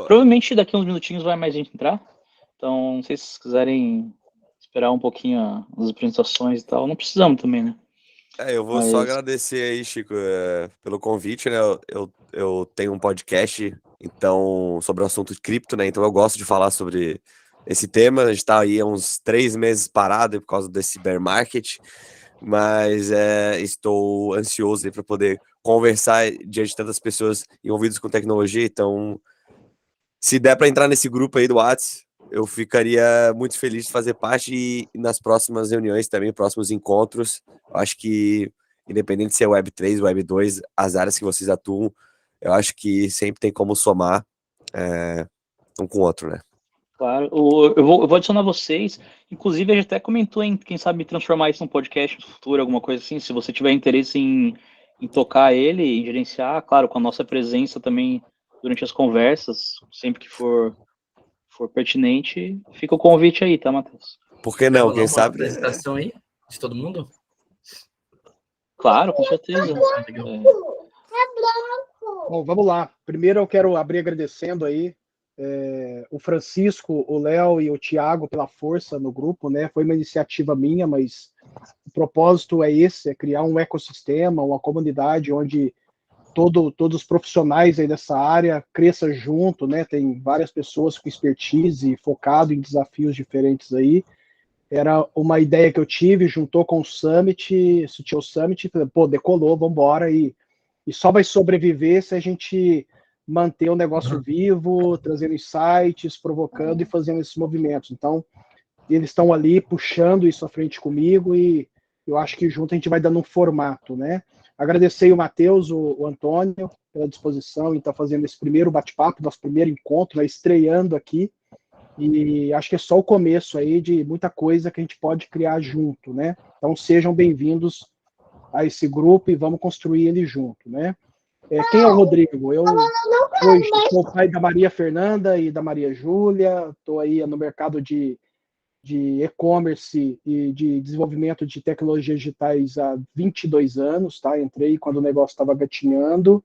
Provavelmente daqui a uns minutinhos vai mais gente entrar. Então, não sei se vocês quiserem esperar um pouquinho as apresentações e tal. Não precisamos também, né? Eu vou só agradecer aí, Chico, pelo convite, né? Eu tenho um podcast, então, sobre o assunto de cripto, né? Então eu gosto de falar sobre esse tema. A gente tá aí há uns 3 meses parado por causa desse bear market, mas estou ansioso para poder conversar diante de tantas pessoas envolvidas com tecnologia. Então, se der para entrar nesse grupo aí do WhatsApp, eu ficaria muito feliz de fazer parte e nas próximas reuniões também, próximos encontros. Eu acho que, independente se é Web3, Web2, as áreas que vocês atuam, eu acho que sempre tem como somar um com o outro, né? Claro, eu vou adicionar vocês. Inclusive, a gente até comentou em, quem sabe, transformar isso num podcast no futuro, alguma coisa assim. Se você tiver interesse em tocar ele, em gerenciar, claro, com a nossa presença também durante as conversas, sempre que for pertinente, fica o convite aí, tá, Matheus? Por que não? Quem Uma sabe? apresentação aí de todo mundo? Claro, com certeza. Bom, vamos lá. Primeiro eu quero abrir agradecendo aí o Francisco, o Léo e o Thiago pela força no grupo, né? Foi uma iniciativa minha, mas o propósito é esse, é criar um ecossistema, uma comunidade onde todos os profissionais aí dessa área cresçam junto, né? Tem várias pessoas com expertise focado em desafios diferentes aí. Era uma ideia que eu tive, juntou com o Summit, CTO Summit, pô, decolou, vamos embora e só vai sobreviver se a gente manter o negócio vivo, trazendo insights, provocando e fazendo esses movimentos. Então, eles estão ali puxando isso à frente comigo e eu acho que junto a gente vai dando um formato, né? Agradecer o Matheus, o Antônio, pela disposição em estar fazendo esse primeiro bate-papo, nosso primeiro encontro, né, estreando aqui. E acho que é só o começo aí de muita coisa que a gente pode criar junto, né? Então, sejam bem-vindos a esse grupo e vamos construir ele junto, né? Quem é o Rodrigo? Eu hoje sou pai da Maria Fernanda e da Maria Júlia, estou aí no mercado de e-commerce e de desenvolvimento de tecnologias digitais há 22 anos, tá? Entrei quando o negócio estava gatinhando,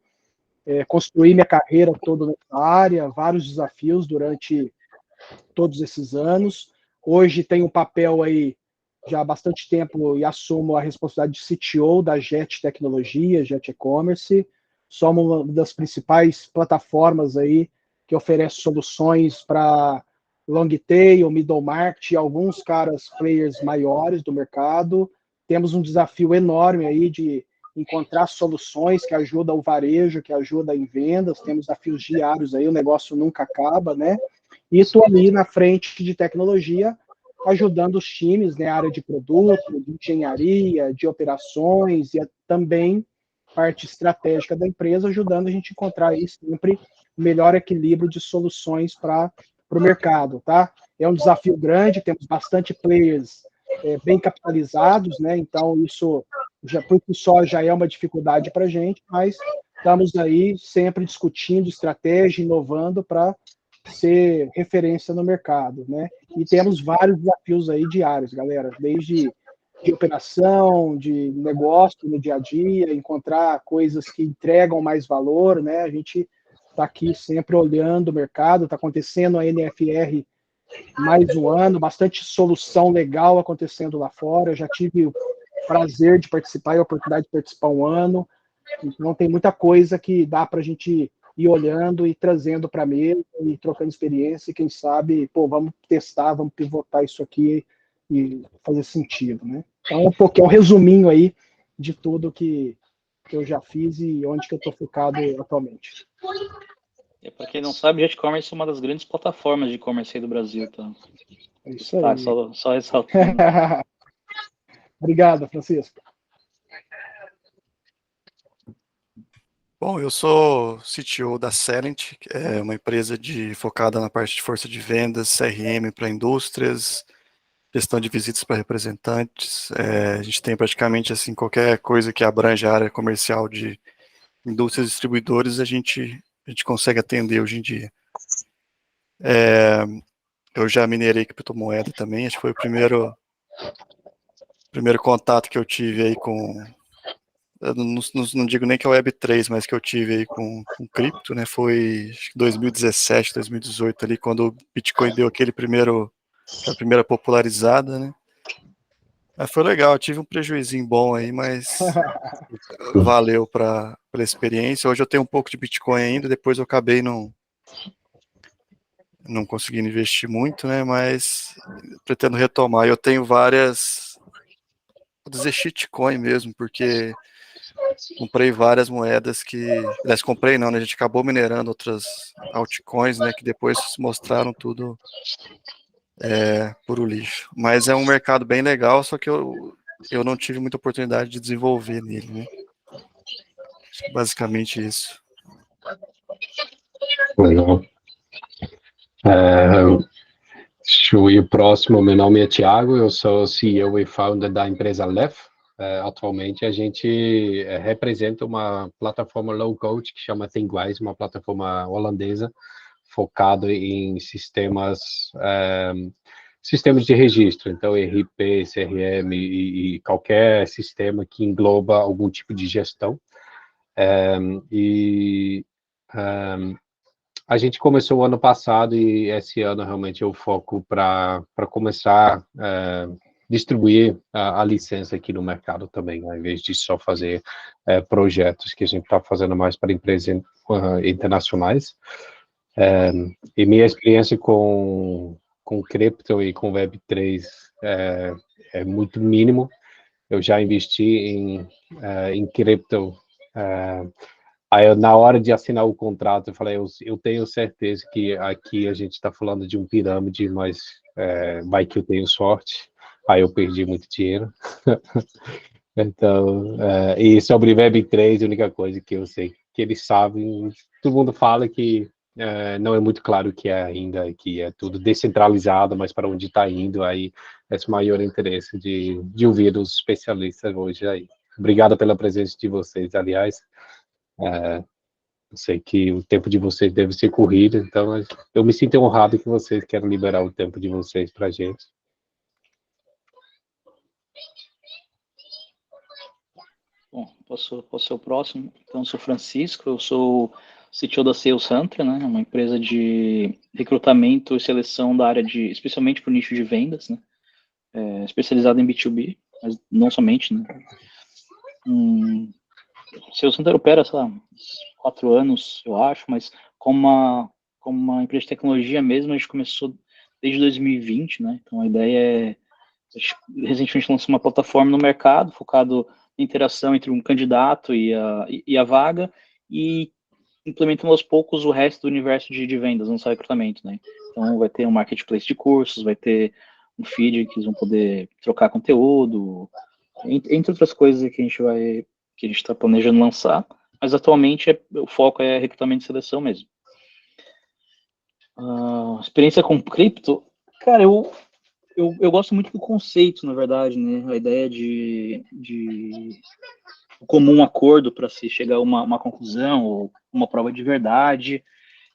construí minha carreira toda nessa área, vários desafios durante todos esses anos. Hoje tenho um papel aí já há bastante tempo e assumo a responsabilidade de CTO da Jet Tecnologia, Jet E-Commerce. Somos uma das principais plataformas aí que oferece soluções para long tail, middle market, alguns players maiores do mercado. Temos um desafio enorme aí de encontrar soluções que ajudam o varejo, que ajudam em vendas. Temos desafios diários aí, o negócio nunca acaba, né? E estou ali na frente de tecnologia, ajudando os times, né, área de produto, de engenharia, de operações e também parte estratégica da empresa, ajudando a gente a encontrar aí sempre o melhor equilíbrio de soluções para o mercado, tá? É um desafio grande, temos bastante players bem capitalizados, né? Então isso já por si só já é uma dificuldade para a gente, mas estamos aí sempre discutindo estratégia, inovando para ser referência no mercado, né? E temos vários desafios aí diários, galera, desde de operação, de negócio no dia a dia, encontrar coisas que entregam mais valor, né? A gente está aqui sempre olhando o mercado, está acontecendo a NFR mais um ano, bastante solução legal acontecendo lá fora. Eu já tive o prazer de participar e a oportunidade de participar um ano. Então tem muita coisa que dá para a gente ir olhando e trazendo para a mesa e trocando experiência, e quem sabe, pô, vamos testar, vamos pivotar isso aqui e fazer sentido, né? Então, é um resuminho aí de tudo que eu já fiz e onde que eu estou focado atualmente. Para quem não sabe, Jet E-Commerce é uma das grandes plataformas de e-commerce aí do Brasil, tá? É isso aí. Só ressaltando. Obrigado, Francisco. Bom, eu sou CTO da Celent, é uma empresa focada na parte de força de vendas, CRM para indústrias, gestão de visitas para representantes. A gente tem praticamente assim qualquer coisa que abrange a área comercial de indústrias e distribuidores, a gente consegue atender hoje em dia. Eu já minerei criptomoeda também, acho que foi o primeiro contato que eu tive aí com eu não digo nem que é o Web3, mas que eu tive aí com cripto, né? Foi acho que 2017, 2018 ali, quando o Bitcoin deu aquela primeira popularizada, né? Mas foi legal, tive um prejuízinho bom aí, mas valeu pela experiência. Hoje eu tenho um pouco de Bitcoin ainda, depois eu acabei não conseguindo investir muito, né? Mas pretendo retomar. Eu tenho várias, vou dizer shitcoin mesmo, porque comprei várias moedas aliás, comprei não, né? A gente acabou minerando outras altcoins, né? Que depois se mostraram tudo puro lixo. Mas é um mercado bem legal, só que eu não tive muita oportunidade de desenvolver nele, né? Basicamente isso. Legal. Deixa eu ir o próximo. Meu nome é Thiago, eu sou CEO e founder da empresa Lef. Atualmente a gente representa uma plataforma low-code que chama Thinkwise, uma plataforma holandesa focada em sistemas de registro, então ERP, CRM e qualquer sistema que engloba algum tipo de gestão. A gente começou o ano passado e esse ano realmente eu foco para começar a distribuir a licença aqui no mercado também, né, em vez de só fazer projetos que a gente está fazendo mais para empresas internacionais. E minha experiência com cripto e com Web3 é muito mínimo. Eu já investi em cripto. Aí, na hora de assinar o contrato, eu falei, eu tenho certeza que aqui a gente está falando de um pirâmide, mas vai que eu tenho sorte. Aí eu perdi muito dinheiro. Então, e sobre Web3, a única coisa que eu sei que eles sabem, todo mundo fala que não é muito claro o que é ainda, que é tudo descentralizado, mas para onde está indo, aí esse maior interesse de ouvir os especialistas hoje aí. Obrigado pela presença de vocês, aliás. Eu sei que o tempo de vocês deve ser corrido, então eu me sinto honrado que vocês querem liberar o tempo de vocês para a gente. Bom, posso ser o próximo. Então, eu sou Francisco, eu sou CTO da Sales Hunter, né? Uma empresa de recrutamento e seleção da área especialmente para o nicho de vendas, né? Especializada em B2B, mas não somente, né? Sales Hunter opera, sei lá, uns 4 anos, eu acho, mas como uma empresa de tecnologia mesmo, a gente começou desde 2020, né? Então, a ideia é... Recentemente lançou uma plataforma no mercado, focado na interação entre um candidato e a vaga, e implementando aos poucos o resto do universo de vendas, não só recrutamento, né? Então, vai ter um marketplace de cursos, vai ter um feed que eles vão poder trocar conteúdo, entre outras coisas que a gente está planejando lançar, mas atualmente o foco é recrutamento e seleção mesmo. Experiência com cripto, cara, eu gosto muito do conceito, na verdade, né? A ideia de comum acordo para se chegar a uma conclusão ou uma prova de verdade.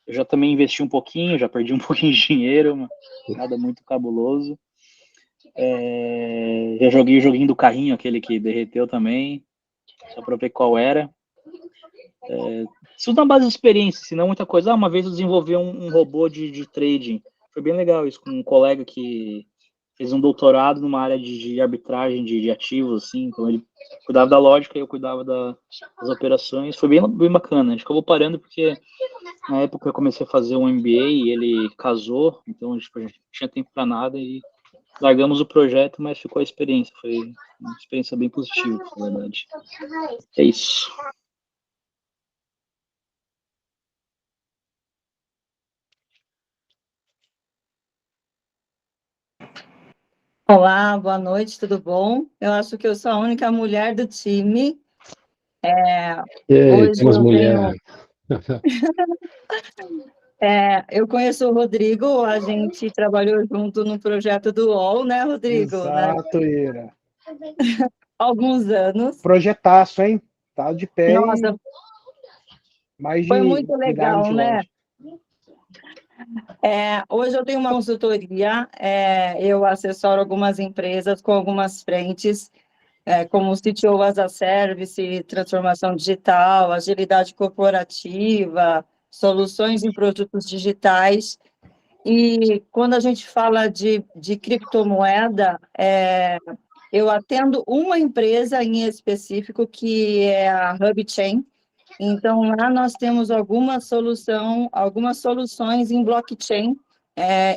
Eu já também investi um pouquinho, já perdi um pouquinho de dinheiro, mas nada muito cabuloso. Já joguei o joguinho do carrinho, aquele que derreteu também, só para ver qual era. Isso na base de experiência, se não muita coisa. Uma vez eu desenvolvi um robô de trading. Foi bem legal isso, com um colega que fez um doutorado numa área de arbitragem de ativos, assim, então ele cuidava da lógica e eu cuidava das operações. Foi bem bacana. A gente acabou parando porque na época eu comecei a fazer um MBA e ele casou, então a gente não tinha tempo para nada e largamos o projeto, mas ficou a experiência. Foi uma experiência bem positiva, na verdade. É isso. Olá, boa noite, tudo bom? Eu acho que eu sou a única mulher do time. Hoje Temos eu mulher. eu conheço o Rodrigo, a gente trabalhou junto no projeto do UOL, né, Rodrigo? Exato, Ira. Alguns anos. Projetaço, hein? Tá de pé. Nossa, mais foi de muito 10 anos legal, de né? loja. Hoje eu tenho uma consultoria, eu assessoro algumas empresas com algumas frentes. como o CTO as a Service, transformação digital, agilidade corporativa, soluções em produtos digitais. E quando a gente fala de criptomoeda, eu atendo uma empresa em específico, que é a HubChain. Então, lá nós temos algumas soluções em blockchain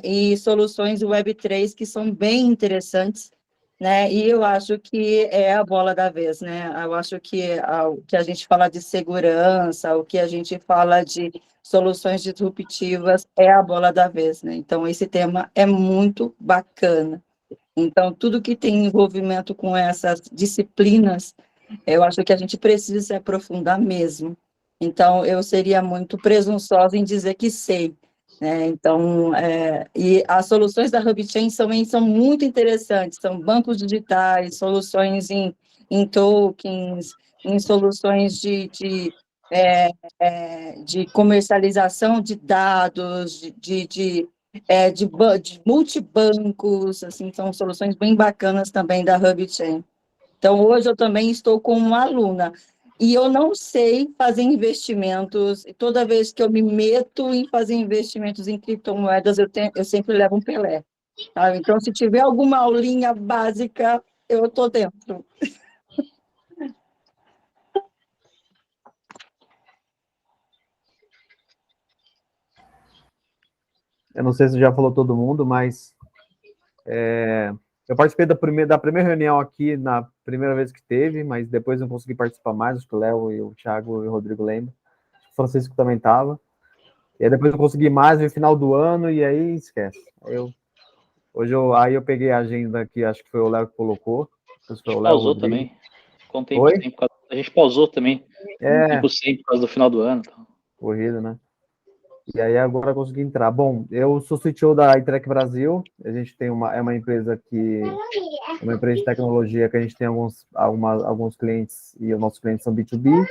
e soluções Web3 que são bem interessantes, né? E eu acho que é a bola da vez, né? Eu acho que o que a gente fala de segurança, o que a gente fala de soluções disruptivas é a bola da vez, né? Então, esse tema é muito bacana. Então, tudo que tem envolvimento com essas disciplinas, eu acho que a gente precisa se aprofundar mesmo. Então, eu seria muito presunçosa em dizer que sei, né? Então, e as soluções da HubChain são muito interessantes, são bancos digitais, soluções em tokens, em soluções de comercialização de dados, de multibancos, assim, são soluções bem bacanas também da HubChain. Então, hoje eu também estou como uma aluna, e eu não sei fazer investimentos, e toda vez que eu me meto em fazer investimentos em criptomoedas, eu sempre levo um Pelé, sabe? Então, se tiver alguma aulinha básica, eu estou dentro. Eu não sei se já falou todo mundo, mas eu participei da primeira reunião aqui, na primeira vez que teve, mas depois não consegui participar mais, acho que o Léo e o Thiago e o Rodrigo lembram. O Francisco também estava. E aí depois eu consegui mais no final do ano, e aí esquece. Aí eu peguei a agenda que acho que foi o Léo que colocou. A gente pausou também. Ficou um tempo Oi? sem, a gente pausou também. Um tempo sem por causa do final do ano. Então. Corrida, né? E aí agora eu consegui entrar. Bom, eu sou CTO da iTrek Brasil. A gente tem uma empresa uma empresa de tecnologia que a gente tem alguns clientes, e os nossos clientes são B2B,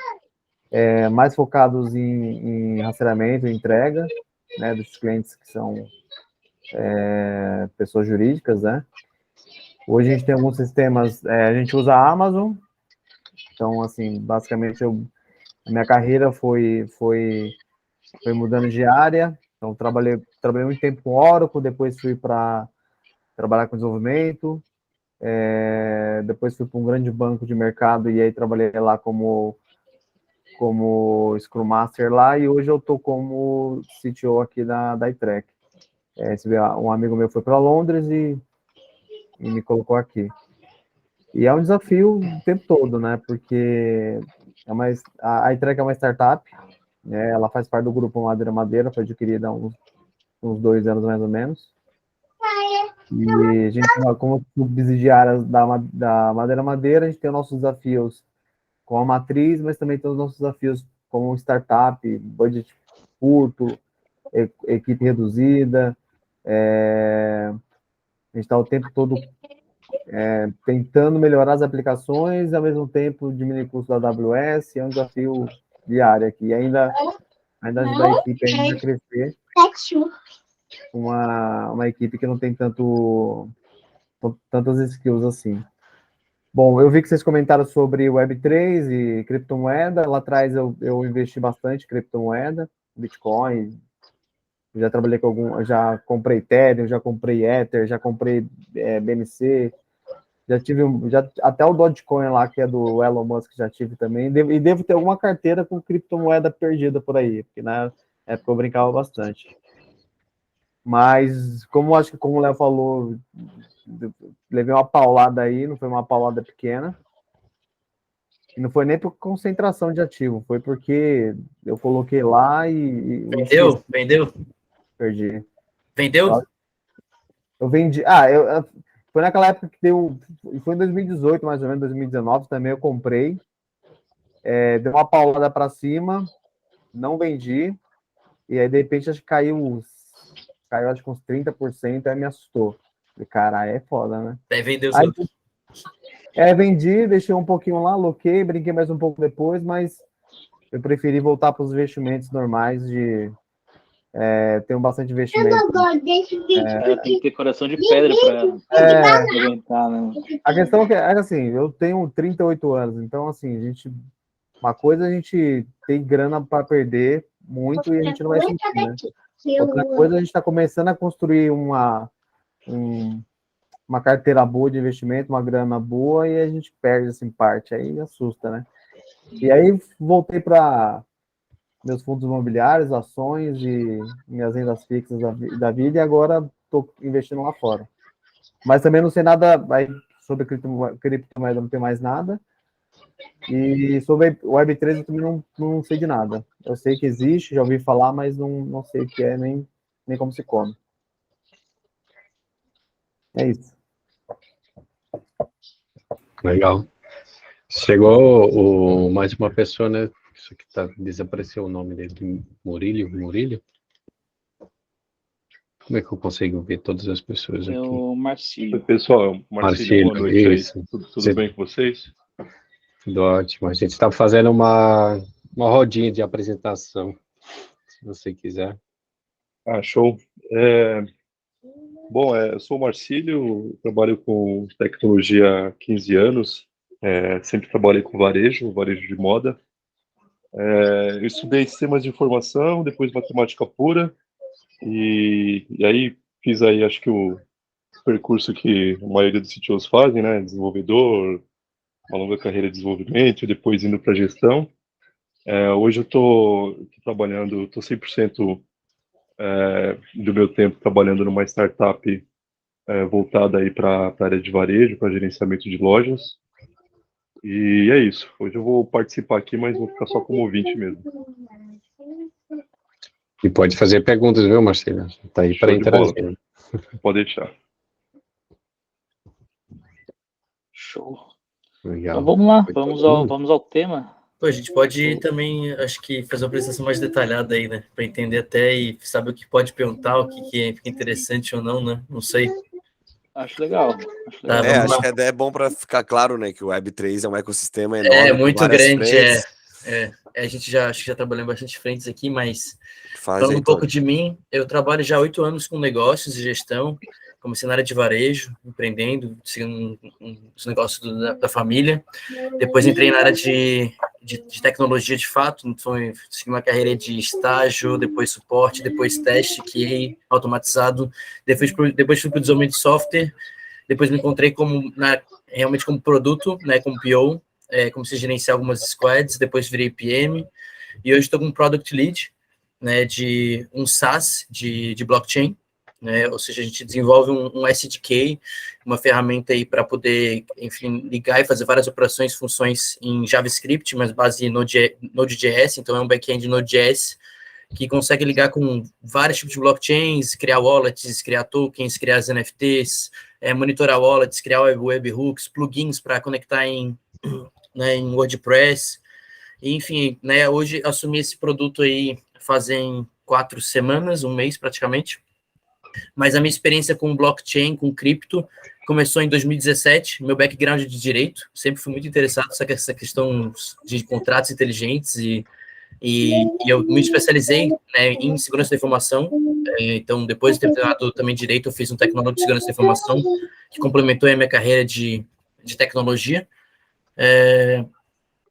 mais focados em rastreamento e entrega, né, dos clientes que são pessoas jurídicas, né? Hoje a gente tem alguns sistemas, a gente usa a Amazon. Então, assim, basicamente a minha carreira foi mudando de área. Então, trabalhei muito tempo com Oracle, depois fui para trabalhar com desenvolvimento, depois fui para um grande banco de mercado, e aí trabalhei lá como Scrum Master lá, e hoje eu estou como CTO aqui da iTrek. Um amigo meu foi para Londres e me colocou aqui. E é um desafio o tempo todo, né? Porque a iTrek é uma startup, né? Ela faz parte do grupo Madeira, foi adquirida há uns 2 anos mais ou menos. E a gente, como subsidiárias da Madeira, a gente tem os nossos desafios com a matriz, mas também tem os nossos desafios como startup, budget curto, equipe reduzida. A gente está o tempo todo tentando melhorar as aplicações, ao mesmo tempo diminuir o custo da AWS, é um desafio diário aqui. E ainda ajudar a equipe a crescer, uma equipe que não tem tantas skills assim. Bom, eu vi que vocês comentaram sobre Web3 e criptomoeda. Lá atrás eu investi bastante em criptomoeda, Bitcoin. Já trabalhei já comprei Ethereum, já comprei Ether, já comprei BNC. Já tive até o Dogecoin lá, que é do Elon Musk, já tive também. E devo ter alguma carteira com criptomoeda perdida por aí, porque na época eu brincava bastante. Mas, acho que como o Léo falou, levei uma paulada aí, não foi uma paulada pequena. E não foi nem por concentração de ativo, foi porque eu coloquei lá e Vendeu? Perdi. Vendeu? Eu vendi. Foi naquela época que foi em 2018, mais ou menos, 2019 também eu comprei. Deu uma paulada para cima, não vendi. E aí, de repente, acho que caiu acho que uns 30%, aí me assustou. Falei, cara, é foda, né? Vendeu os aí, outros. Vendi, deixei um pouquinho lá, aloquei, brinquei mais um pouco depois, mas eu preferi voltar para os investimentos normais tenho bastante investimento. Tem que ter coração de pedra para aguentar, né? A questão é assim, eu tenho 38 anos, então assim, uma coisa a gente tem grana para perder muito e a gente não vai sentir, né? Outra coisa, a gente está começando a construir uma carteira boa de investimento, uma grana boa, e a gente perde, assim, parte, aí assusta, né? E aí voltei para meus fundos imobiliários, ações e minhas rendas fixas da vida, e agora estou investindo lá fora. Mas também não sei nada sobre criptomoeda, não tem mais nada. E sobre Web3 eu também não sei de nada. Eu sei que existe, já ouvi falar, mas não sei o que é, nem como se come. É isso. Legal. Chegou mais uma pessoa, né? Isso aqui desapareceu o nome dele, Murilho? Como é que eu consigo ver todas as pessoas aqui? É o Marcílio. Oi, pessoal, Marcílio, boa noite aí. Tudo bem com vocês? Tudo ótimo. A gente está fazendo uma rodinha de apresentação, se você quiser. Show. Bom, eu sou o Marcílio, trabalho com tecnologia há 15 anos, sempre trabalhei com varejo de moda. Eu estudei sistemas de informação, depois matemática pura, e aí fiz aí, acho que o percurso que a maioria dos CTOs fazem, né? Desenvolvedor, uma longa carreira de desenvolvimento, e depois indo para gestão. Hoje eu estou trabalhando, estou 100% do meu tempo trabalhando numa startup voltada aí para a área de varejo, para gerenciamento de lojas. E é isso. Hoje eu vou participar aqui, mas vou ficar só como ouvinte mesmo. E pode fazer perguntas, viu, Marcelo? Está aí para interagir. Pode deixar. Show. Legal. Então vamos lá, vamos ao tema. Pô, a gente pode também, acho que, fazer uma apresentação mais detalhada aí, né? Para entender até e saber o que pode perguntar, o que fica interessante ou não, né? Não sei. Acho legal. Tá, acho que é bom para ficar claro, né, que o Web3 é um ecossistema enorme. É muito grande, frentes. A gente acho que já trabalhou em bastante frentes aqui, mas Falando um pouco de mim, eu trabalho já há 8 anos com negócios e gestão, comecei na área de varejo, empreendendo, seguindo os negócios da família. Depois entrei na área de tecnologia de fato, então segui uma carreira de estágio, depois suporte, depois teste, QA, automatizado, depois fui para o desenvolvimento de software, depois me encontrei realmente como produto, né, como PO, comecei a gerenciar algumas squads, depois virei PM, e hoje estou como Product Lead, né, de um SaaS de blockchain, né, ou seja, a gente desenvolve um SDK, uma ferramenta aí para poder, enfim, ligar e fazer várias operações, funções em JavaScript, mas base em Node.js, então é um back-end Node.js, que consegue ligar com vários tipos de blockchains, criar wallets, criar tokens, criar as NFTs, monitorar wallets, criar webhooks, plugins para conectar em WordPress, e, enfim, né, hoje assumi esse produto aí fazem 4 semanas, um mês praticamente, mas a minha experiência com blockchain, com cripto, começou em 2017, meu background de direito, sempre fui muito interessado nessa questão de contratos inteligentes e eu me especializei, né, em segurança da informação, então depois de ter treinado também direito, eu fiz um tecnólogo de segurança da informação, que complementou a minha carreira de tecnologia.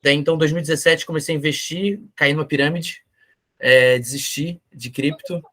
Daí, então, em 2017, comecei a investir, caí numa pirâmide, desisti de cripto.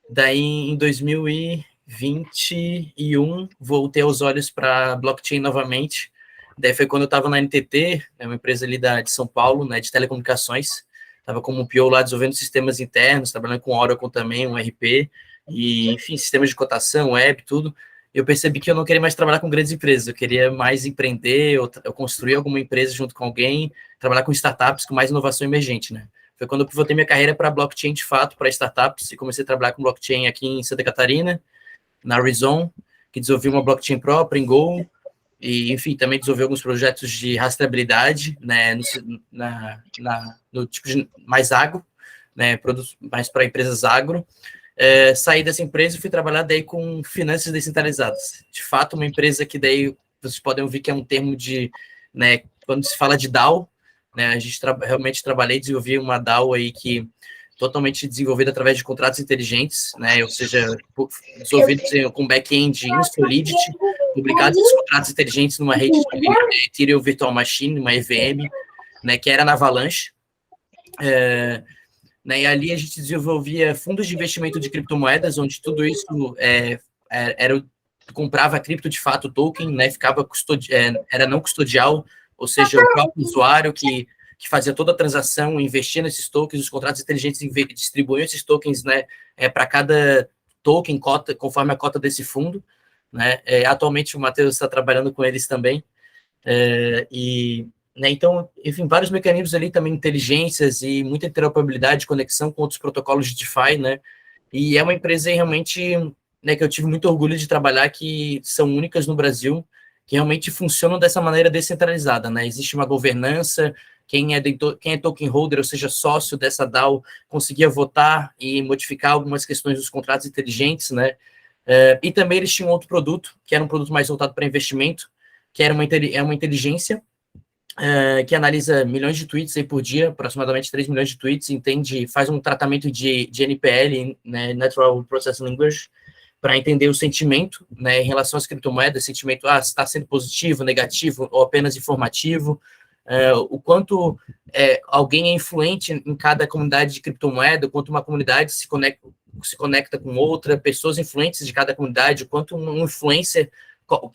Daí, em 2021, voltei os olhos para blockchain novamente. Daí foi quando eu estava na NTT, uma empresa ali de São Paulo, né, de telecomunicações. Estava como PO lá, desenvolvendo sistemas internos, trabalhando com Oracle também, um RP, e, enfim, sistemas de cotação, web, tudo. Eu percebi que eu não queria mais trabalhar com grandes empresas, eu queria mais empreender, eu construir alguma empresa junto com alguém, trabalhar com startups, com mais inovação emergente, né? Foi quando eu pivotei minha carreira para blockchain de fato, para startups, e comecei a trabalhar com blockchain aqui em Santa Catarina, na Reason, que desenvolvi uma blockchain própria em Go, e, enfim, também desenvolvi alguns projetos de rastreabilidade, né, no tipo de mais agro, né, produtos mais para empresas agro. Saí dessa empresa e fui trabalhar daí com finanças descentralizadas. De fato, uma empresa que daí vocês podem ouvir que é um termo de, né, quando se fala de DAO, né, a gente realmente trabalhei, desenvolvi uma DAO aí que totalmente desenvolvida através de contratos inteligentes, né? Ou seja, desenvolvidos com back-end em Solidity, publicados esses contratos inteligentes numa rede de Ethereum Virtual Machine, uma EVM, né? Que era na Avalanche. Né, e ali a gente desenvolvia fundos de investimento de criptomoedas, onde tudo isso comprava cripto de fato token, né, ficava era não custodial, ou seja, o próprio usuário que fazia toda a transação, investia nesses tokens, os contratos inteligentes distribuíam esses tokens, né, para cada token, cota, conforme a cota desse fundo, né, atualmente o Matheus está trabalhando com eles também, né, então, enfim, vários mecanismos ali também, inteligências e muita interoperabilidade, conexão com outros protocolos de DeFi, né, e é uma empresa realmente, né, que eu tive muito orgulho de trabalhar, que são únicas no Brasil, que realmente funcionam dessa maneira descentralizada, né, existe uma governança, quem é token holder, ou seja, sócio dessa DAO, conseguia votar e modificar algumas questões dos contratos inteligentes, né, e também eles tinham outro produto, que era um produto mais voltado para investimento, que era uma inteligência, que analisa milhões de tweets aí por dia, aproximadamente 3 milhões de tweets, faz um tratamento de NPL, né, Natural Processing Language, para entender o sentimento, né, em relação às criptomoedas, sentimento, se está sendo positivo, negativo, ou apenas informativo, o quanto alguém é influente em cada comunidade de criptomoeda, o quanto uma comunidade se conecta com outra, pessoas influentes de cada comunidade, o quanto um influencer,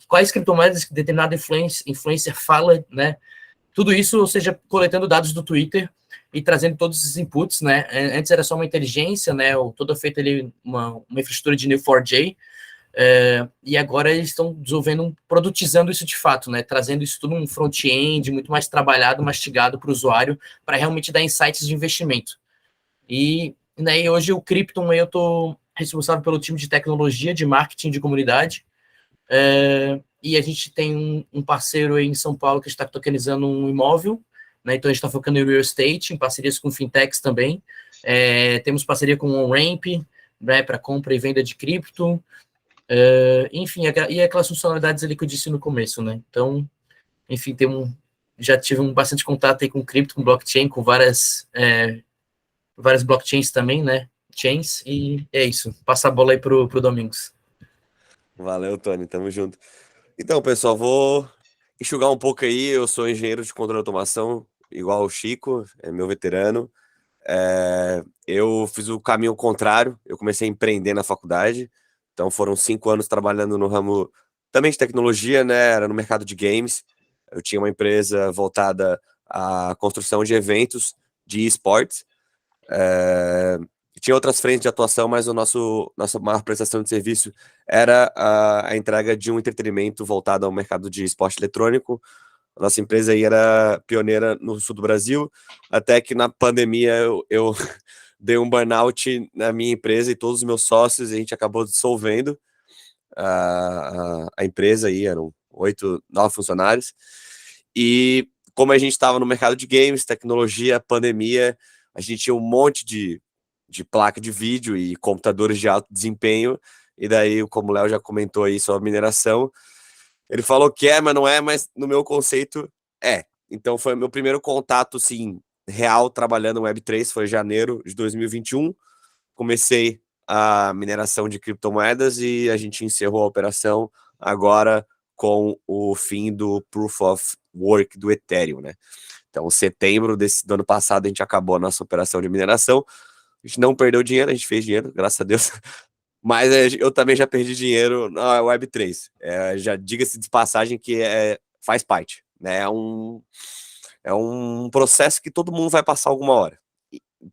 quais criptomoedas que determinada influencer fala, né, tudo isso, ou seja, coletando dados do Twitter e trazendo todos esses inputs, né? Antes era só uma inteligência, né? Toda feita ali uma infraestrutura de Neo4j, e agora eles estão desenvolvendo, produtizando isso de fato, né? Trazendo isso tudo num front-end muito mais trabalhado, mastigado para o usuário, para realmente dar insights de investimento. E, né, e hoje o Crypton, eu estou responsável pelo time de tecnologia, de marketing de comunidade, e a gente tem um parceiro aí em São Paulo que está tokenizando um imóvel, né? Então a gente está focando em real estate, em parcerias com fintechs também. Temos parceria com o OnRamp, né, para compra e venda de cripto. Enfim, e aquelas funcionalidades ali que eu disse no começo, né? Então, enfim, já tive bastante contato aí com cripto, com blockchain, com várias blockchains também, né? Chains, e é isso. Passa a bola aí pro Domingos. Valeu, Tony, tamo junto. Então, pessoal, vou enxugar um pouco aí. Eu sou engenheiro de controle de automação, igual o Chico, é meu veterano. Eu fiz o caminho contrário, eu comecei a empreender na faculdade, então foram 5 anos trabalhando no ramo também de tecnologia, né? Era no mercado de games. Eu tinha uma empresa voltada à construção de eventos de esportes. Tinha outras frentes de atuação, mas nossa maior prestação de serviço era a entrega de um entretenimento voltado ao mercado de esporte eletrônico. A nossa empresa aí era pioneira no sul do Brasil, até que na pandemia eu dei um burnout na minha empresa e todos os meus sócios, e a gente acabou dissolvendo a empresa aí, eram 8, 9 funcionários. E como a gente estava no mercado de games, tecnologia, pandemia, a gente tinha um monte de placa de vídeo e computadores de alto desempenho, e daí, como o Léo já comentou aí sobre a mineração, ele falou que mas não é, mas no meu conceito é. Então foi meu primeiro contato, sim, real, trabalhando no Web3, foi em janeiro de 2021, comecei a mineração de criptomoedas e a gente encerrou a operação agora com o fim do Proof of Work do Ethereum, né? Então, setembro do ano passado, a gente acabou a nossa operação de mineração. A gente não perdeu dinheiro, a gente fez dinheiro, graças a Deus. Mas eu também já perdi dinheiro na Web3. Já diga-se de passagem que faz parte, né? É um processo que todo mundo vai passar alguma hora.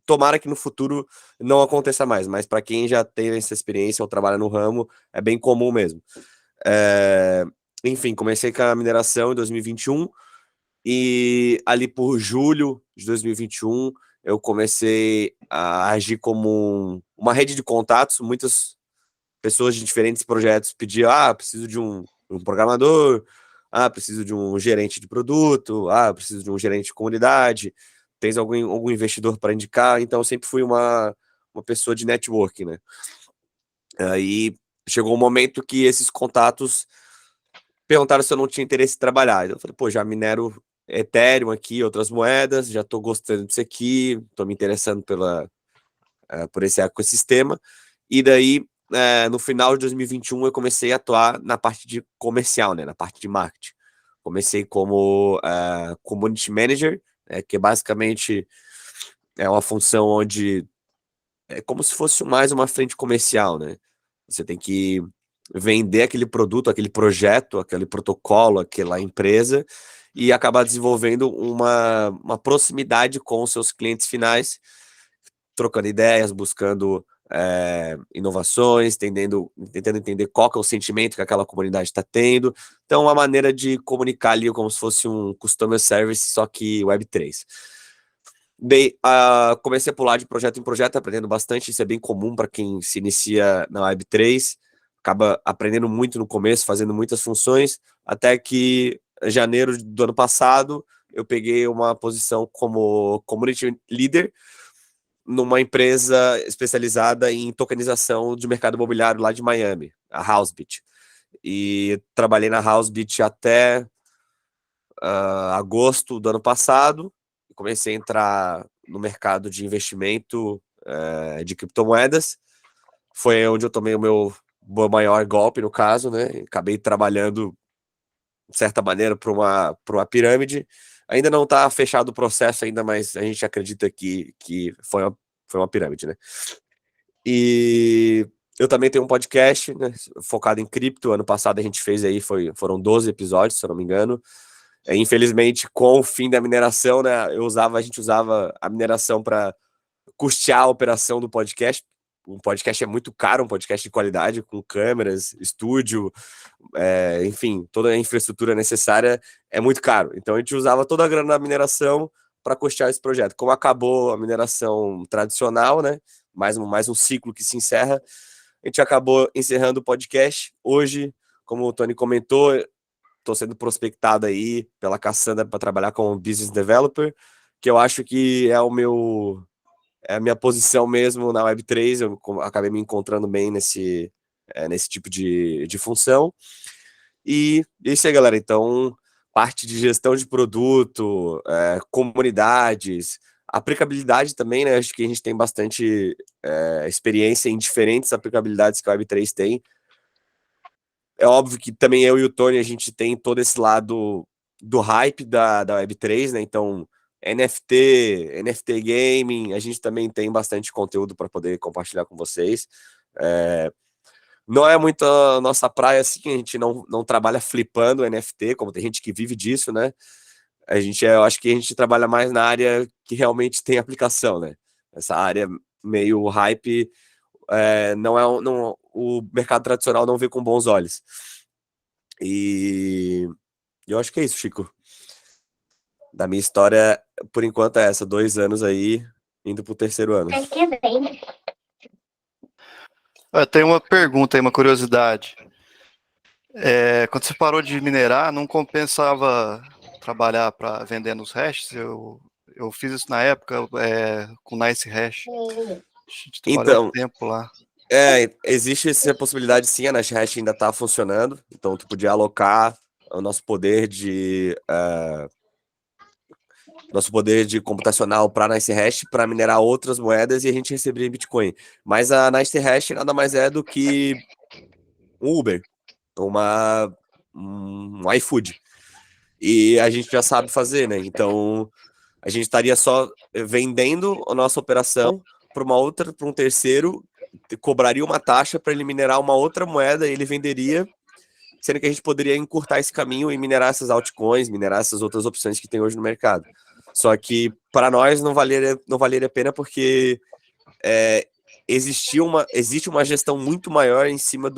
Tomara que no futuro não aconteça mais, mas para quem já teve essa experiência ou trabalha no ramo, é bem comum mesmo. Enfim, comecei com a mineração em 2021 e ali por julho de 2021 eu comecei a agir como uma rede de contatos. Muitas pessoas de diferentes projetos pediam, preciso de um programador, preciso de um gerente de produto, preciso de um gerente de comunidade, tens algum investidor para indicar? Então eu sempre fui uma pessoa de networking, né? Aí chegou um momento que esses contatos perguntaram se eu não tinha interesse em trabalhar. Eu falei, já minero Ethereum aqui, outras moedas, já estou gostando disso aqui, estou me interessando por esse ecossistema, e daí, no final de 2021, eu comecei a atuar na parte de comercial, né, na parte de marketing. Comecei como Community Manager, que basicamente é uma função onde é como se fosse mais uma frente comercial, né? Você tem que vender aquele produto, aquele projeto, aquele protocolo, aquela empresa, e acabar desenvolvendo uma proximidade com os seus clientes finais, trocando ideias, buscando inovações, tentando entender qual que é o sentimento que aquela comunidade está tendo. Então, uma maneira de comunicar ali como se fosse um customer service, só que Web3. Bem, comecei a pular de projeto em projeto, aprendendo bastante, isso é bem comum para quem se inicia na Web3, acaba aprendendo muito no começo, fazendo muitas funções, até que em janeiro do ano passado, eu peguei uma posição como Community Leader numa empresa especializada em tokenização de mercado imobiliário lá de Miami, a Housebit. E trabalhei na Housebit até agosto do ano passado, comecei a entrar no mercado de investimento de criptomoedas. Foi onde eu tomei o meu maior golpe, no caso, né? Acabei trabalhando, de certa maneira, para uma pirâmide. Ainda não está fechado o processo ainda, mas a gente acredita que foi uma pirâmide, né? E eu também tenho um podcast, né, focado em cripto. Ano passado a gente fez aí, foram 12 episódios, se eu não me engano. Infelizmente, com o fim da mineração, né, a gente usava a mineração para custear a operação do podcast. Um podcast é muito caro, um podcast de qualidade, com câmeras, estúdio, enfim, toda a infraestrutura necessária é muito caro. Então a gente usava toda a grana da mineração para custear esse projeto. Como acabou a mineração tradicional, né, mais um ciclo que se encerra, a gente acabou encerrando o podcast. Hoje, como o Tony comentou, estou sendo prospectado aí pela Cassandra para trabalhar como Business Developer, que eu acho que é a minha posição mesmo na Web3. Eu acabei me encontrando bem nesse tipo de função. E é isso aí, galera. Então, parte de gestão de produto, comunidades, aplicabilidade também, né? Acho que a gente tem bastante experiência em diferentes aplicabilidades que a Web3 tem. É óbvio que também eu e o Tony, a gente tem todo esse lado do hype da Web3, né? Então, NFT Gaming, a gente também tem bastante conteúdo para poder compartilhar com vocês. Não é muito a nossa praia, assim, a gente não trabalha flipando NFT, como tem gente que vive disso, né? Eu acho que a gente trabalha mais na área que realmente tem aplicação, né? Essa área meio hype, o mercado tradicional não vê com bons olhos. E eu acho que é isso, Chico. Da minha história, por enquanto, é essa. 2 anos aí, indo pro 3º ano. Eu tenho uma pergunta aí, uma curiosidade. Quando você parou de minerar, não compensava trabalhar para vender nos hashes? Eu fiz isso na época com Nice Hash. Então, tempo lá. existe essa possibilidade, sim. A Nice Hash ainda está funcionando. Então, tu podia alocar o nosso poder de computacional para a Nice Hash para minerar outras moedas e a gente receberia Bitcoin. Mas a Nice Hash nada mais é do que um Uber, um iFood. E a gente já sabe fazer, né? Então, a gente estaria só vendendo a nossa operação para um terceiro, cobraria uma taxa para ele minerar uma outra moeda e ele venderia, sendo que a gente poderia encurtar esse caminho e minerar essas altcoins, minerar essas outras opções que tem hoje no mercado. Só que para nós não valeria a pena porque existe uma gestão muito maior em cima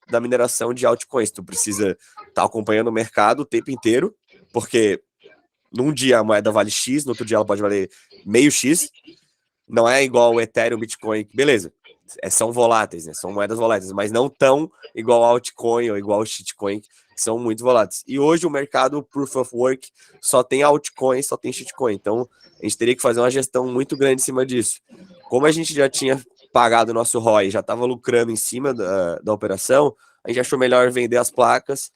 da mineração de altcoins. Tu precisa estar acompanhando o mercado o tempo inteiro, porque num dia a moeda vale X, no outro dia ela pode valer meio X. Não é igual o Ethereum, Bitcoin, beleza. São voláteis, né? São moedas voláteis, mas não tão igual ao altcoin ou igual ao shitcoin, que são muito voláteis. E hoje o mercado Proof of Work só tem altcoin, só tem shitcoin. Então a gente teria que fazer uma gestão muito grande em cima disso. Como a gente já tinha pagado o nosso ROI, já estava lucrando em cima da operação, a gente achou melhor vender as placas.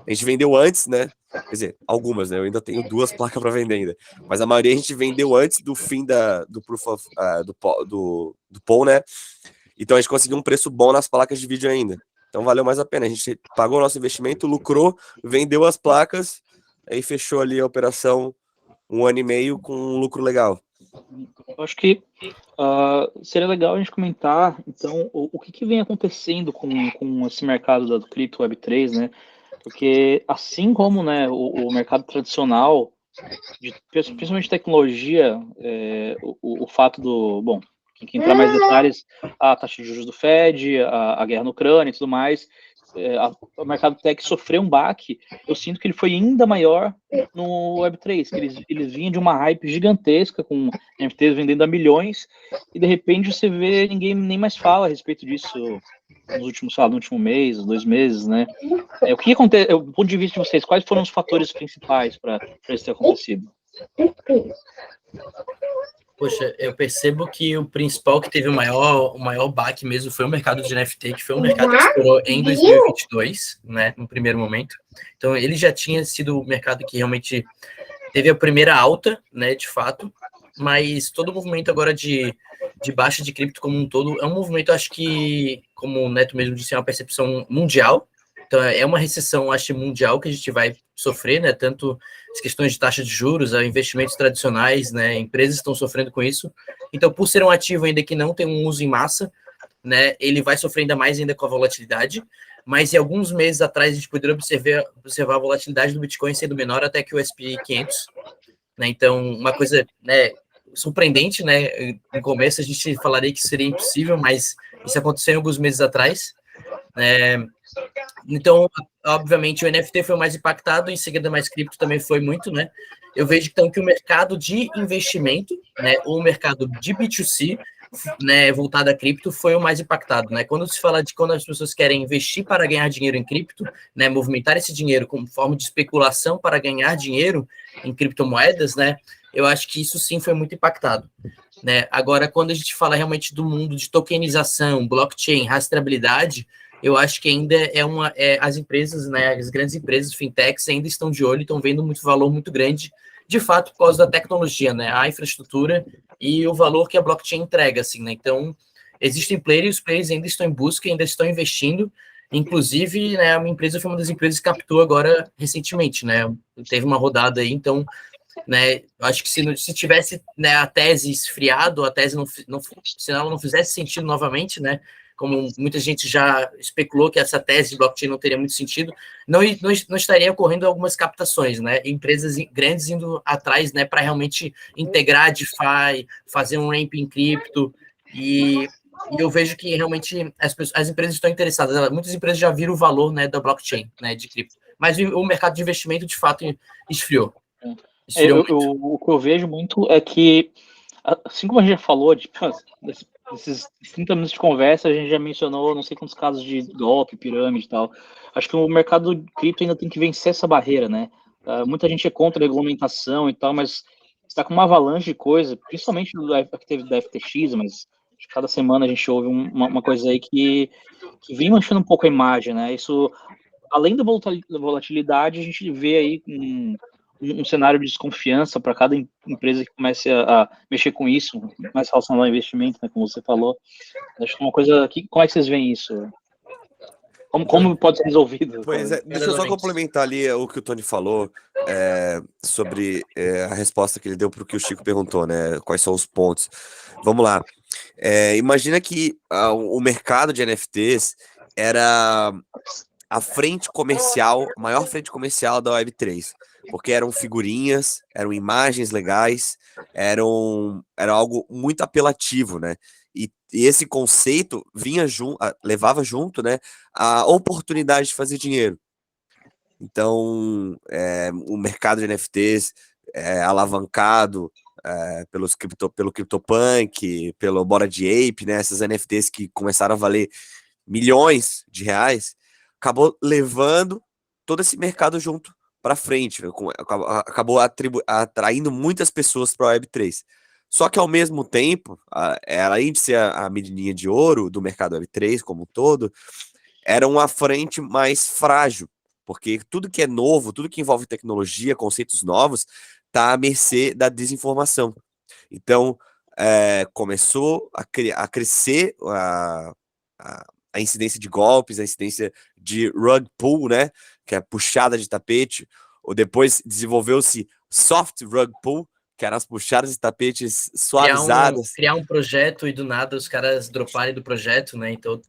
A gente vendeu antes, né? quer dizer, algumas, né? Eu ainda tenho 2 placas para vender ainda, mas a maioria a gente vendeu antes do fim do Proof of, do POL, né? Então a gente conseguiu um preço bom nas placas de vídeo ainda. Então valeu mais a pena. A gente pagou o nosso investimento, lucrou, vendeu as placas, aí fechou ali a operação 1 ano e meio com um lucro legal. Eu acho que seria legal a gente comentar, então, o que vem acontecendo com esse mercado do cripto Web3, né? Porque assim como, né, o mercado tradicional, principalmente tecnologia, o fato bom, quem entrar mais detalhes, a taxa de juros do Fed, a guerra na Ucrânia e tudo mais, o mercado tech sofreu um baque. Eu sinto que ele foi ainda maior no Web3, que eles vinham de uma hype gigantesca, com NFTs vendendo a milhões, e de repente você vê ninguém nem mais fala a respeito disso no último mês, 2 meses, né? O que acontece, do ponto de vista de vocês, quais foram os fatores principais para isso ter acontecido? Poxa, eu percebo que o principal que teve o maior baque mesmo foi o mercado de NFT, que foi um mercado que estourou em 2022, né, no primeiro momento. Então, ele já tinha sido o mercado que realmente teve a primeira alta, né, de fato, mas todo o movimento agora de baixa de cripto como um todo é um movimento, acho que, como o Neto mesmo disse, é uma percepção mundial. Então, é uma recessão, acho, mundial que a gente vai sofrer, né? Tanto as questões de taxa de juros, investimentos tradicionais, né? Empresas estão sofrendo com isso. Então, por ser um ativo ainda que não tem um uso em massa, né? Ele vai sofrer ainda mais ainda com a volatilidade. Mas em alguns meses atrás, a gente poderia observar a volatilidade do Bitcoin sendo menor até que o S&P 500. Né? Então, uma coisa, né, surpreendente, né? No começo a gente falaria que seria impossível, mas isso aconteceu alguns meses atrás. Então, obviamente, o NFT foi o mais impactado, em seguida mais cripto também foi muito, né? Eu vejo, então, que o mercado de investimento, né, o mercado de B2C, né, voltado a cripto, foi o mais impactado, né? Quando se fala de quando as pessoas querem investir para ganhar dinheiro em cripto, né, movimentar esse dinheiro como forma de especulação para ganhar dinheiro em criptomoedas, né, eu acho que isso sim foi muito impactado. Né? Agora, quando a gente fala realmente do mundo de tokenização, blockchain, rastreabilidade, eu acho que ainda as empresas, né, as grandes empresas, fintechs, ainda estão de olho, estão vendo muito valor muito grande, de fato, por causa da tecnologia, né, a infraestrutura e o valor que a blockchain entrega, assim, né, então, existem players, os players ainda estão em busca, ainda estão investindo, inclusive, né, a minha empresa foi uma das empresas que captou agora, recentemente, né, teve uma rodada aí, então, né, acho que se tivesse, né, a tese esfriado, a tese se ela não fizesse sentido novamente, né, como muita gente já especulou que essa tese de blockchain não teria muito sentido, não estaria ocorrendo algumas captações, né? Empresas grandes indo atrás, né, para realmente integrar DeFi, fazer um ramp em cripto, e eu vejo que realmente as empresas estão interessadas. Muitas empresas já viram o valor, né, da blockchain, né, de cripto, mas o mercado de investimento, de fato, esfriou. O que eu vejo muito é que, assim como a gente já falou, desses 30 minutos de conversa, a gente já mencionou não sei quantos casos de golpe, pirâmide e tal. Acho que o mercado de cripto ainda tem que vencer essa barreira, né? Muita gente é contra a regulamentação e tal, mas está com uma avalanche de coisa, principalmente que teve da FTX, mas cada semana a gente ouve uma coisa aí que vem manchando um pouco a imagem, né? Isso, além da volatilidade, a gente vê aí um cenário de desconfiança para cada empresa que comece a mexer com isso, mais relacionado ao investimento, né, como você falou. Acho que é uma coisa que, como é que vocês veem isso? Como pode ser resolvido? Pois é, deixa eu só complementar ali o que o Tony falou sobre a resposta que ele deu para o que o Chico perguntou, né? Quais são os pontos? Vamos lá. Imagina que o mercado de NFTs era a frente comercial, a maior frente comercial da Web3, porque eram figurinhas, eram imagens legais, era algo muito apelativo, né? E esse conceito levava junto, né, a oportunidade de fazer dinheiro. Então, o mercado de NFTs é alavancado pelo CryptoPunk, pelo Bored Ape, né, essas NFTs que começaram a valer milhões de reais, acabou levando todo esse mercado junto para frente, né? Acabou atraindo muitas pessoas para a Web3. Só que, ao mesmo tempo, além de ser a menininha de ouro do mercado Web3 como um todo, era uma frente mais frágil, porque tudo que é novo, tudo que envolve tecnologia, conceitos novos, está à mercê da desinformação. Então, começou a crescer a incidência de golpes, a incidência de rug pull, né, que é puxada de tapete, ou depois desenvolveu-se soft rug pull, que eram as puxadas de tapetes suavizadas. Criar um projeto e do nada os caras droparem do projeto, né? Então,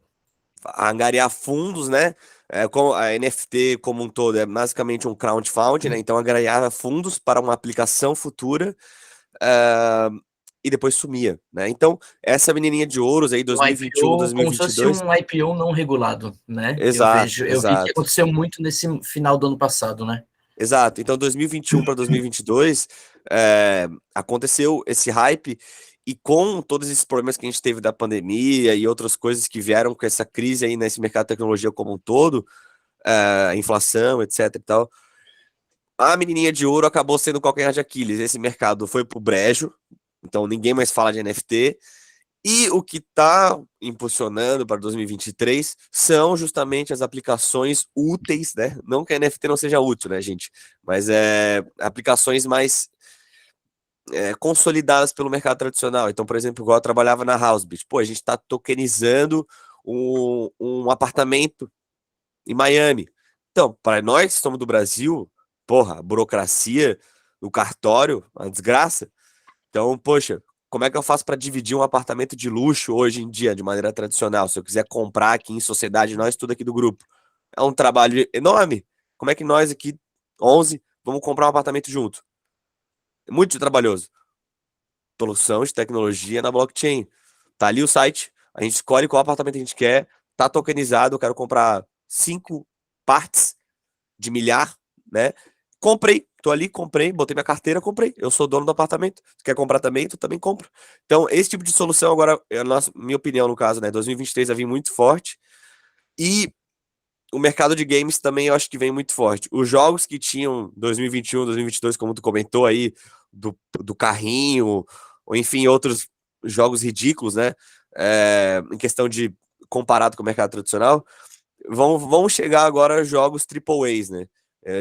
angariar fundos, né? A NFT como um todo é basicamente um crowdfunding, né? Então angariava fundos para uma aplicação futura e depois sumia, né? Então essa menininha de ouros aí 2021, 2022, como se fosse um IPO não regulado, né? Exato, eu vi que aconteceu muito nesse final do ano passado, né? Exato. Então 2021 para 2022 aconteceu esse hype. E com todos esses problemas que a gente teve da pandemia e outras coisas que vieram com essa crise aí nesse mercado de tecnologia como um todo, inflação, etc e tal, a menininha de ouro acabou sendo o calcanhar de Aquiles. Esse mercado foi pro brejo, então ninguém mais fala de NFT. E o que está impulsionando para 2023 são justamente as aplicações úteis, né? Não que a NFT não seja útil, né, gente? Mas aplicações mais consolidadas pelo mercado tradicional. Então, por exemplo, igual eu trabalhava na Housebit, a gente está tokenizando um apartamento em Miami. Então, para nós que somos do Brasil, a burocracia no cartório, uma desgraça. Então, poxa, como é que eu faço para dividir um apartamento de luxo hoje em dia, de maneira tradicional? Se eu quiser comprar aqui em sociedade, nós tudo aqui do grupo. É um trabalho enorme. Como é que nós aqui, 11, vamos comprar um apartamento junto? É muito trabalhoso. Solução de tecnologia na blockchain. Tá ali o site, a gente escolhe qual apartamento a gente quer, tá tokenizado, eu quero comprar 5 partes de milhar, né? Comprei, tô ali, comprei, botei minha carteira, comprei. Eu sou dono do apartamento. Tu quer comprar também? Tu também compra. Então, esse tipo de solução agora, minha opinião no caso, né? 2023 vai vir muito forte. E o mercado de games também eu acho que vem muito forte. Os jogos que tinham 2021, 2022, como tu comentou aí, do carrinho, ou enfim, outros jogos ridículos, né? Em questão de comparado com o mercado tradicional, vão chegar agora jogos AAAs, né?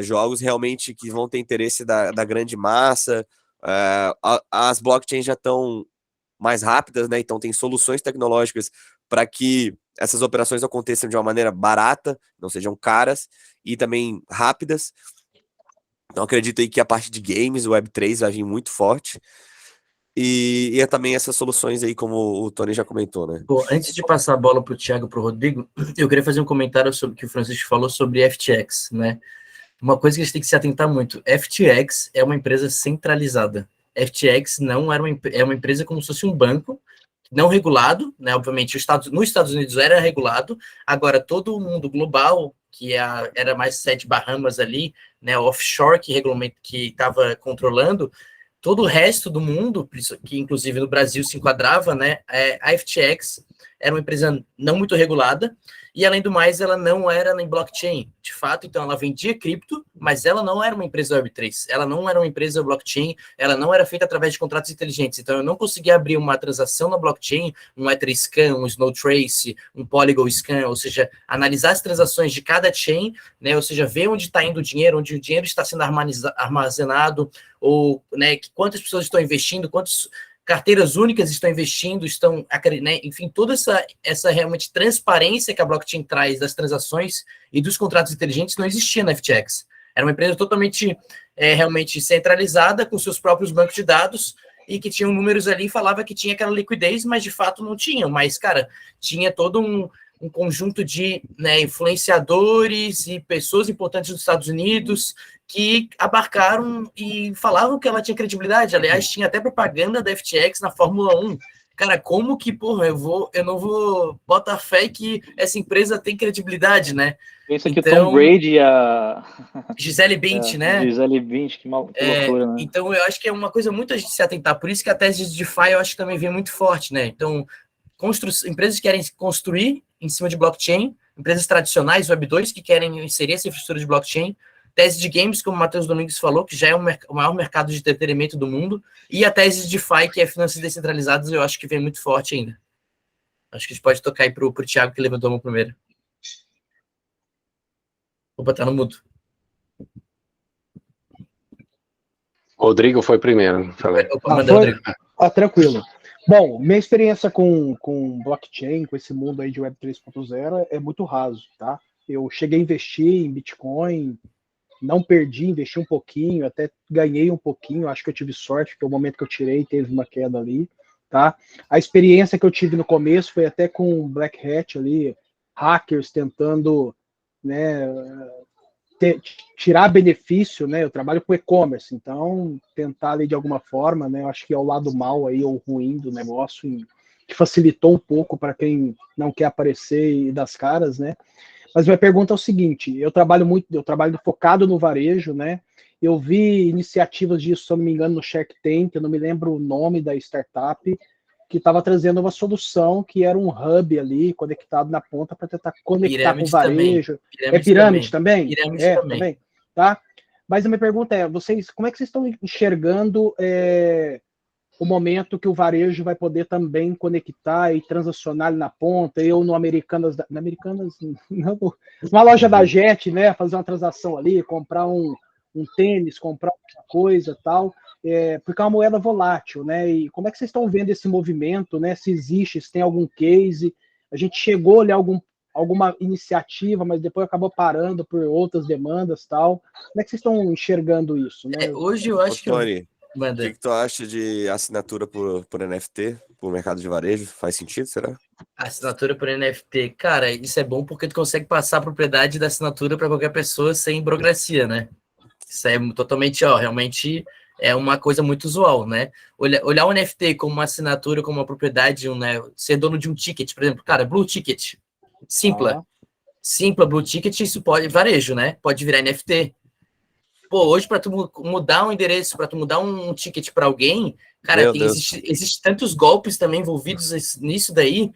Jogos realmente que vão ter interesse da grande massa. As blockchains já estão mais rápidas, né? Então tem soluções tecnológicas para que essas operações aconteçam de uma maneira barata, não sejam caras e também rápidas. Então acredito aí que a parte de games, o Web3 vai vir muito forte. E é também essas soluções aí, como o Tony já comentou, né? Bom, antes de passar a bola para o Thiago e para o Rodrigo, eu queria fazer um comentário sobre o que o Francisco falou sobre FTX, né? Uma coisa que a gente tem que se atentar muito, FTX é uma empresa centralizada. FTX não era é uma empresa como se fosse um banco, não regulado, né? Obviamente, nos Estados Unidos era regulado, agora todo o mundo global, que era mais 7 Bahamas ali, né? Offshore, que estava controlando, todo o resto do mundo, que inclusive no Brasil se enquadrava, né? A FTX era uma empresa não muito regulada, e além do mais, ela não era em blockchain, de fato, então ela vendia cripto, mas ela não era uma empresa Web3, ela não era uma empresa blockchain, ela não era feita através de contratos inteligentes, então eu não conseguia abrir uma transação na blockchain, um Etherscan, um Snowtrace, um Polygon Scan, ou seja, analisar as transações de cada chain, né, ou seja, ver onde está indo o dinheiro, onde o dinheiro está sendo armazenado, ou né, quantas pessoas estão investindo, quantas carteiras únicas estão investindo, né, enfim, toda essa realmente transparência que a blockchain traz das transações e dos contratos inteligentes não existia na FTX. Era uma empresa totalmente, realmente centralizada, com seus próprios bancos de dados, e que tinham números ali e falava que tinha aquela liquidez, mas de fato não tinham. Mas, cara, tinha todo um conjunto de, né, influenciadores e pessoas importantes dos Estados Unidos que abarcaram e falavam que ela tinha credibilidade. Aliás, tinha até propaganda da FTX na Fórmula 1. Cara, como que, eu não vou botar fé que essa empresa tem credibilidade, né? Isso aqui então, o Tom Brady e a Gisele Bündchen, né? Gisele Bündchen, que loucura, né? Então, eu acho que é uma coisa muito a gente se atentar. Por isso que a tese de DeFi eu acho que também vem muito forte, né? Então, empresas que querem construir em cima de blockchain, empresas tradicionais, Web 2, que querem inserir essa infraestrutura de blockchain, tese de games, como o Matheus Domingues falou, que já é o maior mercado de entretenimento do mundo, e a tese de DeFi, que é finanças descentralizadas, eu acho que vem muito forte ainda. Acho que a gente pode tocar aí pro Thiago, que levantou a mão primeiro. Vou botar no mudo. Rodrigo foi primeiro. Falei. Manda, Rodrigo. Tranquilo. Bom, minha experiência com blockchain, com esse mundo aí de Web 3.0 é muito raso, tá? Eu cheguei a investir em Bitcoin, não perdi, investi um pouquinho, até ganhei um pouquinho, acho que eu tive sorte, porque o momento que eu tirei teve uma queda ali, tá? A experiência que eu tive no começo foi até com Black Hat ali, hackers tentando, né, tirar benefício, né? Eu trabalho com e-commerce, então tentar ali de alguma forma, né? Eu acho que é o lado mal aí ou ruim do negócio, que facilitou um pouco para quem não quer aparecer e dar as caras, né? Mas minha pergunta é o seguinte: eu trabalho focado no varejo, né? Eu vi iniciativas disso, se eu não me engano, no Shark Tank, eu não me lembro o nome da startup, que estava trazendo uma solução que era um hub ali, conectado na ponta para tentar conectar com o varejo. É pirâmide também? Pirâmide também. Tá? Mas a minha pergunta é, como é que vocês estão enxergando o momento que o varejo vai poder também conectar e transacionar ali na ponta, eu no Americanas, não, numa loja da Jet, né, fazer uma transação ali, comprar um tênis, comprar outra coisa tal, porque é uma moeda volátil, né, e como é que vocês estão vendo esse movimento, né, se existe, se tem algum case, a gente chegou a olhar alguma iniciativa, mas depois acabou parando por outras demandas tal, como é que vocês estão enxergando isso, né? Hoje eu acho Tony, que... o que tu acha de assinatura por NFT, por mercado de varejo? Faz sentido, será? Assinatura por NFT, cara, isso é bom porque tu consegue passar a propriedade da assinatura para qualquer pessoa sem burocracia, né? Isso é totalmente, realmente é uma coisa muito usual, né? Olhar o NFT como uma assinatura, como uma propriedade, né? Ser dono de um ticket, por exemplo, cara, Blue Ticket, Simpla, Blue Ticket, isso pode, varejo, né? Pode virar NFT. Pô, hoje para tu mudar um endereço, para tu mudar um ticket para alguém, cara, existe tantos golpes também envolvidos nisso daí.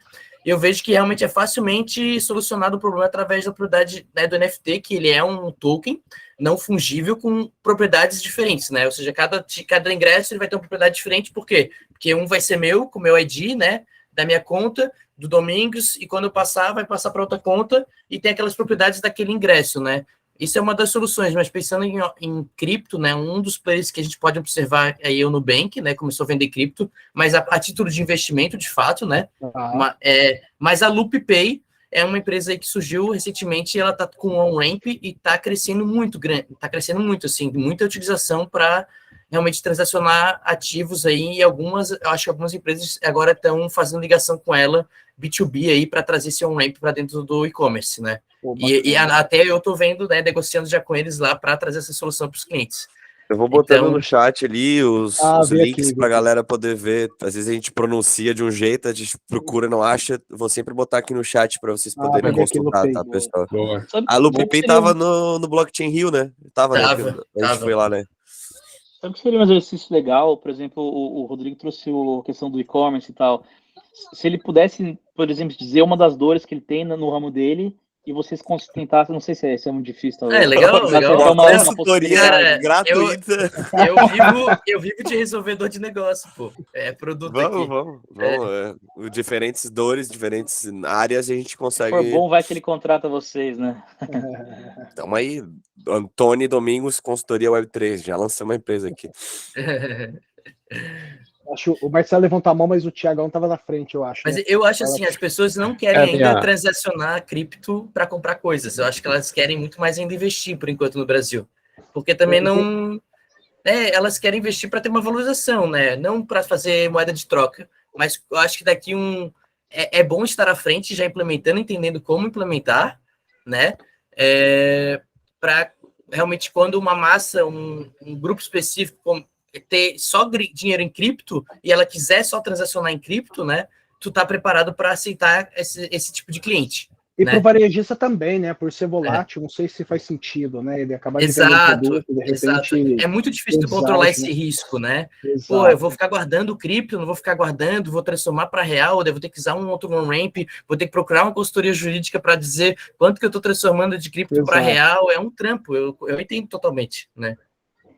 Eu vejo que realmente é facilmente solucionado o problema através da propriedade, né, do NFT, que ele é um token não fungível com propriedades diferentes, né? Ou seja, cada ingresso ele vai ter uma propriedade diferente, por quê? Porque um vai ser meu, com o meu ID, né, da minha conta, do Domingos, e quando eu passar, vai passar para outra conta e tem aquelas propriedades daquele ingresso, né? Isso é uma das soluções, mas pensando em cripto, né, um dos players que a gente pode observar é o Nubank, né, começou a vender cripto, mas a título de investimento, de fato, né, mas a LoopPay é uma empresa aí que surgiu recentemente, ela está com um on-ramp e está crescendo muito grande, está crescendo muito, assim, muita utilização para realmente transacionar ativos aí, e eu acho que algumas empresas agora estão fazendo ligação com ela, B2B aí, para trazer esse on-ramp para dentro do e-commerce, né? E até eu tô vendo, né, negociando já com eles lá para trazer essa solução para os clientes. Eu vou botando no chat ali os links para a galera poder ver. Às vezes a gente pronuncia de um jeito, a gente procura, não acha. Vou sempre botar aqui no chat para vocês poderem consultar, tá, pessoal? A LoopPay tava no Blockchain Rio, né? Tava. A gente foi lá, né? Sabe que seria um exercício legal? Por exemplo, o Rodrigo trouxe a questão do e-commerce e tal. Se ele pudesse, por exemplo, dizer uma das dores que ele tem no ramo dele, e vocês tentassem, não sei se é muito difícil, talvez. Legal. Uma consultoria gratuita. Eu vivo de resolvedor de negócio, pô. É produto Vamos. Diferentes dores, diferentes áreas, a gente consegue... Se for bom, vai que ele contrata vocês, né? Então aí, Antônio Domingos, consultoria Web3, já lançamos uma empresa aqui. Acho o Marcelo levantou a mão, mas o Thiagão estava na frente, eu acho. Mas né? eu acho assim, as pessoas não querem ainda transacionar cripto para comprar coisas. Eu acho que elas querem muito mais ainda investir, por enquanto, no Brasil. Porque também não... elas querem investir para ter uma valorização, né? Não para fazer moeda de troca. Mas eu acho que daqui é bom estar à frente, já implementando, entendendo como implementar, né? Para realmente, quando uma massa, um grupo específico ter só dinheiro em cripto e ela quiser só transacionar em cripto, né? Tu tá preparado para aceitar esse tipo de cliente. E para o varejista também, né? Por ser volátil, não sei se faz sentido, né? Ele acabar de vender um produto, de repente... É muito difícil de controlar esse risco, né? Exato. Pô, eu vou ficar guardando cripto, não vou ficar guardando, vou transformar para real, eu vou ter que usar um outro on-ramp, vou ter que procurar uma consultoria jurídica para dizer quanto que eu estou transformando de cripto para real. É um trampo, eu entendo totalmente, né?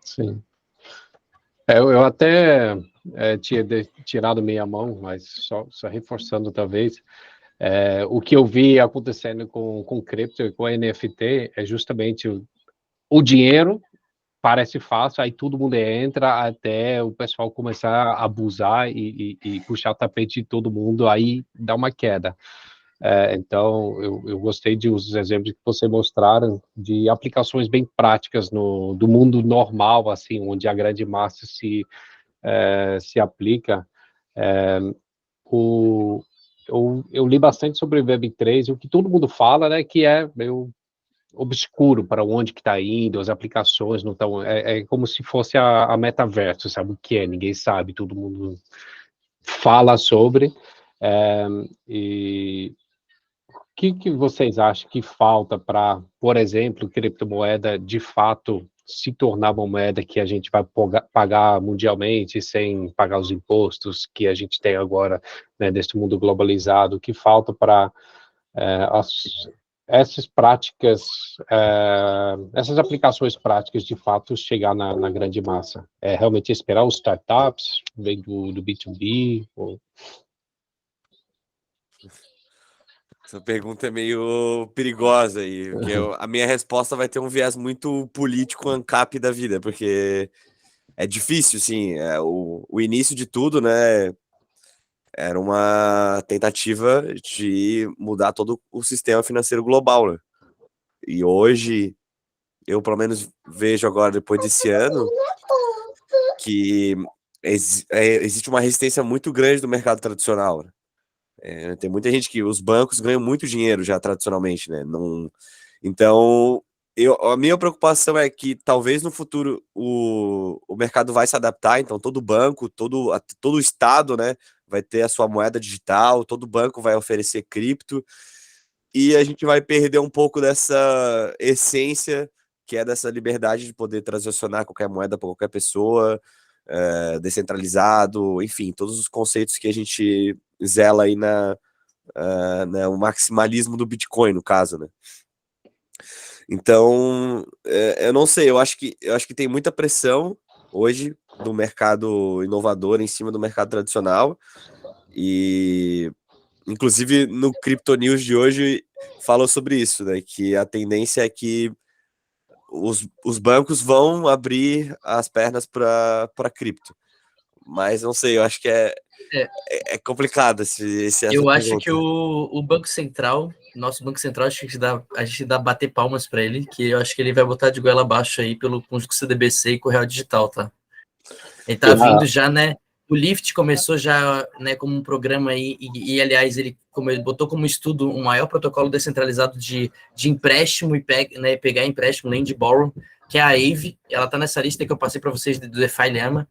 Sim. Eu até tinha tirado meia mão, mas só reforçando talvez, o que eu vi acontecendo com cripto e com NFT é justamente o dinheiro parece fácil, aí todo mundo entra até o pessoal começar a abusar e puxar o tapete de todo mundo, aí dá uma queda. Então, eu gostei dos exemplos que você mostraram de aplicações bem práticas do mundo normal, assim, onde a grande massa se aplica. Eu li bastante sobre o Web3, e o que todo mundo fala, né, que é meio obscuro para onde que está indo, as aplicações não estão... É como se fosse a metaverso, sabe o que é? Ninguém sabe, todo mundo fala sobre. E o que vocês acham que falta para, por exemplo, criptomoeda de fato se tornar uma moeda que a gente vai pagar mundialmente sem pagar os impostos que a gente tem agora, né, desse mundo globalizado? O que falta para essas práticas, essas aplicações práticas de fato chegar na grande massa? É realmente esperar os startups, vem do B2B? Essa pergunta é meio perigosa aí, porque a minha resposta vai ter um viés muito político ANCAP da vida, porque é difícil, assim, o início de tudo, né, era uma tentativa de mudar todo o sistema financeiro global, né? E hoje, eu pelo menos vejo agora, depois desse ano, que existe uma resistência muito grande do mercado tradicional, né? Tem muita gente que os bancos ganham muito dinheiro já tradicionalmente, né? Então, a minha preocupação é que talvez no futuro o mercado vai se adaptar, então todo banco, todo estado, né, vai ter a sua moeda digital, todo banco vai oferecer cripto, e a gente vai perder um pouco dessa essência, que é dessa liberdade de poder transacionar qualquer moeda para qualquer pessoa, descentralizado, enfim, todos os conceitos que a gente zela aí o maximalismo do Bitcoin, no caso, né? Então, eu não sei, eu acho que tem muita pressão hoje do mercado inovador em cima do mercado tradicional, e inclusive no Crypto News de hoje falou sobre isso, né, que a tendência é que os bancos vão abrir as pernas para cripto. Mas não sei, eu acho que é complicado essa Eu acho pergunta. que o Banco Central, nosso Banco Central, acho que a gente dá bater palmas para ele, que eu acho que ele vai botar de goela abaixo aí com o CDBC e com o Real Digital, tá? Ele tá vindo já, né? O Lift começou já, né, como um programa aí, e aliás, ele botou como estudo um maior protocolo descentralizado de empréstimo e pegar empréstimo, lend borrow, que é a AVE. Ela tá nessa lista que eu passei para vocês do DeFi Llama.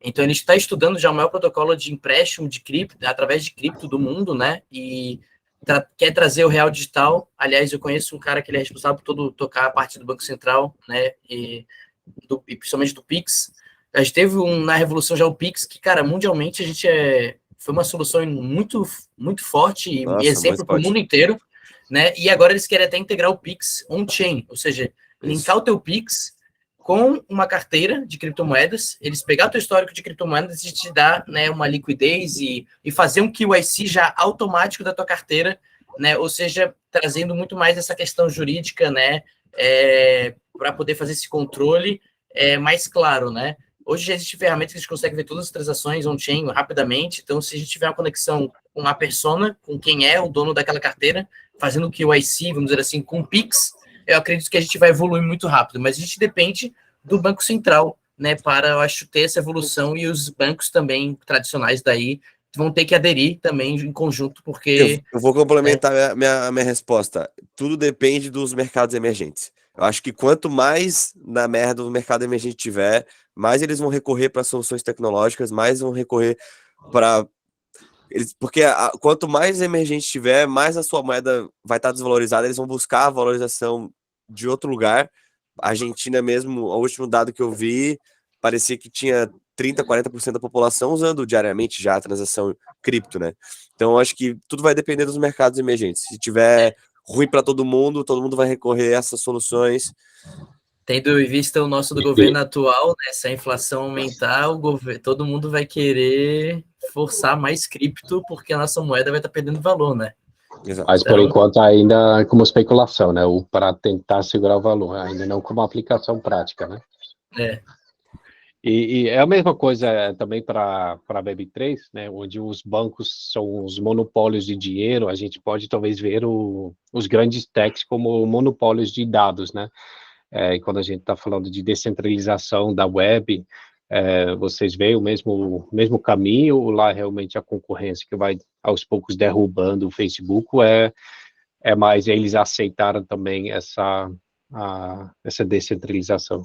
Então, ele está estudando já o maior protocolo de empréstimo de cripto, através de cripto do mundo, né? E quer trazer o Real Digital. Aliás, eu conheço um cara que ele é responsável por tocar a parte do Banco Central, né? E principalmente do Pix. A gente teve na Revolução já o Pix, que, cara, mundialmente a gente foi uma solução muito, muito forte e exemplo para o mundo inteiro, né? E agora eles querem até integrar o Pix on-chain, ou seja, linkar o teu Pix com uma carteira de criptomoedas, eles pegar o teu histórico de criptomoedas e te dar, né, uma liquidez e fazer um KYC já automático da tua carteira, né? Ou seja, trazendo muito mais essa questão jurídica, né? Para poder fazer esse controle mais claro, né? Hoje já existe ferramentas que a gente consegue ver todas as transações on-chain rapidamente, então se a gente tiver uma conexão com uma persona, com quem é o dono daquela carteira, fazendo o KYC, vamos dizer assim, com o Pix, eu acredito que a gente vai evoluir muito rápido, mas a gente depende do Banco Central, né, para, eu acho, ter essa evolução, e os bancos também tradicionais daí vão ter que aderir também em conjunto, porque... Eu vou complementar a minha resposta. Tudo depende dos mercados emergentes. Eu acho que quanto mais na merda do mercado emergente tiver, mais eles vão recorrer para soluções tecnológicas, mais vão recorrer para... Porque quanto mais emergente tiver, mais a sua moeda vai estar desvalorizada, eles vão buscar a valorização de outro lugar. A Argentina mesmo, o último dado que eu vi, parecia que tinha 30%, 40% da população usando diariamente já a transação cripto, né? Então, eu acho que tudo vai depender dos mercados emergentes. Se tiver ruim para todo mundo vai recorrer a essas soluções. Tendo em vista o nosso do governo atual, né, se a inflação aumentar, todo mundo vai querer forçar mais cripto, porque a nossa moeda vai estar perdendo valor, né? Exato. Mas, por enquanto, ainda como especulação, né? Para tentar segurar o valor, ainda não como aplicação prática, né? E é a mesma coisa também para a Web3, né, onde os bancos são os monopólios de dinheiro, a gente pode talvez ver os grandes techs como monopólios de dados, né? E quando a gente está falando de descentralização da web, vocês veem o mesmo caminho, lá realmente a concorrência que vai aos poucos derrubando o Facebook, mas eles aceitaram também essa descentralização.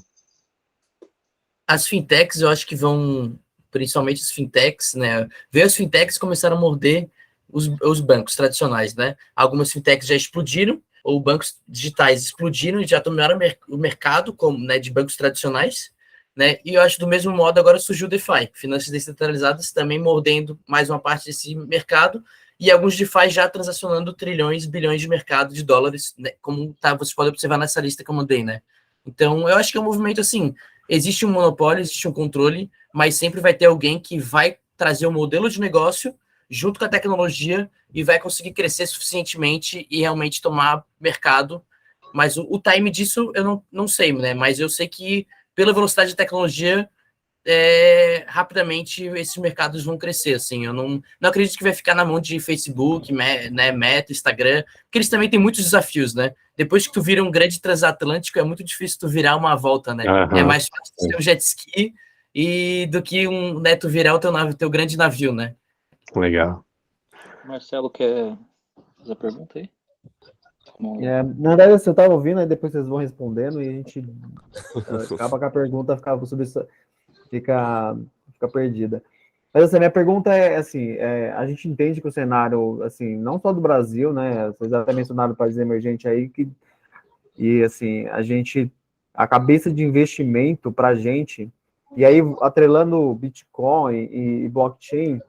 As fintechs, eu acho que vão, principalmente as fintechs, né? Ver as fintechs começaram a morder os bancos tradicionais, né? Algumas fintechs já explodiram, ou bancos digitais explodiram e já tomaram o mercado como, né, de bancos tradicionais, né? E eu acho do mesmo modo agora surgiu o DeFi, finanças descentralizadas também mordendo mais uma parte desse mercado, e alguns DeFi já transacionando trilhões, bilhões de mercado de dólares, né? Como você pode observar nessa lista que eu mandei, né? Então, eu acho que é um movimento assim, existe um monopólio, existe um controle, mas sempre vai ter alguém que vai trazer um modelo de negócio junto com a tecnologia e vai conseguir crescer suficientemente e realmente tomar mercado. Mas o time disso eu não sei, né? Mas eu sei que pela velocidade de tecnologia, rapidamente esses mercados vão crescer, assim. Eu não acredito que vai ficar na mão de Facebook, né, Meta, Instagram, porque eles também têm muitos desafios, né? Depois que tu vira um grande transatlântico, é muito difícil tu virar uma volta, né? É mais fácil ser um jet ski do que né, tu virar o teu grande navio, né? Legal. Marcelo, quer fazer a pergunta aí? Na verdade, você estava ouvindo, aí depois vocês vão respondendo e a gente acaba com a pergunta, fica perdida. Mas assim, minha pergunta é assim, a gente entende que o cenário, assim, não só do Brasil, né, vocês até mencionaram o país emergente aí, e assim, a cabeça de investimento para a gente, e aí atrelando Bitcoin e blockchain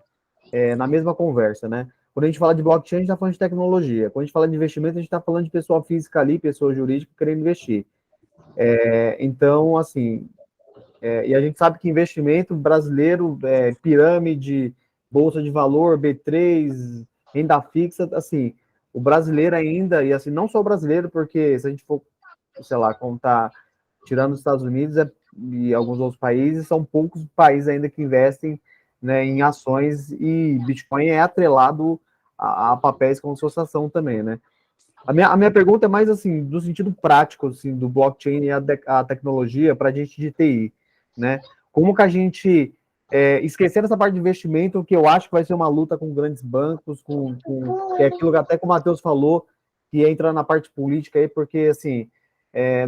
na mesma conversa, né? Quando a gente fala de blockchain, a gente está falando de tecnologia. Quando a gente fala de investimento, a gente está falando de pessoa física ali, pessoa jurídica querendo investir. Então, assim, e a gente sabe que investimento brasileiro, pirâmide, bolsa de valor, B3, renda fixa, assim, o brasileiro ainda, e assim, não só o brasileiro, porque se a gente for, sei lá, contar, tirando os Estados Unidos e alguns outros países, são poucos países ainda que investem, né, em ações, e Bitcoin é atrelado a papéis como associação também, né? A minha pergunta é mais assim, do sentido prático, assim, do blockchain e a tecnologia para a gente de TI, né? Como que a gente, esquecendo essa parte de investimento, que eu acho que vai ser uma luta com grandes bancos, que é aquilo até que o Matheus falou, que entra na parte política aí, porque, assim,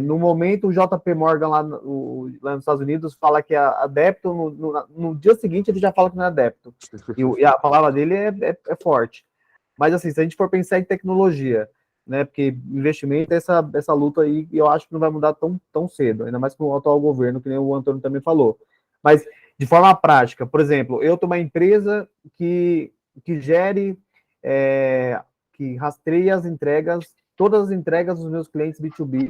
no momento o JP Morgan lá nos Estados Unidos fala que é adepto, no dia seguinte ele já fala que não é adepto, e a palavra dele é forte. Mas, assim, se a gente for pensar em tecnologia, né, porque investimento é essa luta aí, eu acho que não vai mudar tão cedo, ainda mais com o atual governo, que nem o Antônio também falou. Mas, de forma prática, por exemplo, eu tenho uma empresa que gere, que rastreia todas as entregas dos meus clientes B2B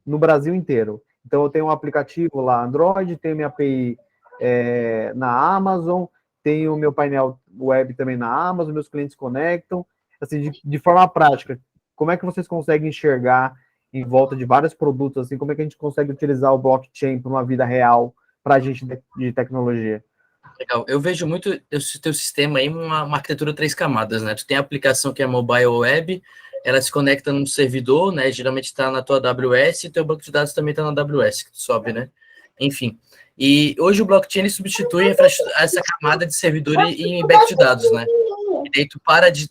no Brasil inteiro. Então, eu tenho um aplicativo lá Android, tenho minha API na Amazon, tenho meu painel web também na Amazon, meus clientes conectam. Assim, de forma prática, como é que vocês conseguem enxergar em volta de vários produtos, assim, como é que a gente consegue utilizar o blockchain para uma vida real para a gente de tecnologia? Legal. Eu vejo muito o teu sistema aí uma arquitetura 3 camadas, né? Tu tem a aplicação que é mobile web, ela se conecta num servidor, né? Geralmente está na tua AWS, e teu banco de dados também está na AWS, que tu sobe, né? Enfim. E hoje o blockchain substitui essa camada de servidor e banco de dados, né? E daí tu para de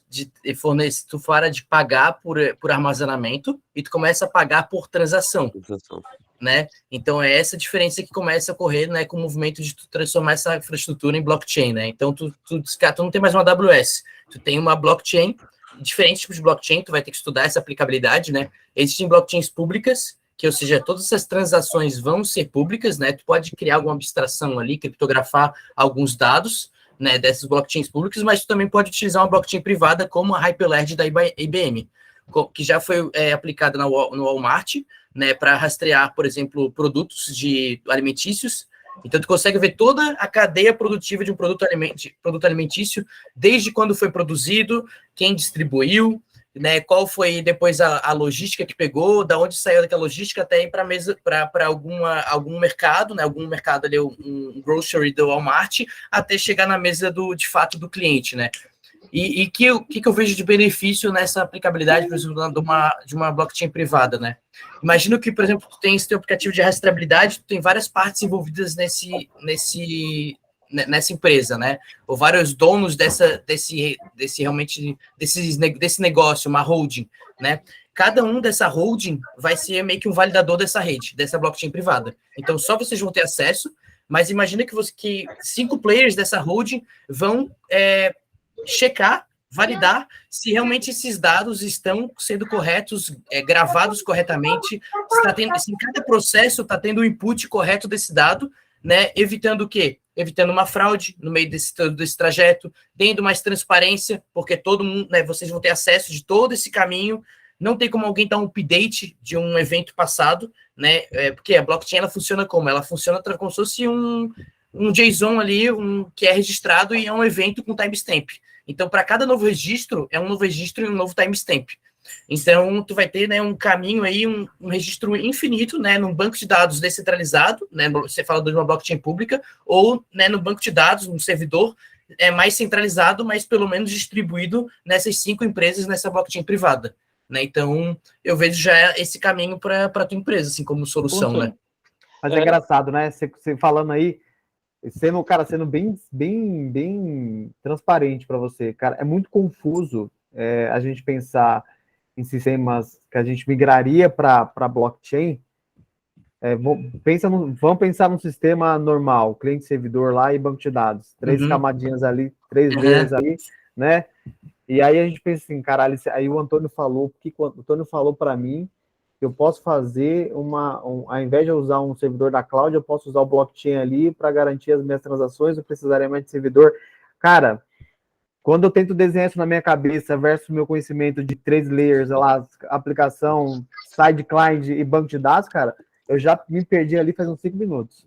fornecer, tu para de pagar por armazenamento e tu começa a pagar por transação, né? Então é essa diferença que começa a ocorrer, né, com o movimento de tu transformar essa infraestrutura em blockchain, né? Então tu não tem mais uma AWS, tu tem uma blockchain, diferentes tipos de blockchain, tu vai ter que estudar essa aplicabilidade, né? Existem blockchains públicas, que, ou seja, todas essas transações vão ser públicas, né? Tu pode criar alguma abstração ali, criptografar alguns dados, né, dessas blockchains públicas, mas tu também pode utilizar uma blockchain privada como a Hyperledger da IBM, que já foi aplicada no Walmart, né, para rastrear, por exemplo, produtos alimentícios. Então, tu consegue ver toda a cadeia produtiva de um produto alimentício, desde quando foi produzido, quem distribuiu, né? Qual foi depois a logística que pegou, da onde saiu daquela logística até ir para mesa para algum mercado, né? Algum mercado ali, um grocery do Walmart, até chegar na mesa de fato do cliente, né? E que eu vejo de benefício nessa aplicabilidade, por exemplo, de uma blockchain privada, né? Imagina que, por exemplo, tu tem esse teu aplicativo de rastreabilidade, tu tem várias partes envolvidas nessa empresa, né? Ou vários donos desse negócio, uma holding, né? Cada um dessa holding vai ser meio que um validador dessa rede, dessa blockchain privada. Então, só vocês vão ter acesso, mas imagina que 5 players dessa holding vão checar, validar se realmente esses dados estão sendo corretos, gravados corretamente, se em cada processo está tendo o input correto desse dado, né? Evitando o quê? Evitando uma fraude no meio desse trajeto, tendo mais transparência, porque todo mundo, né, vocês vão ter acesso de todo esse caminho, não tem como alguém dar um update de um evento passado, né? Porque a blockchain ela funciona como? Ela funciona como se fosse um JSON ali, que é registrado e é um evento com timestamp. Então, para cada novo registro, é um novo registro e um novo timestamp. Então, tu vai ter, né, um caminho aí, um registro infinito, né, num banco de dados descentralizado, né, você fala de uma blockchain pública, ou, né, no banco de dados, num servidor mais centralizado, mas pelo menos distribuído nessas 5 empresas nessa blockchain privada, né? Então, eu vejo já esse caminho para a tua empresa, assim, como solução, né? Mas é engraçado, né? Você falando aí, sendo bem transparente para você, cara, é muito confuso a gente pensar em sistemas que a gente migraria para blockchain. Vamos pensar num sistema normal, cliente-servidor lá e banco de dados, 3 camadinhas ali, 3 layers ali, né? E aí a gente pensa assim, caralho, aí o Antônio falou, o Antônio falou para mim, eu posso fazer ao invés de eu usar um servidor da cloud, eu posso usar o blockchain ali para garantir as minhas transações, eu precisaria mais de servidor. Cara, quando eu tento desenhar isso na minha cabeça versus meu conhecimento de 3 layers, lá, aplicação, side client e banco de dados, cara, eu já me perdi ali faz uns 5 minutos.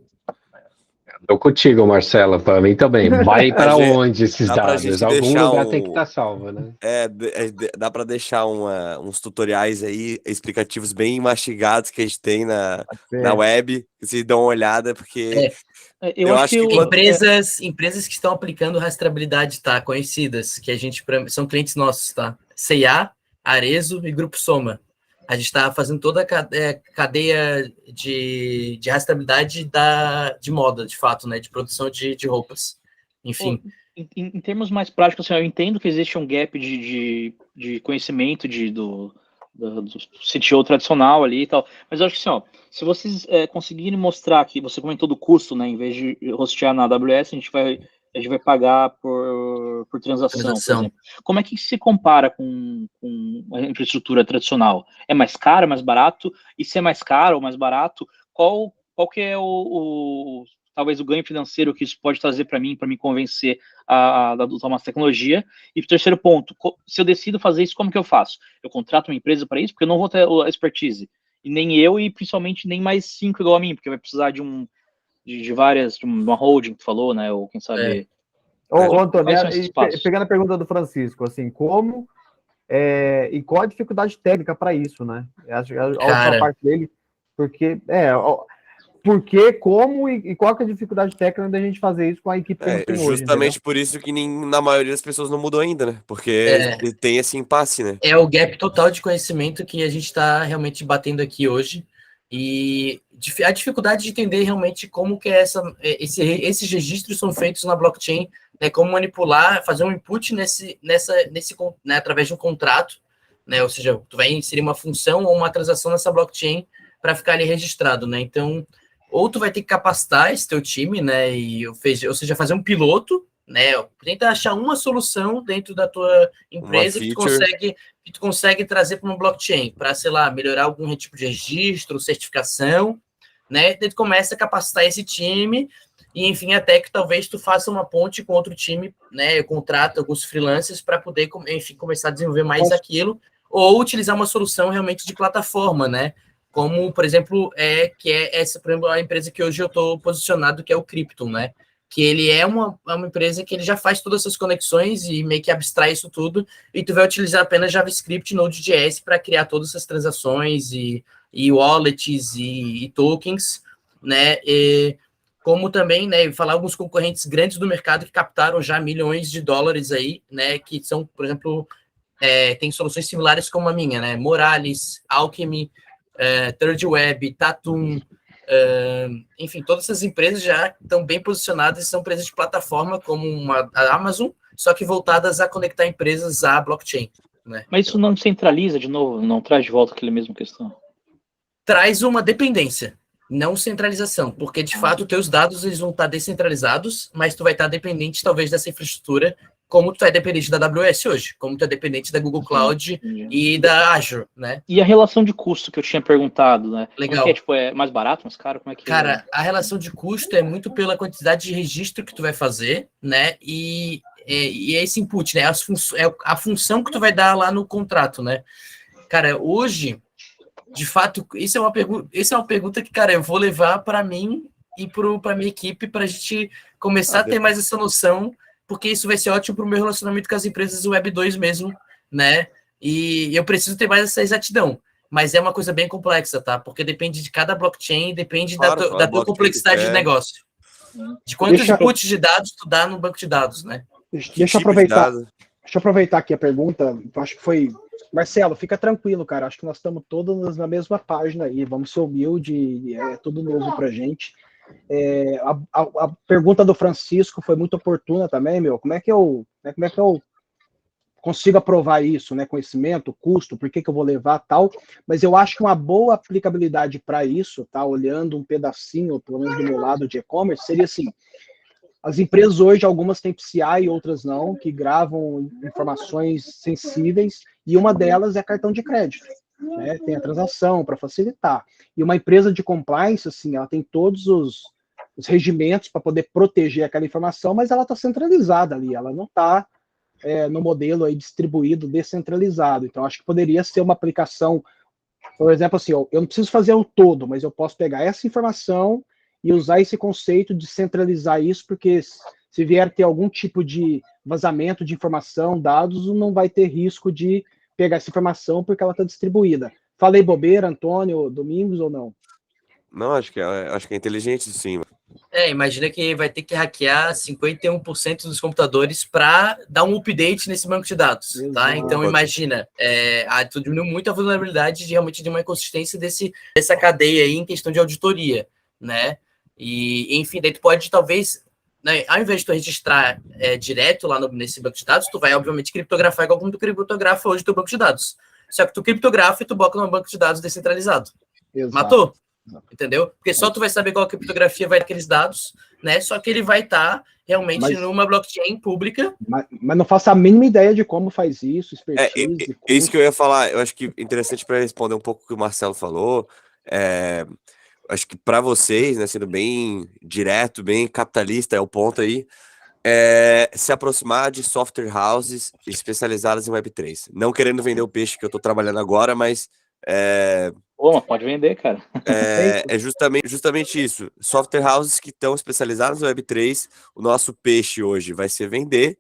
Estou contigo, Marcela, para mim também. Vai para onde esses dados? Algum lugar tem que estar salvo, né? Dá para deixar uns tutoriais aí explicativos bem mastigados que a gente tem na web, que vocês dão uma olhada, porque eu acho que empresas que estão aplicando rastreabilidade, tá? Conhecidas, que a gente são clientes nossos, tá? C&A, Arezzo e Grupo Soma. A gente está fazendo toda a cadeia de rastreabilidade de moda, de fato, né? De produção de roupas. Enfim. Em termos mais práticos, assim, eu entendo que existe um gap de conhecimento do CTO tradicional ali e tal, mas eu acho que assim, se vocês conseguirem mostrar que você comentou do custo, né? Em vez de hostear na AWS, a gente vai pagar por transação, por exemplo. Como é que se compara com a infraestrutura tradicional? É mais caro, mais barato? E se é mais caro ou mais barato, qual que é talvez o ganho financeiro que isso pode trazer para mim convencer a adotar uma tecnologia? E o terceiro ponto, se eu decido fazer isso, como que eu faço? Eu contrato uma empresa para isso, porque eu não vou ter a expertise. E nem eu, e principalmente nem mais 5 igual a mim, porque vai precisar de uma holding que tu falou, né? Ou quem sabe. Antônio, pegando a pergunta do Francisco, assim, como e qual a dificuldade técnica para isso, né? Acho que a última parte dele, porque como e qual que é a dificuldade técnica da gente fazer isso com a equipe que tem hoje, justamente entendeu? por isso que na maioria das pessoas não mudou ainda, né? Porque tem esse impasse, né? É o gap total de conhecimento que a gente está realmente batendo aqui hoje. E a dificuldade de entender realmente como que esses registros são feitos na blockchain, né, como manipular, fazer um input né, através de um contrato, né, ou seja, tu vai inserir uma função ou uma transação nessa blockchain para ficar ali registrado, né? Então, ou tu vai ter que capacitar esse teu time, né, ou seja, fazer um piloto, né, tenta achar uma solução dentro da tua empresa que tu consegue trazer para uma blockchain, para, sei lá, melhorar algum tipo de registro, certificação, né, daí tu começa a capacitar esse time, e enfim, até que talvez tu faça uma ponte com outro time, né, contrata alguns freelancers para poder, enfim, começar a desenvolver mais aquilo, ou utilizar uma solução realmente de plataforma, né, como, por exemplo, essa, por exemplo, a empresa que hoje eu estou posicionado, que é o Crypton, né, que ele é uma empresa que ele já faz todas essas conexões e meio que abstrai isso tudo, e tu vai utilizar apenas JavaScript e Node.js para criar todas essas transações e wallets e tokens, né? Como também, né, falar alguns concorrentes grandes do mercado que captaram já milhões de dólares aí, né, que são, por exemplo, tem soluções similares como a minha, né, Moralis, Alchemy, Third Web, Tatum, enfim, todas essas empresas já estão bem posicionadas e são empresas de plataforma como a Amazon, só que voltadas a conectar empresas à blockchain, né. Mas isso não centraliza de novo, não traz de volta aquela mesma questão? Traz uma dependência, não centralização, porque de fato teus dados eles vão estar descentralizados, mas tu vai estar dependente talvez dessa infraestrutura, como tu é dependente da AWS hoje, como tu é dependente da Google Cloud e da Azure, né? E a relação de custo que eu tinha perguntado, né? Legal. Como é que tipo, é mais barato, mais caro? Como é que Cara, a relação de custo é muito pela quantidade de registro que tu vai fazer, né? E esse input, né? A função que tu vai dar lá no contrato, né? Cara, hoje, de fato, isso é uma pergunta que, cara, eu vou levar para mim e para minha equipe para a gente começar a ter mais essa noção, porque isso vai ser ótimo para o meu relacionamento com as empresas Web 2 mesmo, né? E eu preciso ter mais essa exatidão. Mas é uma coisa bem complexa, tá? Porque depende de cada blockchain, depende da tua complexidade de negócio. De quantos inputs de dados tu dá no banco de dados, né? Deixa eu aproveitar aqui a pergunta. Acho que foi... Marcelo, fica tranquilo, cara. Acho que nós estamos todos na mesma página aí. Vamos ser humildes, é tudo novo pra gente. A pergunta do Francisco foi muito oportuna também, meu. Como é que eu consigo aprovar isso, né? Conhecimento, custo, por que eu vou levar tal. Mas eu acho que uma boa aplicabilidade para isso, tá? Olhando um pedacinho, pelo menos do meu lado de e-commerce, seria assim. As empresas hoje, algumas têm PCI e outras não, que gravam informações sensíveis, e uma delas é cartão de crédito, né? Tem a transação para facilitar. E uma empresa de compliance, assim, ela tem todos os regimentos para poder proteger aquela informação, mas ela está centralizada ali, ela não está no modelo aí distribuído, descentralizado. Então, acho que poderia ser uma aplicação, por exemplo, assim, eu não preciso fazer o todo, mas eu posso pegar essa informação e usar esse conceito de centralizar isso, porque se vier ter algum tipo de vazamento de informação, dados, não vai ter risco de pegar essa informação porque ela está distribuída. Falei bobeira, Antônio, Domingos, ou não? Não, acho que é inteligente, sim. Imagina que vai ter que hackear 51% dos computadores para dar um update nesse banco de dados, tá? Então, imagina, tu diminuiu muito a vulnerabilidade de realmente de uma inconsistência dessa cadeia aí em questão de auditoria, né? E, enfim, daí tu pode, talvez, né, ao invés de tu registrar direto lá nesse banco de dados, tu vai, obviamente, criptografar igual como tu criptografa hoje o teu banco de dados. Só que tu criptografa e tu bota num banco de dados descentralizado. Exato. Matou? Entendeu? Porque só tu vai saber qual a criptografia vai ter aqueles dados, né? Só que ele vai estar realmente numa blockchain pública. Mas não faço a mínima ideia de como faz isso, expertise. É isso que eu ia falar. Eu acho que é interessante para responder um pouco o que o Marcelo falou. Acho que para vocês, né, sendo bem direto, bem capitalista, é o ponto aí, se aproximar de software houses especializadas em Web3. Não querendo vender o peixe que eu estou trabalhando agora, mas... mas pode vender, cara. É justamente isso. Software houses que estão especializadas no Web3, o nosso peixe hoje vai ser vender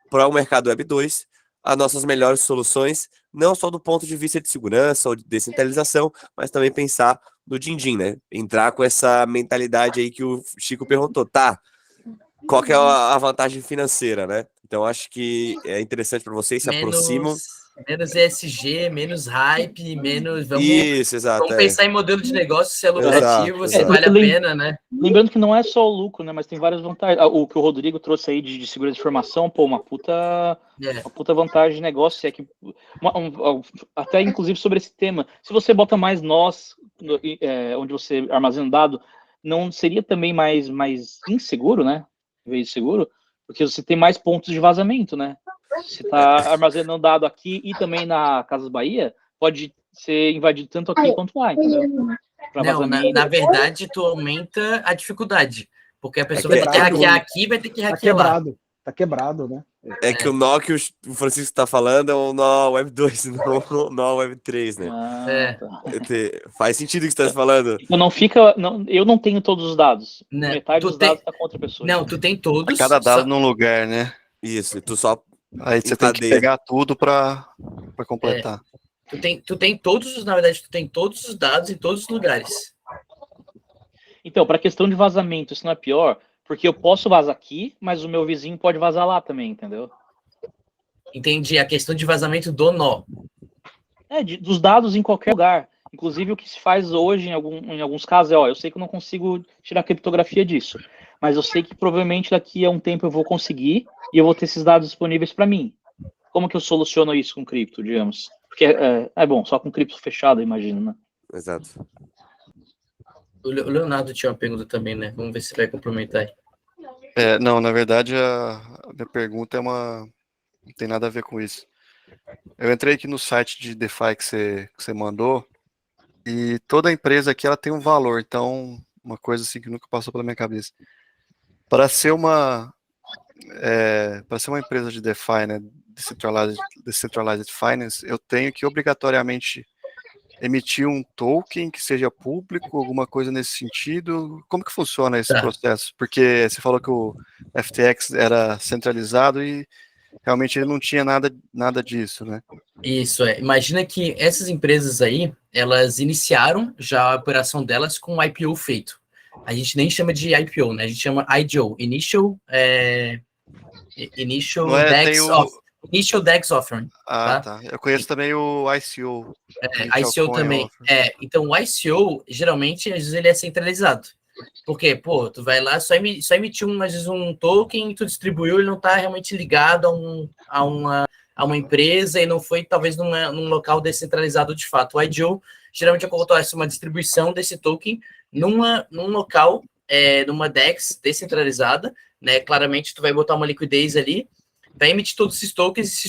para o mercado Web2 as nossas melhores soluções, não só do ponto de vista de segurança ou de descentralização, mas também pensar no din-din, né? Entrar com essa mentalidade aí que o Chico perguntou, tá? Qual que é a vantagem financeira, né? Então, acho que é interessante para vocês, se aproximam. Menos ESG, menos hype, menos... Isso, exato. Vamos pensar em modelo de negócio, se é lucrativo, se vale a pena, né? Lembrando que não é só o lucro, né? Mas tem várias vantagens. O que o Rodrigo trouxe aí de segurança de informação, uma puta vantagem de negócio. É que, até inclusive sobre esse tema, se você bota mais nós, onde você armazena dado, não seria também mais inseguro, né? Em vez de seguro, porque você tem mais pontos de vazamento, né? Você está armazenando dado aqui e também na Casas Bahia, pode ser invadido tanto aqui quanto lá, entendeu? Não, na verdade, tu aumenta a dificuldade, porque a pessoa vai ter que hackear aqui, vai ter que hackear lá. tá quebrado, né? É que o nó que o Francisco tá falando é o nó Web 2, não o nó Web 3, né? Tá. Faz sentido o que você tá falando. Eu não tenho todos os dados. Né, Metade dos dados tá com outra pessoa. Não, tu tem todos. Cada dado num lugar, né? Isso, e tu só Aí você tem que encadeia. pegar tudo para completar. Tu tem todos, na verdade, tu tem todos os dados em todos os lugares. Então, para questão de vazamento, isso não é pior, porque eu posso vazar aqui, mas o meu vizinho pode vazar lá também, entendeu? Entendi, a questão de vazamento do nó. Dos dados em qualquer lugar. Inclusive, o que se faz hoje, em alguns casos, eu sei que eu não consigo tirar criptografia disso, mas eu sei que provavelmente daqui a um tempo eu vou conseguir e eu vou ter esses dados disponíveis para mim. Como que eu soluciono isso com cripto, digamos? Porque bom, só com cripto fechado, imagino, né? Exato. O Leonardo tinha uma pergunta também, né? Vamos ver se vai complementar aí. Não, na verdade, a minha pergunta não tem nada a ver com isso. Eu entrei aqui no site de DeFi que você mandou, e toda empresa aqui ela tem um valor, então, uma coisa assim que nunca passou pela minha cabeça. Para ser uma empresa de DeFi, né, Decentralized Finance, eu tenho que obrigatoriamente emitir um token que seja público, alguma coisa nesse sentido. Como que funciona esse processo? Porque você falou que o FTX era centralizado e realmente ele não tinha nada disso, né? Isso, imagina que essas empresas aí, elas iniciaram já a operação delas com um IPO feito. A gente nem chama de IPO, né? A gente chama IDO, Initial DEX Offering. Tá. Eu conheço também o ICO. ICO também. Então, o ICO, geralmente, às vezes ele é centralizado. Porque, tu vai lá, só emitiu às vezes um token, tu distribuiu, ele não está realmente ligado a uma empresa e não foi, talvez, num local descentralizado de fato. O IDO, geralmente, acontece uma distribuição desse token num local, numa DEX descentralizada, né? Claramente, tu vai botar uma liquidez ali, vai emitir todos esses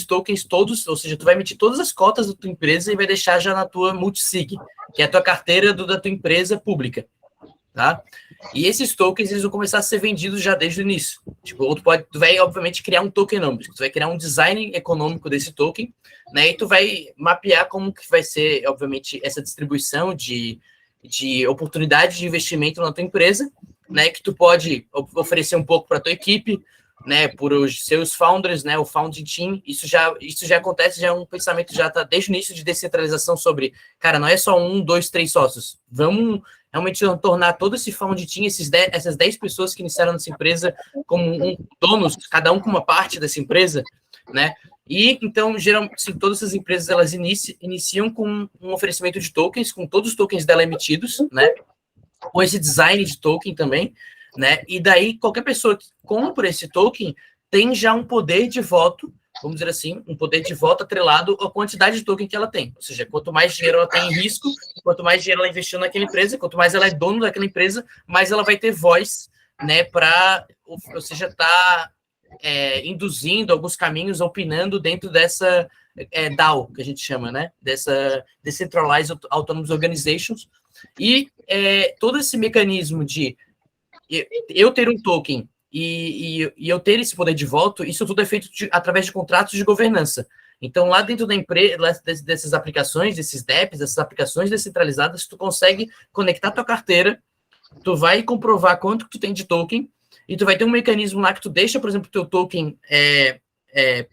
tokens todos, ou seja, tu vai emitir todas as cotas da tua empresa e vai deixar já na tua multisig, que é a tua carteira da tua empresa pública, tá? E esses tokens, eles vão começar a ser vendidos já desde o início. Ou tu vai, obviamente, criar um tokenomics, tu vai criar um design econômico desse token, né? E tu vai mapear como que vai ser, obviamente, essa distribuição de oportunidade de investimento na tua empresa, né? Que tu pode oferecer um pouco para a tua equipe, né, por os seus founders, né, o founding team. Isso já acontece, já é um pensamento, já está desde o início de descentralização sobre, cara, não é só 1, 2, 3 sócios, vamos realmente tornar todo esse founding team, essas 10 pessoas que iniciaram nessa empresa como donos, cada um com uma parte dessa empresa, né, e então, geralmente, assim, todas essas empresas, elas iniciam com um oferecimento de tokens, com todos os tokens dela emitidos, né, com esse design de token também, né? E daí, qualquer pessoa que compra esse token tem já um poder de voto, vamos dizer assim, um poder de voto atrelado à quantidade de token que ela tem. Ou seja, quanto mais dinheiro ela tem em risco, quanto mais dinheiro ela investiu naquela empresa, quanto mais ela é dono daquela empresa, mais ela vai ter voz, né? Ou seja, tá induzindo alguns caminhos, opinando dentro dessa DAO, que a gente chama, né? Dessa Decentralized Autonomous Organizations. E todo esse mecanismo de eu ter um token e eu ter esse poder de voto, isso tudo é feito através de contratos de governança. Então, lá dentro da empresa, dessas aplicações, desses DEPs, dessas aplicações descentralizadas, tu consegue conectar tua carteira, tu vai comprovar quanto que tu tem de token, e tu vai ter um mecanismo lá que tu deixa, por exemplo, o teu token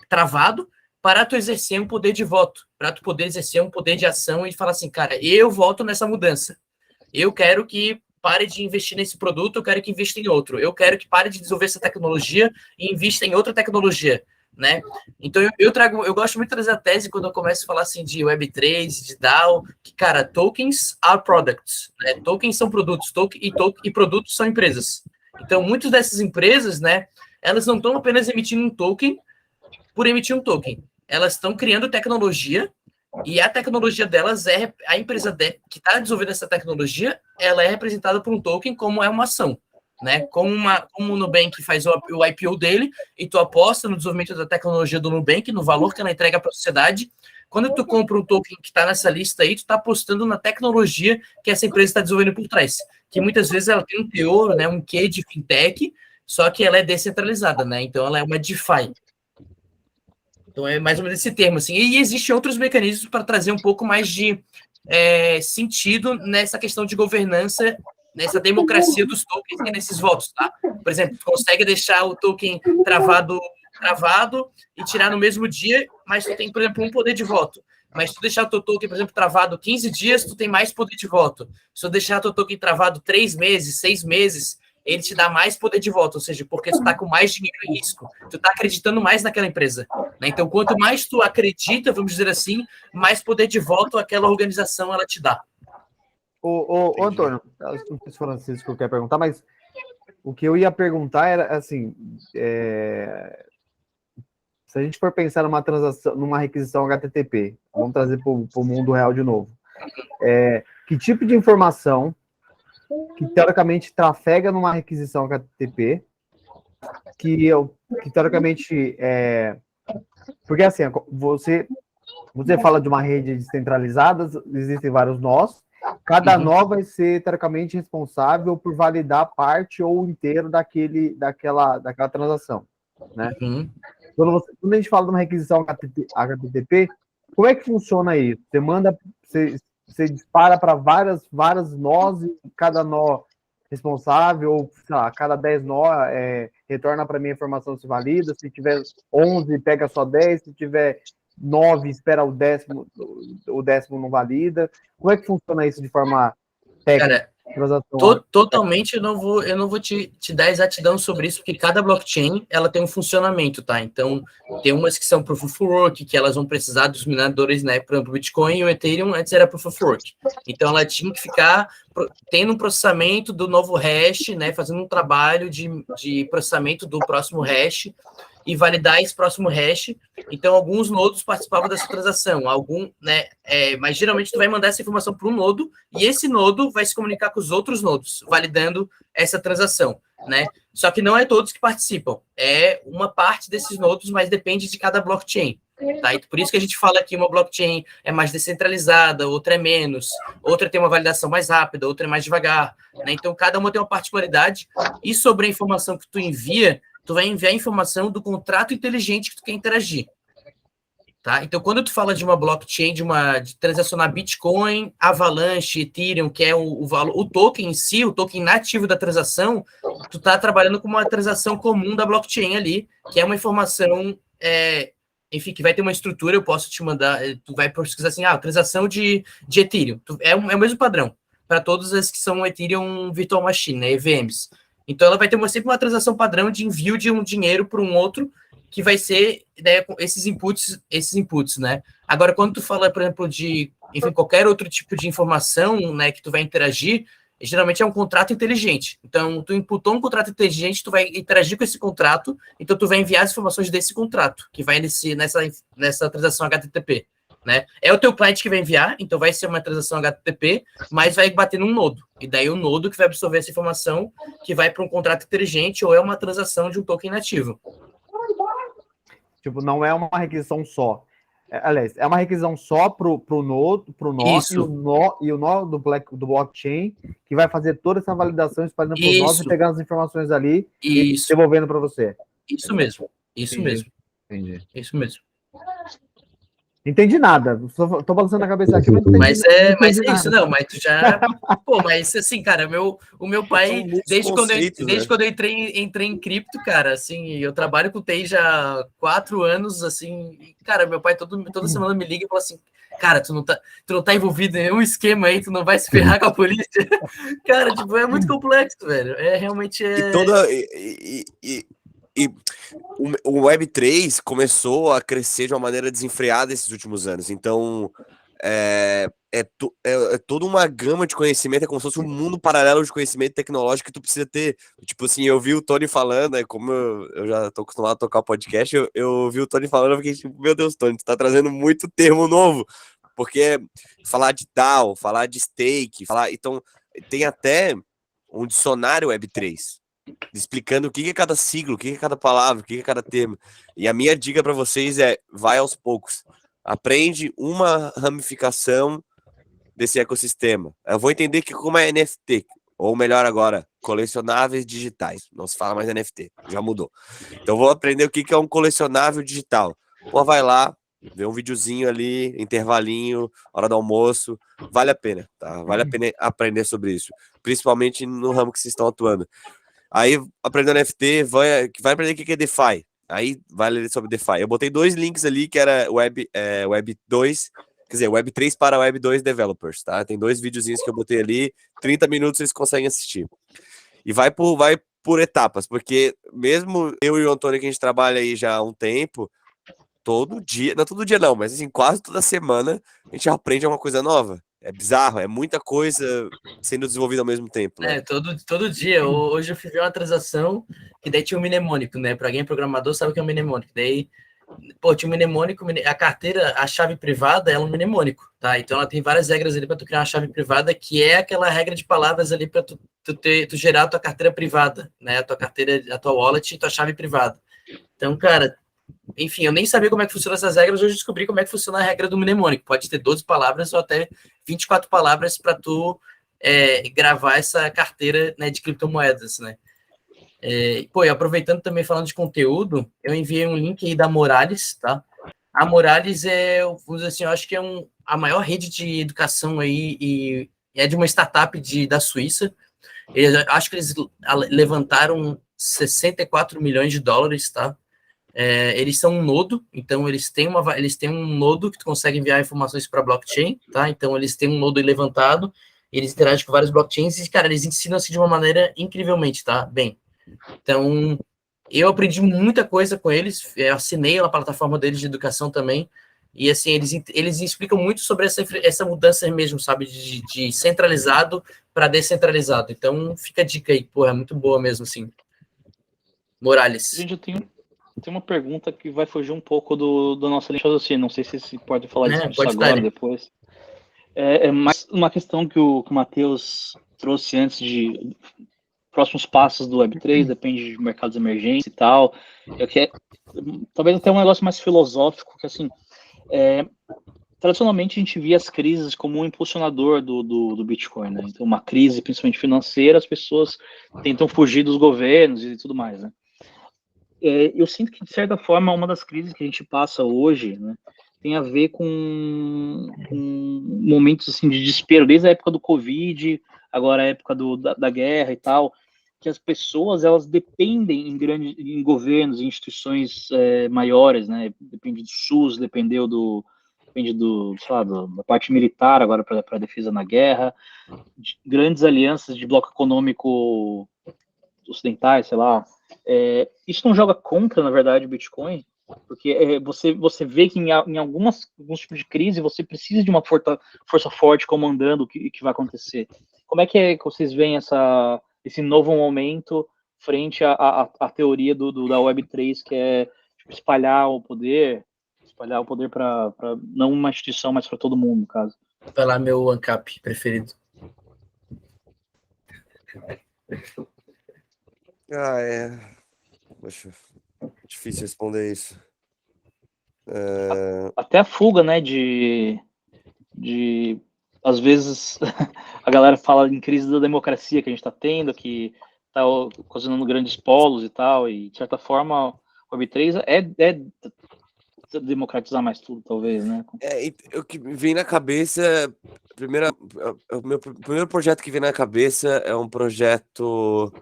travado para tu exercer um poder de voto, para tu poder exercer um poder de ação e falar assim, cara, eu voto nessa mudança. Eu quero que pare de investir nesse produto, eu quero que invista em outro. Eu quero que pare de desenvolver essa tecnologia e invista em outra tecnologia, né? Então, eu gosto muito de trazer a tese quando eu começo a falar assim de Web3, de DAO, que, cara, tokens are products, né? Tokens são produtos, e produtos são empresas. Então, muitas dessas empresas, né, elas não estão apenas emitindo um token por emitir um token. Elas estão criando tecnologia. E a tecnologia delas a empresa que está desenvolvendo essa tecnologia, ela é representada por um token como é uma ação, né? Como o Nubank faz o IPO dele e tu aposta no desenvolvimento da tecnologia do Nubank, no valor que ela entrega para a sociedade. Quando tu compra um token que está nessa lista aí, tu está apostando na tecnologia que essa empresa está desenvolvendo por trás, que muitas vezes ela tem um teor, né, um quê de fintech, só que ela é descentralizada, né? Então ela é uma DeFi. Então é mais ou menos esse termo, assim. E existem outros mecanismos para trazer um pouco mais de sentido nessa questão de governança, nessa democracia dos tokens e nesses votos, tá? Por exemplo, tu consegue deixar o token travado e tirar no mesmo dia, mas tu tem, por exemplo, um poder de voto. Mas se tu deixar o teu token, por exemplo, travado 15 dias, tu tem mais poder de voto. Se tu deixar o teu token travado 3 meses, 6 meses, ele te dá mais poder de voto, ou seja, porque tu tá com mais dinheiro em risco, tu tá acreditando mais naquela empresa, né? Então, quanto mais tu acredita, vamos dizer assim, mais poder de voto aquela organização ela te dá. Ô, Antônio, não sei se o Francisco quer perguntar, mas o que eu ia perguntar era, assim, se a gente for pensar numa transação, numa requisição HTTP, vamos trazer para o mundo real de novo, que tipo de informação que teoricamente trafega numa requisição HTTP, que teoricamente porque assim, você fala de uma rede descentralizada, existem vários nós, cada nó vai ser teoricamente responsável por validar parte ou inteiro daquela transação, né? Quando a gente fala de uma requisição HTTP, como é que funciona isso? Você dispara para várias nós e cada nó responsável, ou sei lá, cada 10 nó retorna para mim a informação se valida, se tiver 11, pega só 10, se tiver 9, espera o décimo não valida. Como é que funciona isso de forma técnica? Cara, totalmente eu não vou te dar exatidão sobre isso, porque cada blockchain ela tem um funcionamento, tá? Então, tem umas que são Proof of Work, que elas vão precisar dos mineradores, né? Por exemplo, o Bitcoin e o Ethereum antes era Proof of Work. Então, ela tinha que ficar tendo um processamento do novo hash, né? Fazendo um trabalho de processamento do próximo hash e validar esse próximo hash. Então, alguns nodos participavam dessa transação, mas geralmente tu vai mandar essa informação para um nodo e esse nodo vai se comunicar com os outros nodos, validando essa transação, né? Só que não é todos que participam, é uma parte desses nodos, mas depende de cada blockchain, tá? E por isso que a gente fala que uma blockchain é mais descentralizada, outra é menos, outra tem uma validação mais rápida, outra é mais devagar, né? Então, cada uma tem uma particularidade. E sobre a informação que tu envia, tu vai enviar a informação do contrato inteligente que tu quer interagir. Tá? Então, quando tu fala de uma blockchain, de transacionar Bitcoin, Avalanche, Ethereum, que é o token em si, o token nativo da transação, tu tá trabalhando com uma transação comum da blockchain ali, que é uma informação, enfim, que vai ter uma estrutura, eu posso te mandar, tu vai pesquisar assim, transação de Ethereum. É o mesmo padrão para todas as que são Ethereum Virtual Machine, né, EVMs. Então, ela vai ter sempre uma transação padrão de envio de um dinheiro para um outro, que vai ser, né, esses inputs, né? Agora, quando tu fala, por exemplo, de, enfim, qualquer outro tipo de informação, né, que tu vai interagir, geralmente é um contrato inteligente. Então, tu imputou um contrato inteligente, tu vai interagir com esse contrato, então tu vai enviar as informações desse contrato, que vai nessa transação HTTP, né? É o teu cliente que vai enviar, então vai ser uma transação HTTP, mas vai bater num nodo. E daí o nodo que vai absorver essa informação, que vai para um contrato inteligente, ou é uma transação de um token nativo. Tipo, não é uma requisição só. Aliás, é uma requisição só pro nó e o nó do blockchain, que vai fazer toda essa validação, espalhando para os nós e pegando as informações ali e devolvendo para você. Isso mesmo. Entendi. Isso mesmo. Entendi nada. Tô balançando a cabeça aqui, mas é isso, não. Mas tu já. Pô, mas assim, cara, o meu pai, desde quando eu entrei em cripto, cara, assim, eu trabalho com TI já há 4 anos, assim, e, cara, meu pai toda semana me liga e fala assim: cara, tu não tá envolvido em nenhum esquema aí, tu não vai se ferrar com a polícia. Cara, tipo, é muito complexo, velho. Realmente é. E o Web3 começou a crescer de uma maneira desenfreada esses últimos anos. Então, é toda uma gama de conhecimento, é como se fosse um mundo paralelo de conhecimento tecnológico que tu precisa ter. Tipo assim, eu vi o Tony falando, como eu já tô acostumado a tocar podcast, eu vi o Tony falando, eu fiquei tipo, meu Deus, Tony, tu tá trazendo muito termo novo. Porque falar de DAO, falar de stake, então tem até um dicionário Web3. Explicando o que é cada sigla, o que é cada palavra, o que é cada termo. E a minha dica para vocês vai aos poucos. Aprende uma ramificação desse ecossistema. Eu vou entender como é NFT, ou melhor agora, colecionáveis digitais. Não se fala mais NFT, já mudou. Então vou aprender o que é um colecionável digital. Pô, vai lá, vê um videozinho ali, intervalinho, hora do almoço, vale a pena, tá? Vale a pena aprender sobre isso, principalmente no ramo que vocês estão atuando. Aí, aprendendo NFT, vai aprender o que é DeFi. Aí, vai ler sobre DeFi. Eu botei 2 links ali, que era Web 2, quer dizer, Web 3 para Web 2 Developers, tá? Tem 2 videozinhos que eu botei ali, 30 minutos vocês conseguem assistir. E vai por etapas, porque mesmo eu e o Antônio, que a gente trabalha aí já há um tempo, todo dia, não todo dia não, mas assim, quase toda semana a gente aprende uma coisa nova. É bizarro, é muita coisa sendo desenvolvida ao mesmo tempo, né? Todo dia. Hoje eu fiz uma transação que daí tinha um mnemônico, né? Para quem é programador sabe o que é um mnemônico. Daí, pô, tinha um mnemônico, a carteira, a chave privada é um mnemônico, tá? Então ela tem várias regras ali para tu criar uma chave privada, que é aquela regra de palavras ali para tu gerar a tua carteira privada, né? A tua carteira, a tua wallet e tua chave privada. Então, cara, enfim, eu nem sabia como é que funcionam essas regras, hoje eu descobri como é que funciona a regra do mnemônico. Pode ter 12 palavras ou até 24 palavras para tu gravar essa carteira, né, de criptomoedas, né? Pô, e aproveitando também, falando de conteúdo, eu enviei um link aí da Morales, tá? A Morales assim, eu acho que é a maior rede de educação aí, e é de uma startup da Suíça. Acho que eles levantaram 64 milhões de dólares, tá? Eles são um nodo, então eles têm um nodo que tu consegue enviar informações para blockchain, tá? Então eles têm um nodo levantado, eles interagem com vários blockchains e, cara, eles ensinam assim de uma maneira incrivelmente, tá? Bem, então eu aprendi muita coisa com eles, eu assinei a plataforma deles de educação também, e assim, eles explicam muito sobre essa mudança mesmo, sabe? De centralizado para descentralizado. Então fica a dica aí, pô, é muito boa mesmo, assim. Morales. Gente, eu tenho uma pergunta que vai fugir um pouco do nosso linha de raciocínio. Não sei se você pode falar disso agora ou depois. É mais uma questão que o Matheus trouxe antes de próximos passos do Web3, depende de mercados emergentes e tal. Talvez até um negócio mais filosófico, que assim, tradicionalmente a gente via as crises como um impulsionador do Bitcoin, né? Então, uma crise, principalmente financeira, as pessoas tentam fugir dos governos e tudo mais, né? Eu sinto que, de certa forma, uma das crises que a gente passa hoje, né, tem a ver com momentos assim, de desespero, desde a época do Covid, agora a época da guerra e tal, que as pessoas elas dependem em governos, em instituições maiores, né? Depende do SUS, depende sei lá, da parte militar agora para a defesa na guerra, de grandes alianças de bloco econômico ocidentais, sei lá. Isso não joga contra, na verdade, o Bitcoin, porque você vê que em alguns tipos de crise você precisa de uma força forte comandando o que vai acontecer. Como é que vocês veem esse novo momento frente à teoria da Web3, que é tipo, espalhar o poder para não uma instituição, mas para todo mundo, no caso? Vai lá, meu ANCAP preferido. Poxa, difícil responder isso. Até a fuga, né, às vezes a galera fala em crise da democracia que a gente está tendo, que está ocasionando grandes polos e tal, e de certa forma o Web3 é democratizar mais tudo, talvez, né? O que me vem na cabeça, o meu primeiro projeto que vem na cabeça é um projeto,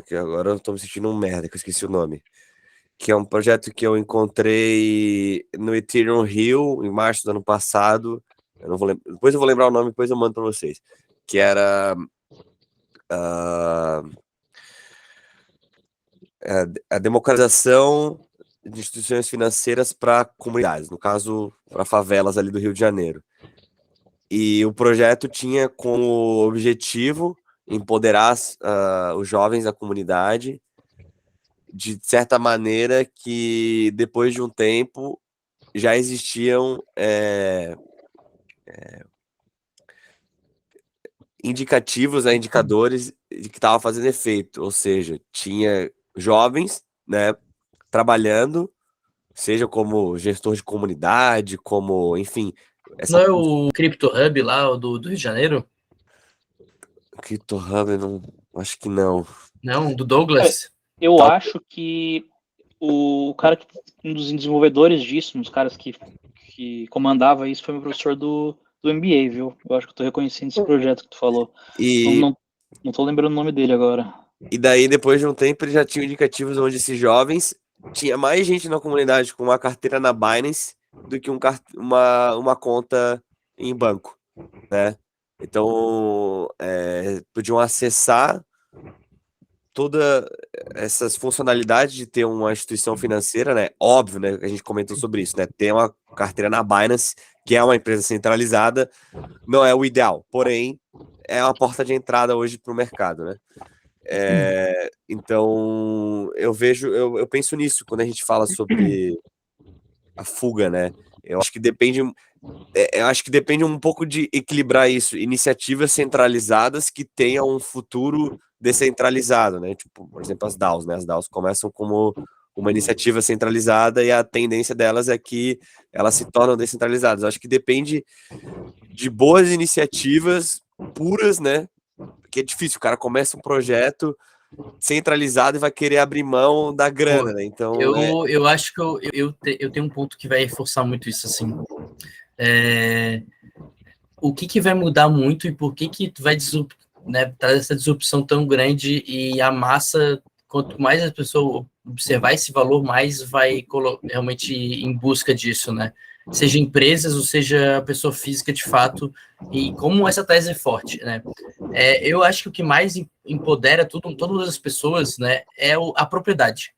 que agora eu tô me sentindo um merda, que eu esqueci o nome, que é um projeto que eu encontrei no Ethereum Hill em março do ano passado. Eu não vou lembrar, depois eu vou lembrar o nome, depois eu mando para vocês, que era a democratização de instituições financeiras para comunidades, no caso, para favelas ali do Rio de Janeiro. E o projeto tinha como objetivo empoderar os jovens da comunidade de certa maneira que depois de um tempo já existiam indicativos, indicadores de que estava fazendo efeito, ou seja, tinha jovens, né, trabalhando, seja como gestor de comunidade, como, enfim... Não é o Crypto Hub lá, do Rio de Janeiro? CryptoHub, não, acho que não. Não, do Douglas? Eu Tá. acho que o cara, um dos desenvolvedores disso, um dos caras que comandava isso, foi meu professor do MBA, viu? Eu acho que eu tô reconhecendo esse projeto que tu falou. Não tô lembrando o nome dele agora. E daí, depois de um tempo, eles já tinham indicativos onde esses jovens, tinha mais gente na comunidade com uma carteira na Binance do que uma conta em banco, né? Então, podiam acessar todas essas funcionalidades de ter uma instituição financeira, né? Óbvio, né? A gente comentou sobre isso, né? Ter uma carteira na Binance, que é uma empresa centralizada, não é o ideal, porém, é uma porta de entrada hoje para o mercado, né? Então, eu penso nisso quando a gente fala sobre a fuga, né? Eu acho que depende um pouco de equilibrar isso, iniciativas centralizadas que tenham um futuro descentralizado, né? Tipo, por exemplo, as DAOs, né? As DAOs começam como uma iniciativa centralizada e a tendência delas é que elas se tornam descentralizadas. Eu acho que depende de boas iniciativas puras, né? Porque é difícil, o cara começa um projeto centralizado e vai querer abrir mão da grana, né? Então, eu acho que eu tenho um ponto que vai reforçar muito isso, assim. O que vai mudar muito e por que vai trazer essa disrupção tão grande, e a massa, quanto mais a pessoa observar esse valor, mais vai realmente em busca disso, né? Seja empresas ou seja a pessoa física de fato, e como essa tese é forte, né? Eu acho que o que mais empodera todas as pessoas, né, é a propriedade,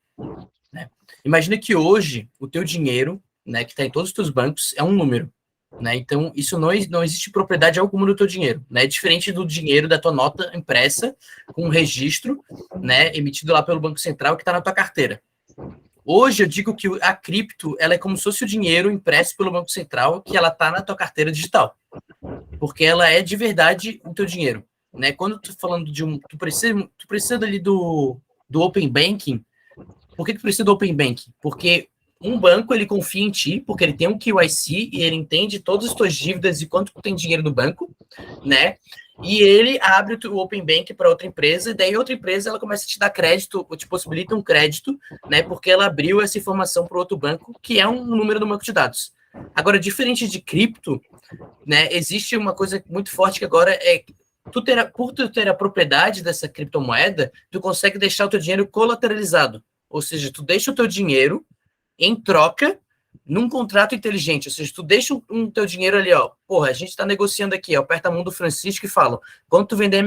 né? Imagina que hoje o teu dinheiro, né, que está em todos os teus bancos, é um número, né? Então, isso não existe propriedade alguma do teu dinheiro, né? É diferente do dinheiro da tua nota impressa, com um registro, né, emitido lá pelo Banco Central, que está na tua carteira. Hoje, eu digo que a cripto, ela é como se fosse o dinheiro impresso pelo Banco Central, que ela está na tua carteira digital, porque ela é de verdade o teu dinheiro, né? Quando tu falando de tu precisa ali do Open Banking. Por que tu precisa do Open Banking? Porque um banco, ele confia em ti, porque ele tem um KYC e ele entende todas as tuas dívidas e quanto tu tem dinheiro no banco, né? E ele abre o Open Bank para outra empresa, e daí outra empresa ela começa a te dar crédito, ou te possibilita um crédito, né? Porque ela abriu essa informação para outro banco, que é um número do banco de dados. Agora, diferente de cripto, né? Existe uma coisa muito forte que agora é por tu ter a propriedade dessa criptomoeda, tu consegue deixar o teu dinheiro colateralizado. Ou seja, tu deixa o teu dinheiro em troca num contrato inteligente. Ou seja, tu deixa o teu dinheiro ali, ó. Porra, a gente tá negociando aqui, ó. Aperta a mão do Francisco e fala: quando tu vender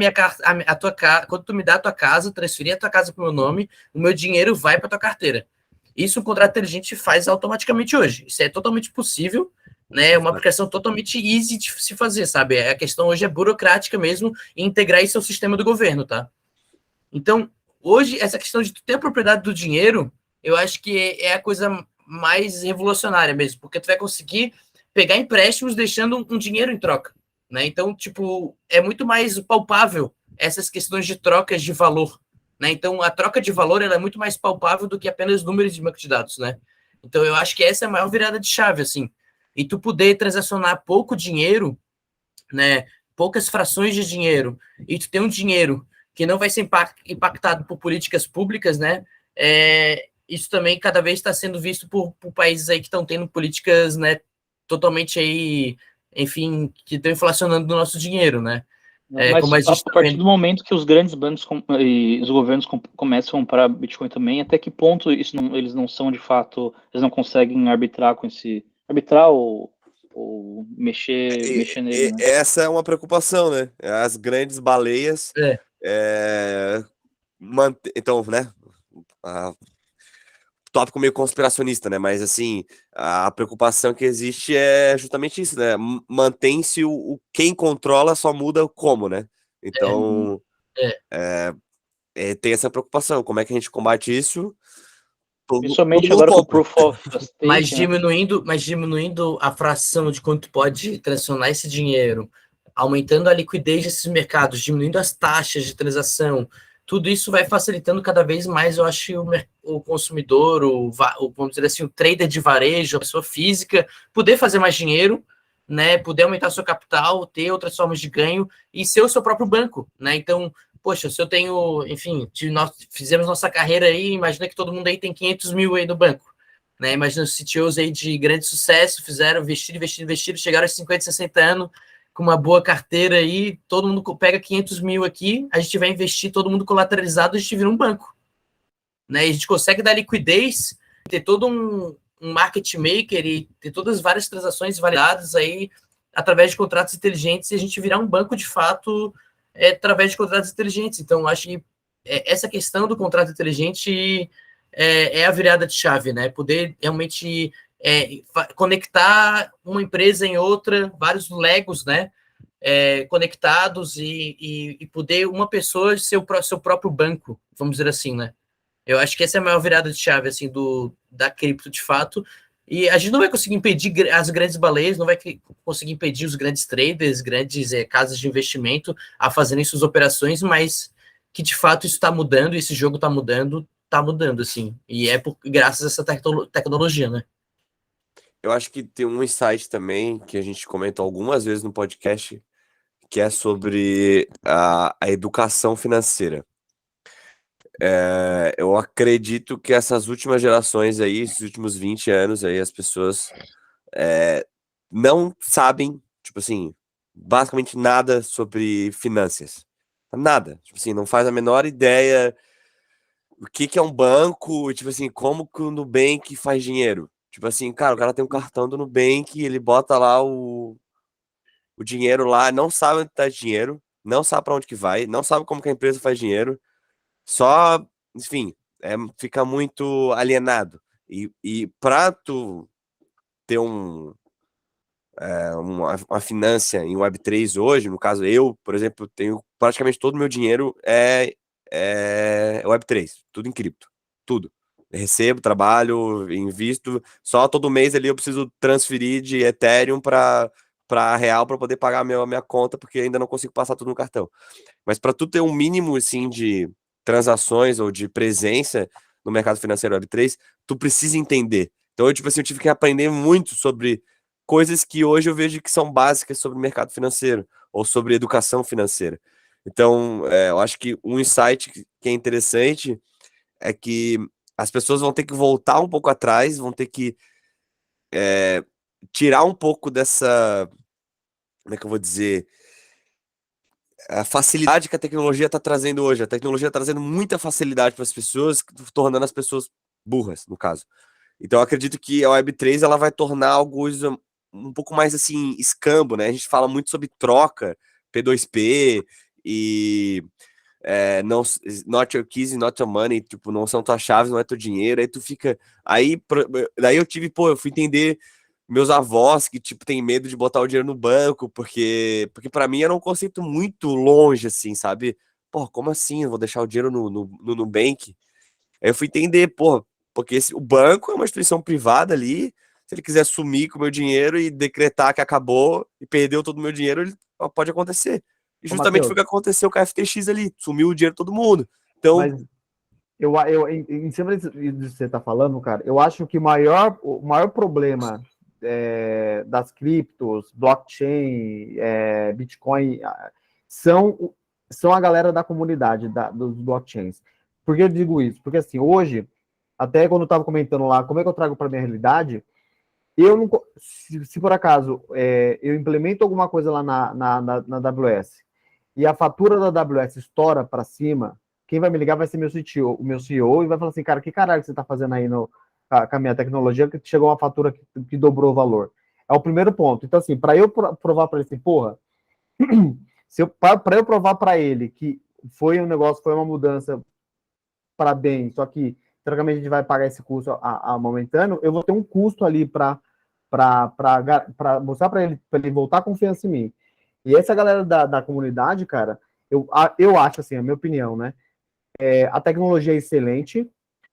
a tua casa, quando tu me dá a tua casa, transferir a tua casa pro meu nome, o meu dinheiro vai pra tua carteira. Isso o contrato inteligente faz automaticamente hoje. Isso é totalmente possível, né? É uma aplicação totalmente easy de se fazer, sabe? A questão hoje é burocrática mesmo e integrar isso ao sistema do governo, tá? Então, hoje, essa questão de tu ter a propriedade do dinheiro, eu acho que é a coisa mais revolucionária mesmo, porque tu vai conseguir pegar empréstimos deixando um dinheiro em troca, né? Então, tipo, é muito mais palpável essas questões de trocas de valor, né? Então, a troca de valor ela é muito mais palpável do que apenas números de banco de dados, né? Então, eu acho que essa é a maior virada de chave, assim. E tu poder transacionar pouco dinheiro, né? Poucas frações de dinheiro, e tu ter um dinheiro que não vai ser impactado por políticas públicas, né? Isso também cada vez está sendo visto por países aí que estão tendo políticas, né, totalmente aí, enfim, que estão inflacionando o nosso dinheiro, né? Mas como a partir do momento que os grandes bancos e os governos começam a comprar Bitcoin também, até que ponto eles não são de fato, eles não conseguem arbitrar com arbitrar ou mexer nele, né? Essa é uma preocupação, né? As grandes baleias então, né? Tópico meio conspiracionista, né? Mas assim, a preocupação que existe é justamente isso, né? Mantém-se quem controla, só muda o como, né? Então tem essa preocupação. Como é que a gente combate isso? Principalmente agora com o Proof of Stake, mas diminuindo a fração de quanto pode transacionar esse dinheiro, aumentando a liquidez desses mercados, diminuindo as taxas de transação, tudo isso vai facilitando cada vez mais, eu acho, o consumidor, vamos dizer assim, o trader de varejo, a pessoa física, poder fazer mais dinheiro, né, poder aumentar seu capital, ter outras formas de ganho e ser o seu próprio banco, né? Então, poxa, se eu tenho, enfim, nós fizemos nossa carreira aí, imagina que todo mundo aí tem 500 mil aí no banco, né? Imagina os CTOs aí de grande sucesso, fizeram, investiram, chegaram a 50, 60 anos com uma boa carteira aí, todo mundo pega 500 mil aqui, a gente vai investir, todo mundo colateralizado, a gente vira um banco, né? E a gente consegue dar liquidez, ter todo um market maker e ter todas as várias transações validadas aí através de contratos inteligentes e a gente virar um banco de fato através de contratos inteligentes. Então, acho que essa questão do contrato inteligente é a virada de chave, né? Poder realmente conectar uma empresa em outra, vários legos, né? Conectados e poder uma pessoa ser o seu próprio banco, vamos dizer assim, né? Eu acho que essa é a maior virada de chave, assim, da cripto, de fato. E a gente não vai conseguir impedir as grandes baleias, não vai conseguir impedir os grandes traders, grandes casas de investimento a fazerem suas operações, mas que, de fato, isso está mudando, e esse jogo está mudando, assim. E graças a essa tecnologia, né? Eu acho que tem um insight também, que a gente comenta algumas vezes no podcast, que é sobre a educação financeira. Eu acredito que essas últimas gerações aí, esses últimos 20 anos aí, as pessoas não sabem, tipo assim, basicamente nada sobre finanças. Nada. Tipo assim, não faz a menor ideia o que é um banco, tipo assim, como que o Nubank faz dinheiro. Tipo assim, cara, o cara tem um cartão do Nubank, ele bota lá o dinheiro lá, não sabe onde tá o dinheiro, não sabe para onde que vai, não sabe como que a empresa faz dinheiro, só, enfim, fica muito alienado. E para tu ter uma finância em Web3 hoje, no caso eu, por exemplo, tenho praticamente todo o meu dinheiro Web3, tudo em cripto, tudo. Eu recebo, trabalho, invisto, só todo mês ali eu preciso transferir de Ethereum para real para poder pagar a minha conta, porque ainda não consigo passar tudo no cartão. Mas para tu ter um mínimo assim de transações ou de presença no mercado financeiro Web3, tu precisa entender. Então, tipo assim, eu tive que aprender muito sobre coisas que hoje eu vejo que são básicas sobre o mercado financeiro ou sobre educação financeira. Então, eu acho que um insight que é interessante é que as pessoas vão ter que voltar um pouco atrás, vão ter que tirar um pouco dessa, como é que eu vou dizer, a facilidade que a tecnologia está trazendo hoje. A tecnologia está trazendo muita facilidade para as pessoas, tornando as pessoas burras, no caso. Então, eu acredito que a Web3 ela vai tornar algo um pouco mais assim, escambo, né? A gente fala muito sobre troca, P2P e não, not your keys, not your money, tipo, não são tuas chaves, não é teu dinheiro, aí tu fica. Daí eu fui entender meus avós que, tipo, tem medo de botar o dinheiro no banco, porque para mim era um conceito muito longe, assim, sabe? Pô, como assim? Eu vou deixar o dinheiro no Nubank? Aí eu fui entender, pô, porque o banco é uma instituição privada ali, se ele quiser sumir com o meu dinheiro e decretar que acabou e perdeu todo o meu dinheiro, pode acontecer. E justamente foi o que aconteceu com a FTX ali, sumiu o dinheiro de todo mundo. Então, mas em cima disso que você está falando, cara, eu acho que o maior problema das criptos, blockchain, Bitcoin, são a galera da comunidade dos blockchains. Por que eu digo isso? Porque assim, hoje, até quando eu estava comentando lá, como é que eu trago para minha realidade, eu não, se por acaso eu implemento alguma coisa lá na AWS e a fatura da AWS estoura para cima, quem vai me ligar vai ser o meu CEO e vai falar assim, cara, que caralho que você está fazendo aí com a minha tecnologia que chegou uma fatura que dobrou o valor. É o primeiro ponto. Então, assim, para eu provar para ele assim, porra, para eu provar para ele que foi um negócio, foi uma mudança para bem, só que, teoricamente, a gente vai pagar esse custo aumentando, eu vou ter um custo ali para mostrar para ele voltar a confiança em mim. E essa galera da comunidade, cara, eu acho, assim, a minha opinião, né? A tecnologia é excelente,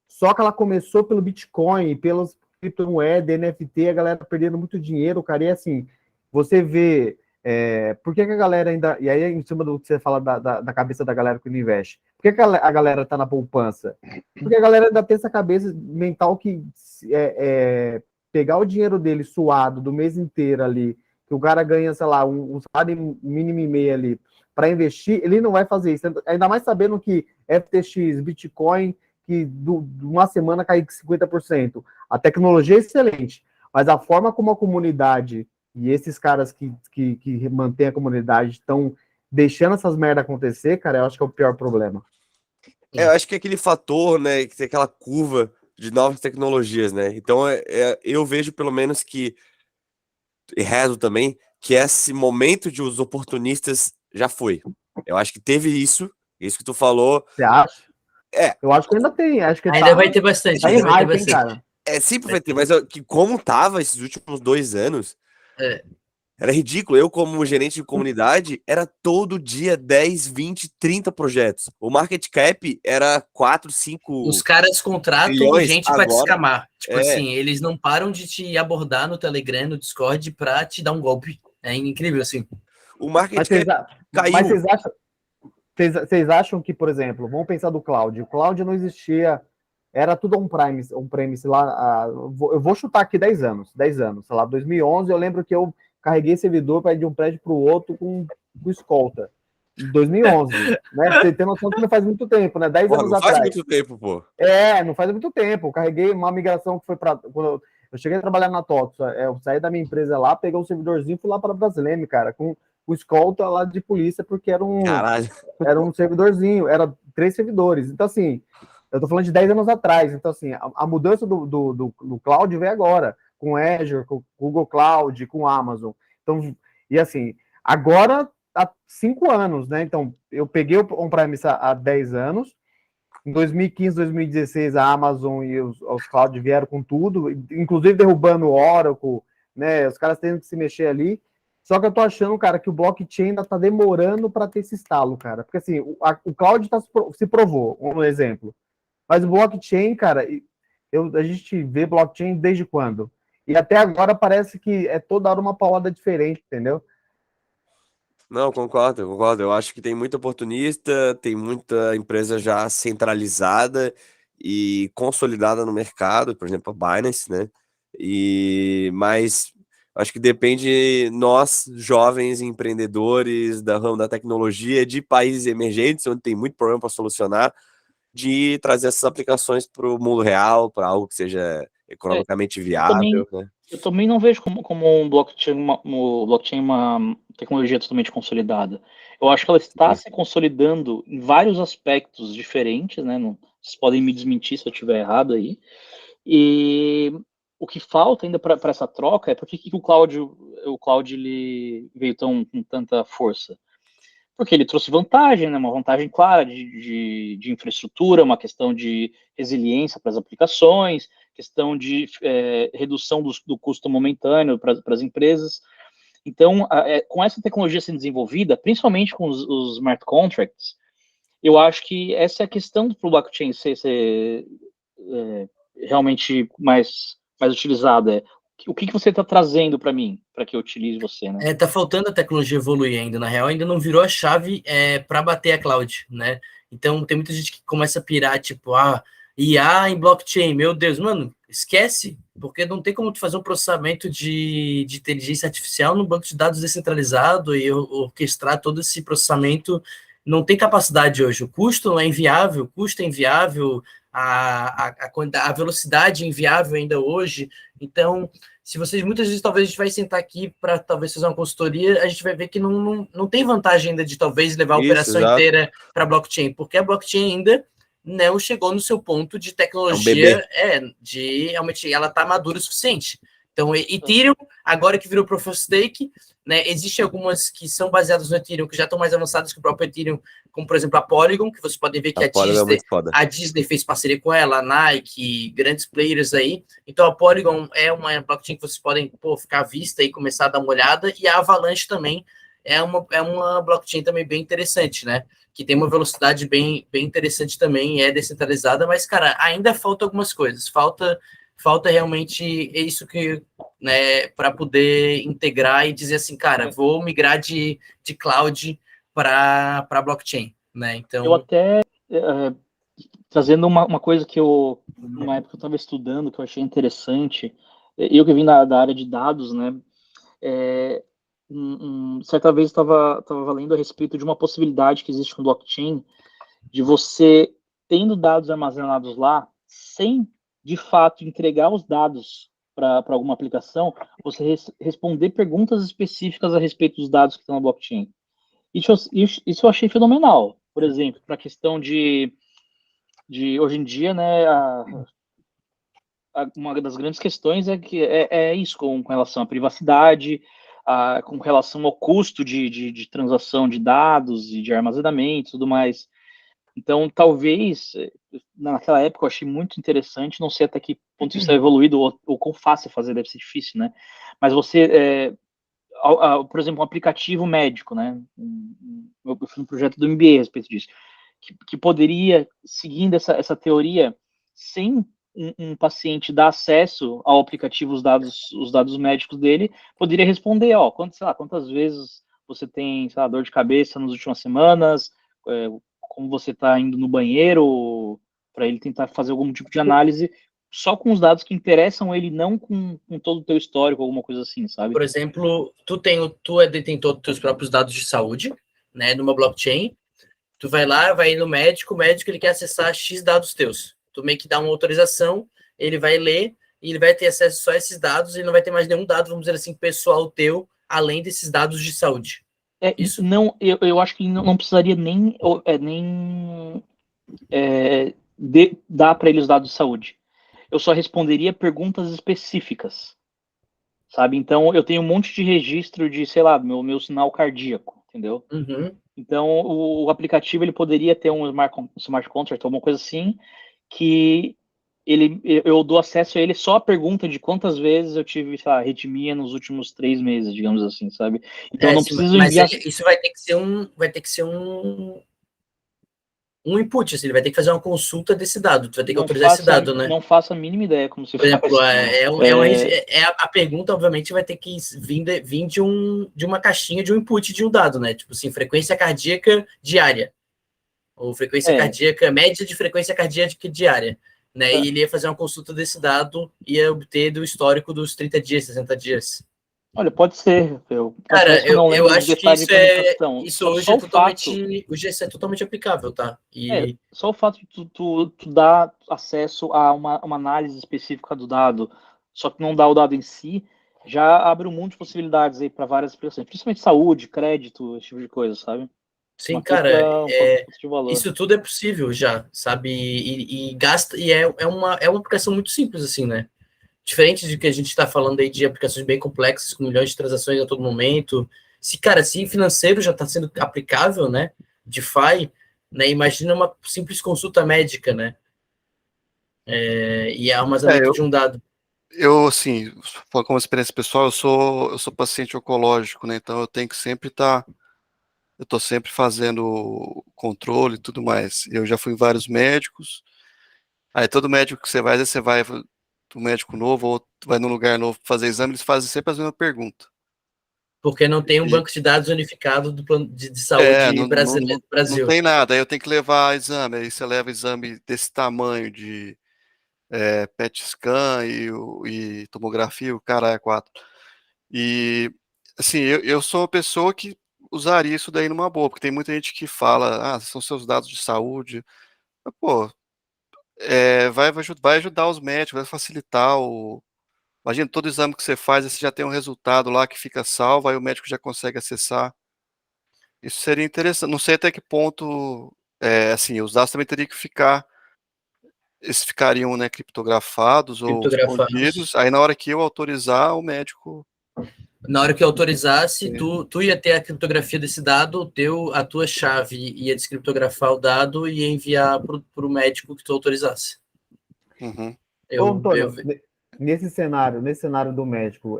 só que ela começou pelo Bitcoin, pelas criptomoedas, NFT, a galera perdendo muito dinheiro, cara, e assim, você vê, por que a galera ainda, e aí em cima do que você fala da cabeça da galera que não investe, por que a galera tá na poupança? Porque a galera ainda tem essa cabeça mental que pegar o dinheiro dele suado do mês inteiro ali, que o cara ganha, sei lá, um salário mínimo e meio ali para investir, ele não vai fazer isso. Ainda mais sabendo que FTX, Bitcoin, que de uma semana cai 50%. A tecnologia é excelente, mas a forma como a comunidade e esses caras que mantêm a comunidade estão deixando essas merdas acontecer, cara, eu acho que é o pior problema. Eu acho que é aquele fator, né, que tem aquela curva de novas tecnologias, né? Então, eu vejo pelo menos que, e rezo também, que esse momento de os oportunistas já foi. Eu acho que teve isso que tu falou. Você acha? É. Eu acho que ainda tem, acho que ainda vai ter bastante, tá em ainda vai ter hype, hein, bastante. cara. Sempre vai ter, mas que como tava esses últimos 2 anos, era ridículo. Eu, como gerente de comunidade, era todo dia 10, 20, 30 projetos. O market cap era 4, 5 Os caras contratam bilhões. gente para te Agora, escamar. Tipo assim, eles não param de te abordar no Telegram, no Discord, para te dar um golpe. É incrível, assim. O market Mas cap caiu. Mas vocês acham que, por exemplo, vamos pensar do cloud. O cloud não existia, era tudo on-premise lá. Eu vou chutar aqui 10 anos, sei lá, 2011. Eu lembro que eu carreguei servidor para ir de um prédio para o outro com escolta. Em 2011, né? Você tem noção que não faz muito tempo, né? 10 anos não atrás. faz muito tempo, pô. Não faz muito tempo. Eu carreguei uma migração que foi para. Quando eu cheguei a trabalhar na TOTS, eu saí da minha empresa lá, peguei um servidorzinho e fui lá para Brasília, cara, com o escolta lá de polícia, porque era um servidorzinho, era 3 servidores. Então, assim, eu tô falando de 10 anos atrás. Então, assim, a mudança do cloud veio agora, com Azure, com Google Cloud, com Amazon. Então, e assim, agora há 5 anos, né? Então, eu peguei o on-premise há 10 anos. Em 2015, 2016, a Amazon e os cloud vieram com tudo, inclusive derrubando o Oracle, né? Os caras tendo que se mexer ali. Só que eu tô achando, cara, que o blockchain ainda tá demorando para ter esse estalo, cara. Porque assim, o cloud se provou, um exemplo. Mas o blockchain, cara, a gente vê blockchain desde quando? E até agora parece que é toda hora uma paulada diferente, entendeu? Não, concordo. Eu acho que tem muito oportunista, tem muita empresa já centralizada e consolidada no mercado, por exemplo, a Binance, né? Mas acho que depende nós, jovens empreendedores da ramo da tecnologia, de países emergentes, onde tem muito problema para solucionar, de trazer essas aplicações para o mundo real, para algo que seja economicamente viável, né? Eu também não vejo como um blockchain uma tecnologia totalmente consolidada. Eu acho que ela está se consolidando em vários aspectos diferentes, né? Vocês podem me desmentir se eu estiver errado aí. E o que falta ainda para essa troca é por que o cloud ele veio com tanta força? Porque ele trouxe vantagem, né? Uma vantagem clara de infraestrutura, uma questão de resiliência para as aplicações, questão de redução do custo momentâneo para as empresas. Então, com essa tecnologia sendo desenvolvida, principalmente com os smart contracts, eu acho que essa é a questão para o blockchain ser realmente mais utilizada. O que você está trazendo para mim, para que eu utilize você, né? Tá faltando a tecnologia evoluir ainda, na real, ainda não virou a chave para bater a cloud, né? Então, tem muita gente que começa a pirar, tipo, IA em blockchain, meu Deus, mano, esquece, porque não tem como tu fazer um processamento de inteligência artificial no banco de dados descentralizado e orquestrar todo esse processamento. Não tem capacidade hoje, o custo é inviável, a velocidade é inviável ainda hoje. Então, se vocês, muitas vezes, talvez a gente vai sentar aqui para talvez fazer uma consultoria, a gente vai ver que não tem vantagem ainda de talvez levar a operação inteira para blockchain, porque a blockchain ainda não chegou no seu ponto de tecnologia, realmente ela está madura o suficiente. Então, Ethereum, agora que virou Proof of Stake, né, existem algumas que são baseadas no Ethereum, que já estão mais avançadas que o próprio Ethereum, como, por exemplo, a Polygon, que vocês podem ver que a Disney fez parceria com ela, a Nike, grandes players aí. Então, a Polygon é uma blockchain que vocês podem ficar à vista e começar a dar uma olhada, e a Avalanche também é uma blockchain também bem interessante, né? Que tem uma velocidade bem interessante também, é descentralizada, mas, cara, ainda falta algumas coisas. Falta realmente isso que, né, para poder integrar e dizer assim, cara, vou migrar de cloud para blockchain, né? Então, eu até trazendo uma coisa que numa época eu estava estudando, que eu achei interessante, eu que vim da área de dados, né? certa vez eu estava lendo a respeito de uma possibilidade que existe com blockchain, de você, tendo dados armazenados lá, sem, de fato, entregar os dados para alguma aplicação, você responder perguntas específicas a respeito dos dados que estão na blockchain. Isso eu achei fenomenal. Por exemplo, para a questão de hoje em dia, né, uma das grandes questões é que é isso, com relação à privacidade, com relação ao custo de transação de dados e de armazenamento e tudo mais. Então, talvez, naquela época eu achei muito interessante, não sei até que ponto isso é evoluído ou quão fácil fazer, deve ser difícil, né? Mas você, por exemplo, um aplicativo médico, né? Eu fiz um projeto do MBA a respeito disso, que poderia, seguindo essa teoria, sem um paciente dar acesso ao aplicativo, os dados médicos dele, poderia responder, quantas vezes você tem, sei lá, dor de cabeça nas últimas semanas, como você está indo no banheiro, para ele tentar fazer algum tipo de análise só com os dados que interessam ele, não com todo o teu histórico, alguma coisa assim, sabe? Por exemplo, tu é detentor dos teus próprios dados de saúde, né, numa blockchain, tu vai lá, vai no médico, o médico ele quer acessar X dados teus. Tu meio que dá uma autorização, ele vai ler e ele vai ter acesso só a esses dados e não vai ter mais nenhum dado, vamos dizer assim, pessoal teu, além desses dados de saúde. Isso não, eu acho que não precisaria nem dar para ele os dados de saúde. Eu só responderia perguntas específicas, sabe? Então, eu tenho um monte de registro de, sei lá, meu sinal cardíaco, entendeu? Uhum. Então, o aplicativo ele poderia ter um smart contract, alguma coisa assim, que eu dou acesso a ele só a pergunta de quantas vezes eu tive, sei lá, arritmia nos últimos 3 meses, digamos assim, sabe? Então, eu não preciso enviar... Isso vai ter que ser um input, assim, ele vai ter que fazer uma consulta desse dado, tu vai ter que autorizar esse dado, né? Não faço a mínima ideia como se Por exemplo, a pergunta, obviamente, vai ter que vir de uma caixinha de um input de um dado, né? Tipo assim, frequência cardíaca diária. Ou frequência cardíaca, média de frequência cardíaca diária. Né? E ele ia fazer uma consulta desse dado e ia obter do histórico dos 30 dias, 60 dias. Olha, pode ser. Cara, eu acho que isso hoje é totalmente aplicável, tá? Só o fato de tu dar acesso a uma análise específica do dado, só que não dá o dado em si, já abre um monte de possibilidades aí para várias aplicações, principalmente saúde, crédito, esse tipo de coisa, sabe? Sim, cara, isso tudo é possível já, sabe? E gasta, e é uma aplicação muito simples, assim, né? Diferente de que a gente está falando aí de aplicações bem complexas, com milhões de transações a todo momento. Se financeiro já está sendo aplicável, né? DeFi, né? Imagina uma simples consulta médica, né? E armazenamento de um dado. Eu, assim, como experiência pessoal, eu sou paciente oncológico, né? Então eu tenho que sempre eu estou sempre fazendo controle e tudo mais. Eu já fui em vários médicos. Aí todo médico que você vai um médico novo ou vai num lugar novo fazer exame, eles fazem sempre a mesma pergunta. Porque não tem um banco de dados unificado do plano de saúde brasileiro do Brasil. Não tem nada, aí eu tenho que levar exame, aí você leva exame desse tamanho de PET scan e tomografia, o cara é 4. E, assim, eu sou uma pessoa que usaria isso daí numa boa, porque tem muita gente que fala, são seus dados de saúde. Mas, pô, vai ajudar os médicos, vai facilitar Imagina, todo exame que você faz, você já tem um resultado lá que fica salvo, aí o médico já consegue acessar. Isso seria interessante. Não sei até que ponto, assim, os dados também teriam que eles ficariam, né, criptografados ou escondidos. Aí na hora que eu autorizar, o médico... Na hora que eu autorizasse, tu ia ter a criptografia desse dado, a tua chave ia descriptografar o dado e ia enviar para o médico que tu autorizasse. Uhum. Nesse cenário do médico,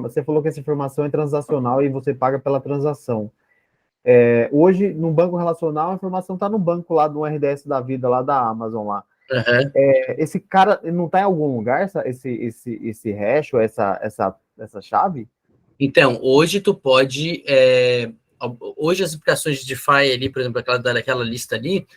você falou que essa informação é transacional e você paga pela transação. Hoje, no banco relacional, a informação está no banco lá do RDS da vida, lá da Amazon lá. Uhum. Esse cara não está em algum lugar, esse hash ou essa chave? Então, hoje tu pode... hoje as aplicações de DeFi ali, por exemplo, daquela lista ali,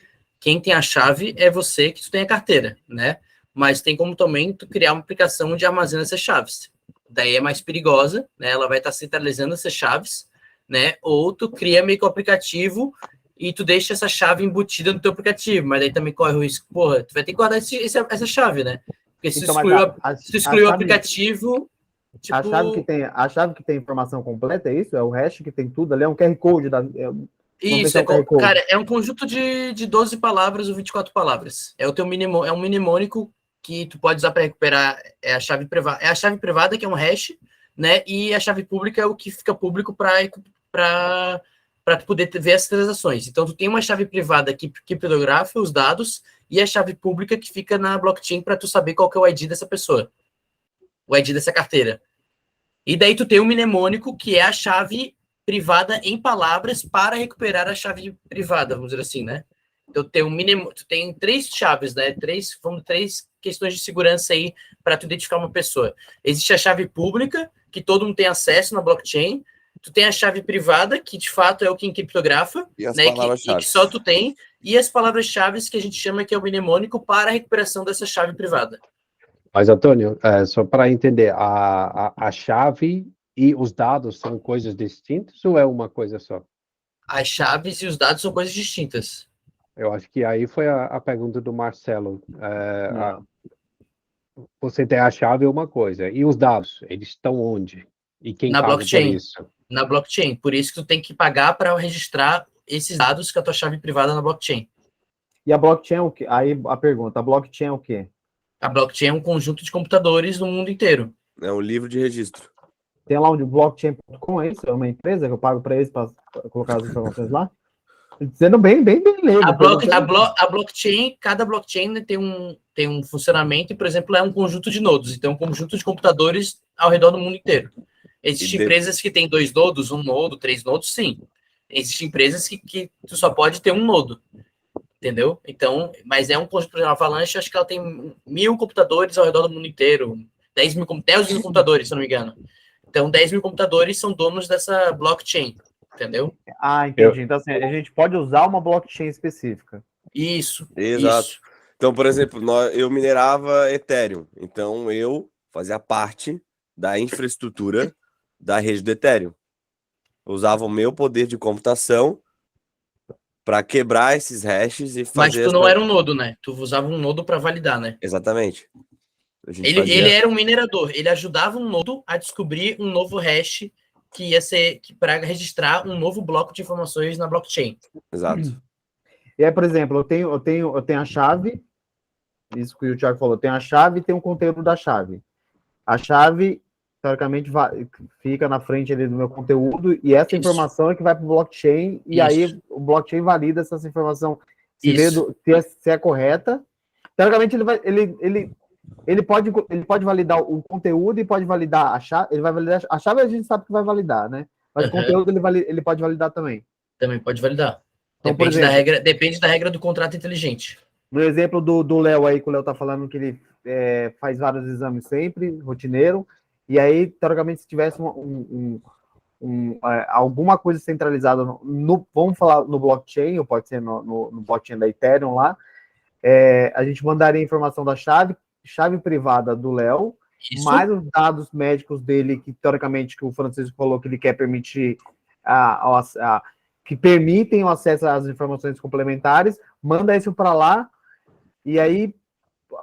quem tem a chave é você que tu tem a carteira, né? Mas tem como também tu criar uma aplicação onde armazena essas chaves. daí é mais perigosa, né? Ela vai estar centralizando essas chaves, né? Ou tu cria meio que o aplicativo e tu deixa essa chave embutida no teu aplicativo, mas daí também corre o risco, porra, tu vai ter que guardar essa chave, né? Porque se tu Então, se tu excluir o aplicativo, tipo... A chave que tem informação completa, é isso? É o hash que tem tudo ali? É um QR Code? Isso, cara, é um conjunto de 12 palavras ou 24 palavras. É o teu é um mnemônico que tu pode usar para recuperar a chave privada. É a chave privada, que é um hash, né? E a chave pública é o que fica público para tu poder ver as transações. Então, tu tem uma chave privada que criptografa os dados e a chave pública que fica na blockchain para tu saber qual que é o ID dessa pessoa, o ID dessa carteira. E daí tu tem um mnemônico, que é a chave privada em palavras para recuperar a chave privada, vamos dizer assim, né? Então, tu tem 3 chaves, né? 3 questões de segurança aí para tu identificar uma pessoa. Existe a chave pública, que todo mundo tem acesso na blockchain. Tu tem a chave privada, que de fato é o que criptografa, E as né? palavras-chave. Que só tu tem. E as palavras-chave, que a gente chama que é o mnemônico para a recuperação dessa chave privada. Mas, Antônio, só para entender, a chave e os dados são coisas distintas ou é uma coisa só? As chaves e os dados são coisas distintas. Eu acho que aí foi a pergunta do Marcelo. Você tem a chave é uma coisa, e os dados, eles estão onde? E quem Na paga blockchain. por isso? Na blockchain. Por isso que tu tem que pagar para registrar esses dados com a tua chave privada na blockchain. E a blockchain é o quê? Aí a pergunta, a blockchain é o quê? A blockchain é um conjunto de computadores no mundo inteiro. É um livro de registro. Tem lá onde blockchain.com, é isso? É uma empresa que eu pago para eles para colocar as informações lá? Sendo bem leigo. A blockchain, cada blockchain tem um funcionamento e, por exemplo, é um conjunto de nodos. Então, um conjunto de computadores ao redor do mundo inteiro. Existem empresas que têm 2 nodos, 1 nodo, 3 nodos, sim. Existem empresas que tu só pode ter um nodo. Entendeu? Então, mas é um conjunto, por exemplo, a Avalanche, acho que ela tem 1000 computadores ao redor do mundo inteiro. 10 mil computadores, se eu não me engano. Então, 10 mil computadores são donos dessa blockchain. Entendeu? Ah, entendi. Então, assim, a gente pode usar uma blockchain específica. Isso. Exato. Isso. Então, por exemplo, eu minerava Ethereum. Então, eu fazia parte da infraestrutura da rede do Ethereum. Eu usava o meu poder de computação para quebrar esses hashes e fazer... Mas tu não era um nodo, né? Tu usava um nodo para validar, né? Exatamente. Ele era um minerador. Ele ajudava um nodo a descobrir um novo hash que ia ser para registrar um novo bloco de informações na blockchain. Exato. E aí, por exemplo, eu tenho a chave, isso que o Thiago falou, tem a chave e tem um conteúdo da chave. A chave, teoricamente, fica na frente ali do meu conteúdo, e essa informação é que vai para o blockchain, e aí o blockchain valida essa informação, se é correta. Teoricamente, ele pode validar o conteúdo e pode validar a chave. Ele vai validar a chave, a gente sabe que vai validar, né? Mas o conteúdo ele pode validar também. Também pode validar. Então, Depende da regra do contrato inteligente. No exemplo do Léo aí, que o Léo tá falando que ele faz vários exames sempre, rotineiro, e aí, teoricamente, se tivesse alguma coisa centralizada, vamos falar no blockchain, ou pode ser no blockchain da Ethereum lá, a gente mandaria a informação da chave privada do Léo, mais os dados médicos dele, que teoricamente que o Francisco falou que ele quer permitir, que permitem o acesso às informações complementares, manda isso para lá, e aí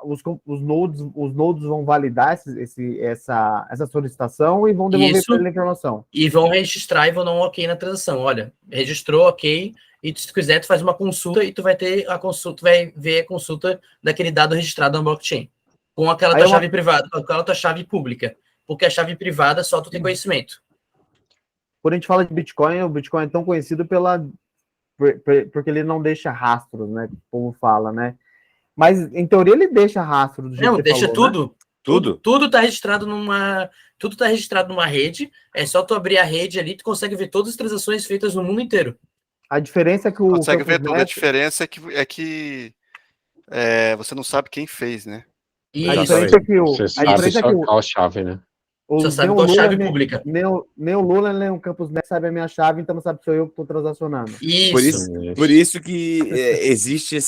os nodos vão validar essa solicitação e vão devolver para ele a informação. E vão registrar e vão dar um ok na transação. Olha, registrou, ok, e se tu quiser, tu faz uma consulta e tu vai ter a consulta, tu vai ver a consulta daquele dado registrado na blockchain. Com aquela tua chave privada, com aquela tua chave pública. Porque a chave privada só tu tem conhecimento. Quando a gente fala de Bitcoin, o Bitcoin é tão conhecido porque ele não deixa rastros, né? Que o povo fala, né? Mas, em teoria, ele deixa rastro do jeito que você deixa falou, tudo. Né? Tudo está registrado numa rede. É só tu abrir a rede ali, tu consegue ver todas as transações feitas no mundo inteiro. A diferença é que o consegue ver tudo. A diferença é que você não sabe quem fez, né? A diferença é que você sabe só qual a chave, né? Você sabe qual chave pública. Nem o Lula, nem o Campos Neto sabe a minha chave, então não sabe se sou eu que estou transacionando. Por isso que existe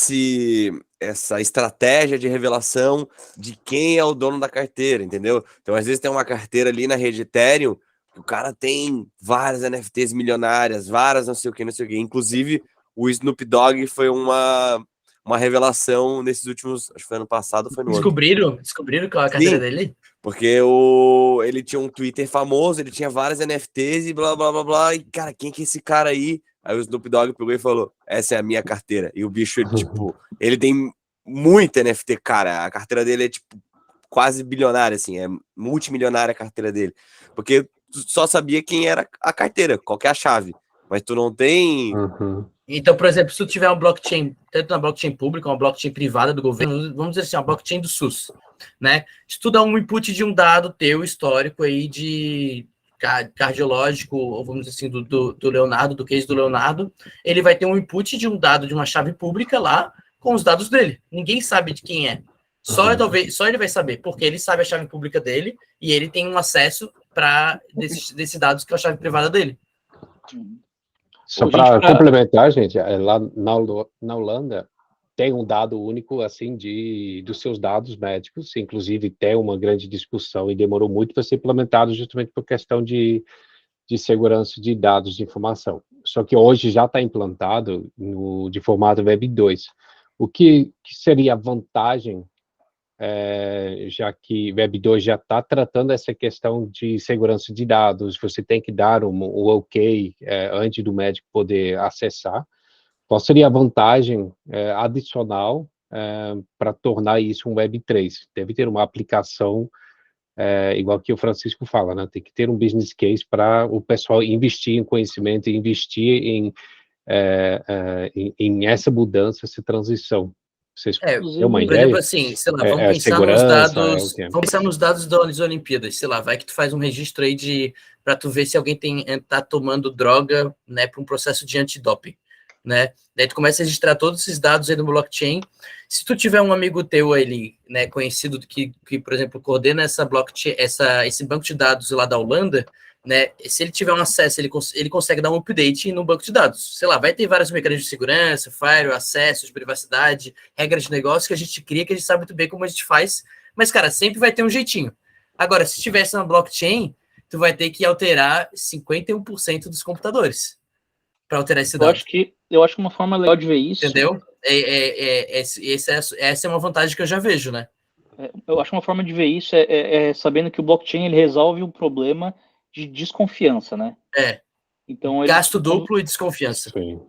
essa estratégia de revelação de quem é o dono da carteira, entendeu? Então, às vezes tem uma carteira ali na rede Ethereum, que o cara tem várias NFTs milionárias, várias não sei o que, não sei o que. Inclusive, o Snoop Dogg foi uma revelação nesses últimos, acho que foi ano passado, foi no outro. Descobriram qual é a carteira dele? Porque ele tinha um Twitter famoso, ele tinha várias NFTs e blá, blá, blá, blá. E, cara, quem que é esse cara aí? Aí o Snoop Dogg pegou e falou, essa é a minha carteira. E o bicho, tipo, ele tem muita NFT, cara. A carteira dele é, tipo, quase bilionária, assim. É multimilionária a carteira dele. Porque tu só sabia quem era a carteira, qual que é a chave. Mas tu não tem... Então, por exemplo, se tu tiver uma blockchain, tanto na blockchain pública, uma blockchain privada do governo, vamos dizer assim, uma blockchain do SUS, né? Se tu dá um input de um dado teu histórico aí de cardiológico, ou vamos dizer assim, do Leonardo, do case do Leonardo, ele vai ter um input de um dado de uma chave pública lá com os dados dele. Ninguém sabe de quem é. Só ele vai saber, porque ele sabe a chave pública dele e ele tem um acesso para desses dados que é a chave privada dele. Só para complementar, gente, lá na Holanda tem um dado único, assim, dos seus dados médicos, inclusive tem uma grande discussão e demorou muito para ser implementado justamente por questão de segurança de dados de informação. Só que hoje já está implantado de formato Web 2. O que seria a vantagem, já que Web 2 já está tratando essa questão de segurança de dados, você tem que dar um OK antes do médico poder acessar. Qual seria a vantagem adicional para tornar isso um Web 3? Deve ter uma aplicação, igual que o Francisco fala, né? Tem que ter um business case para o pessoal investir em conhecimento e investir em essa mudança, essa transição. Vocês têm uma por ideia? exemplo, assim, sei lá, vamos pensar nos dados das Olimpíadas, sei lá, vai que tu faz um registro aí para tu ver se alguém tá tomando droga, né, para um processo de antidoping, né? Daí tu começa a registrar todos esses dados aí no blockchain. Se tu tiver um amigo teu ali, né, conhecido que por exemplo, coordena essa blockchain, esse banco de dados lá da Holanda, né, se ele tiver um acesso, ele consegue dar um update no banco de dados. Sei lá, vai ter vários mecanismos de segurança, firewall, acesso, de privacidade, regras de negócio que a gente cria, que a gente sabe muito bem como a gente faz, mas, cara, sempre vai ter um jeitinho. Agora, se tivesse na blockchain, tu vai ter que alterar 51% dos computadores para alterar esse dado. Eu acho que uma forma legal de ver isso... Entendeu? Essa é uma vantagem que eu já vejo, né? Eu acho que uma forma de ver isso é sabendo que o blockchain ele resolve o problema de desconfiança, né? Então, gasto duplo e desconfiança. Sim.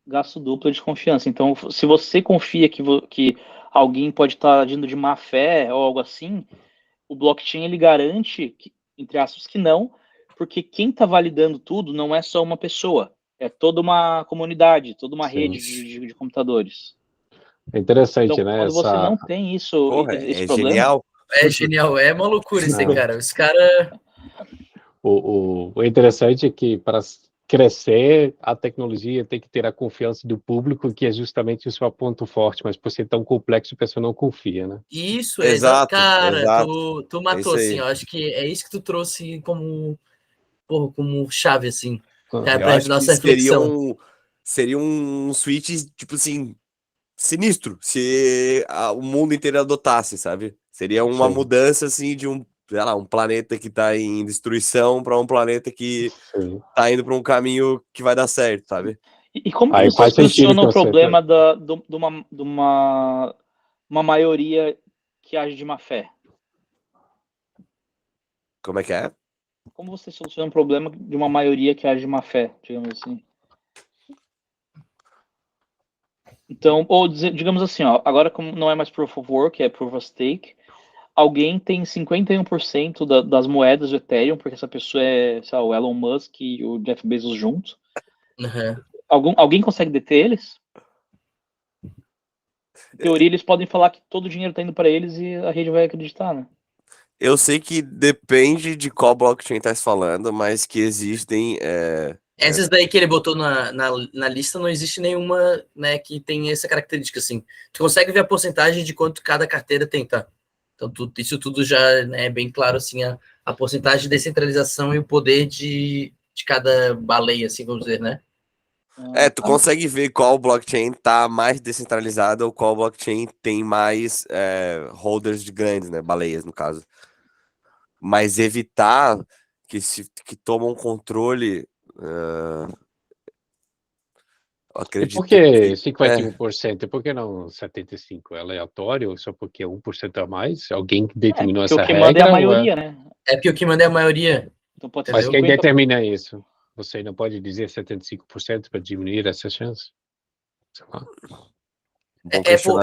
Gasto duplo e desconfiança. Então, se você confia que alguém pode estar agindo de má fé ou algo assim, o blockchain ele garante, entre aspas, que não, porque quem está validando tudo não é só uma pessoa, é toda uma comunidade, toda uma rede de computadores. É interessante, então, né? Quando você não tem isso, esse problema... Genial. É genial, é uma loucura isso aí, cara. Os caras... O interessante é que para crescer, a tecnologia tem que ter a confiança do público, que é justamente o seu ponto forte, mas por ser tão complexo, a pessoa não confia, né? Isso, exato, cara, exato. Tu matou, assim, eu acho que é isso que tu trouxe como chave, assim, cara, pra nossa reflexão. Seria um switch, tipo assim, sinistro, se o mundo inteiro adotasse, sabe? Seria uma mudança, assim, de um planeta que tá em destruição para um planeta que tá indo para um caminho que vai dar certo, sabe? E como que você soluciona o problema de uma maioria que age de má fé? Como é que é? Como você soluciona o problema de uma maioria que age de má fé, digamos assim? Então, ou digamos assim, ó, agora como não é mais Proof of Work, é Proof of Stake, alguém tem 51% das moedas do Ethereum, porque essa pessoa é, sei lá, o Elon Musk e o Jeff Bezos juntos. Alguém consegue deter eles? Em teoria, eles podem falar que todo o dinheiro está indo para eles e a rede vai acreditar, né? Eu sei que depende de qual blockchain tá se falando, mas que existem... Essas daí que ele botou na lista, não existe nenhuma, né, que tem essa característica, assim. Tu consegue ver a porcentagem de quanto cada carteira tem, tá? Então, isso tudo já, né, é bem claro, assim, a porcentagem de descentralização e o poder de cada baleia, assim, vamos dizer, né? Tu consegue ver qual blockchain tá mais descentralizada ou qual blockchain tem mais holders de grandes, né? Baleias, no caso. Mas evitar que tomam controle. E por que 51%? E por que não 75%? É aleatório? Só porque 1% a mais? Alguém determinou essa regra? O que manda é a maioria, né? É porque o que manda é a maioria. Então pode ser Mas quem 50%. determina isso? Você não pode dizer 75% para diminuir essa chance? Sei lá.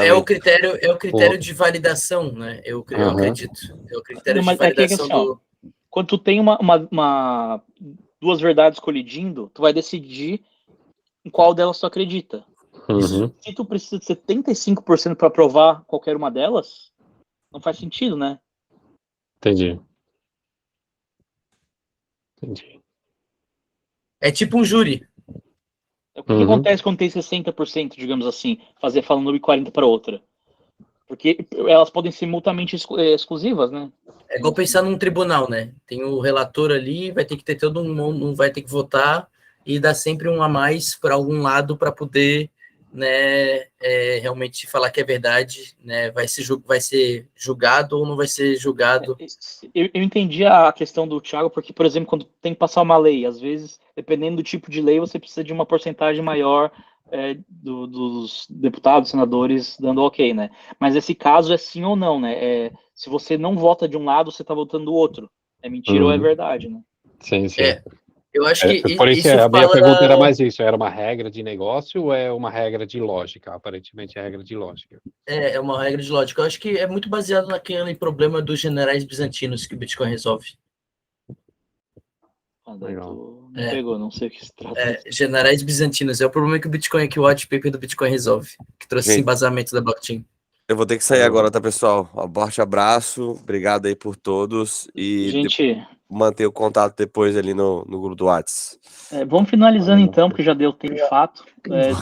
É o critério de validação, né? Eu acredito. É o critério de validação do... Quando tu tem duas verdades colidindo, tu vai decidir em qual delas tu acredita. Se tu precisa de 75% para provar qualquer uma delas, não faz sentido, né? Entendi. É tipo um júri. O que acontece quando tem 60%, digamos assim, falando de 40% para outra? Porque elas podem ser mutuamente exclusivas, né? É igual pensar num tribunal, né? Tem o relator ali, vai ter que ter todo mundo, vai ter que votar e dar sempre um a mais para algum lado para poder, né, realmente falar que é verdade, né? Vai ser julgado ou não vai ser julgado. Eu entendi a questão do Thiago, porque, por exemplo, quando tem que passar uma lei, às vezes, dependendo do tipo de lei, você precisa de uma porcentagem maior dos deputados, senadores dando ok, né? Mas esse caso é sim ou não, né? Se você não vota de um lado, você tá votando do outro. É mentira ou é verdade, né? Sim. Eu acho que por isso a minha pergunta era mais isso. Era uma regra de negócio ou é uma regra de lógica? Aparentemente é regra de lógica. É uma regra de lógica. Eu acho que é muito baseado naquele problema dos generais bizantinos que o Bitcoin resolve. Pegou, não sei o que se trata. Generais bizantinos. É o problema que o Bitcoin, que o white paper do Bitcoin resolve, que trouxe esse embasamento da blockchain. Eu vou ter que sair agora, tá, pessoal? Um forte abraço, obrigado aí por todos e manter o contato depois ali no grupo do WhatsApp. Vamos finalizando então, porque já deu tempo de fato.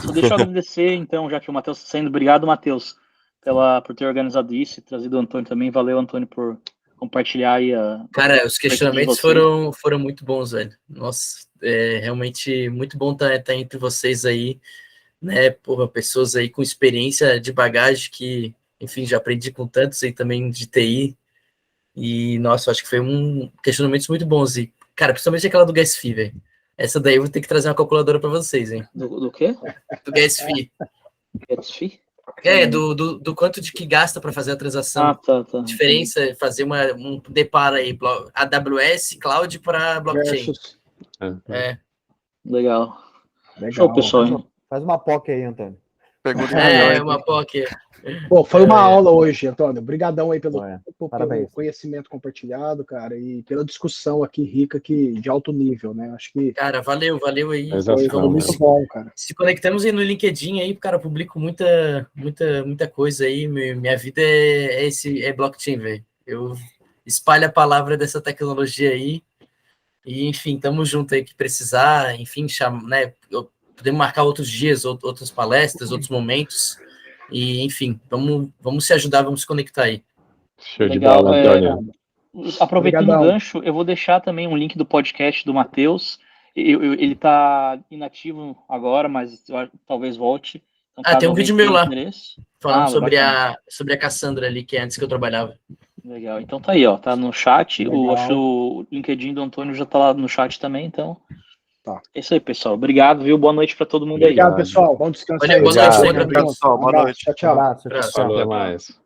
Só deixa eu agradecer, então, já que o Matheus está saindo. Obrigado, Matheus, por ter organizado isso e trazido o Antônio também. Valeu, Antônio, por compartilhar aí Cara, os questionamentos foram muito bons, velho. Nossa, realmente muito bom estar entre vocês aí, né? Porra, pessoas aí com experiência de bagagem que, enfim, já aprendi com tantos aí também de TI. E, nossa, acho que foi questionamentos muito bons. E, cara, principalmente aquela do gas fee, velho. Essa daí eu vou ter que trazer uma calculadora para vocês, hein? Do quê? Do gas fee. Gas fee? Do quanto de que gasta para fazer a transação. Tá. Diferença, fazer um deparo aí, AWS, Cloud para blockchain. Legal. Show, pessoal. Faz uma POC aí, Antônio. Pergunta uma POC. Pô, foi uma aula hoje, Antônio. Obrigadão aí pelo conhecimento compartilhado, cara, e pela discussão aqui rica de alto nível, né? Acho que... Cara, valeu aí. Foi muito bom, cara. Se conectamos aí no LinkedIn aí, cara, eu publico muita coisa aí. Minha vida é blockchain, velho. Eu espalho a palavra dessa tecnologia aí. E, enfim, tamo junto aí que precisar, enfim, né? Podemos marcar outros dias, outras palestras, outros momentos. E, enfim, vamos se ajudar, vamos se conectar aí. Show de bola, Antônio. Aproveitando o gancho, eu vou deixar também um link do podcast do Matheus. Ele está inativo agora, mas talvez volte. Então, tem um vídeo meu lá, falando sobre a Cassandra ali, que é antes que eu trabalhava. Legal, então tá aí, ó, tá no chat. O LinkedIn do Antônio já tá lá no chat também, então... Tá. É isso aí, pessoal. Obrigado, viu? Boa noite para todo mundo aí. Obrigado, pessoal. Bom descanso. Boa noite, pessoal. Boa noite. Tchau. Abraço. Até mais.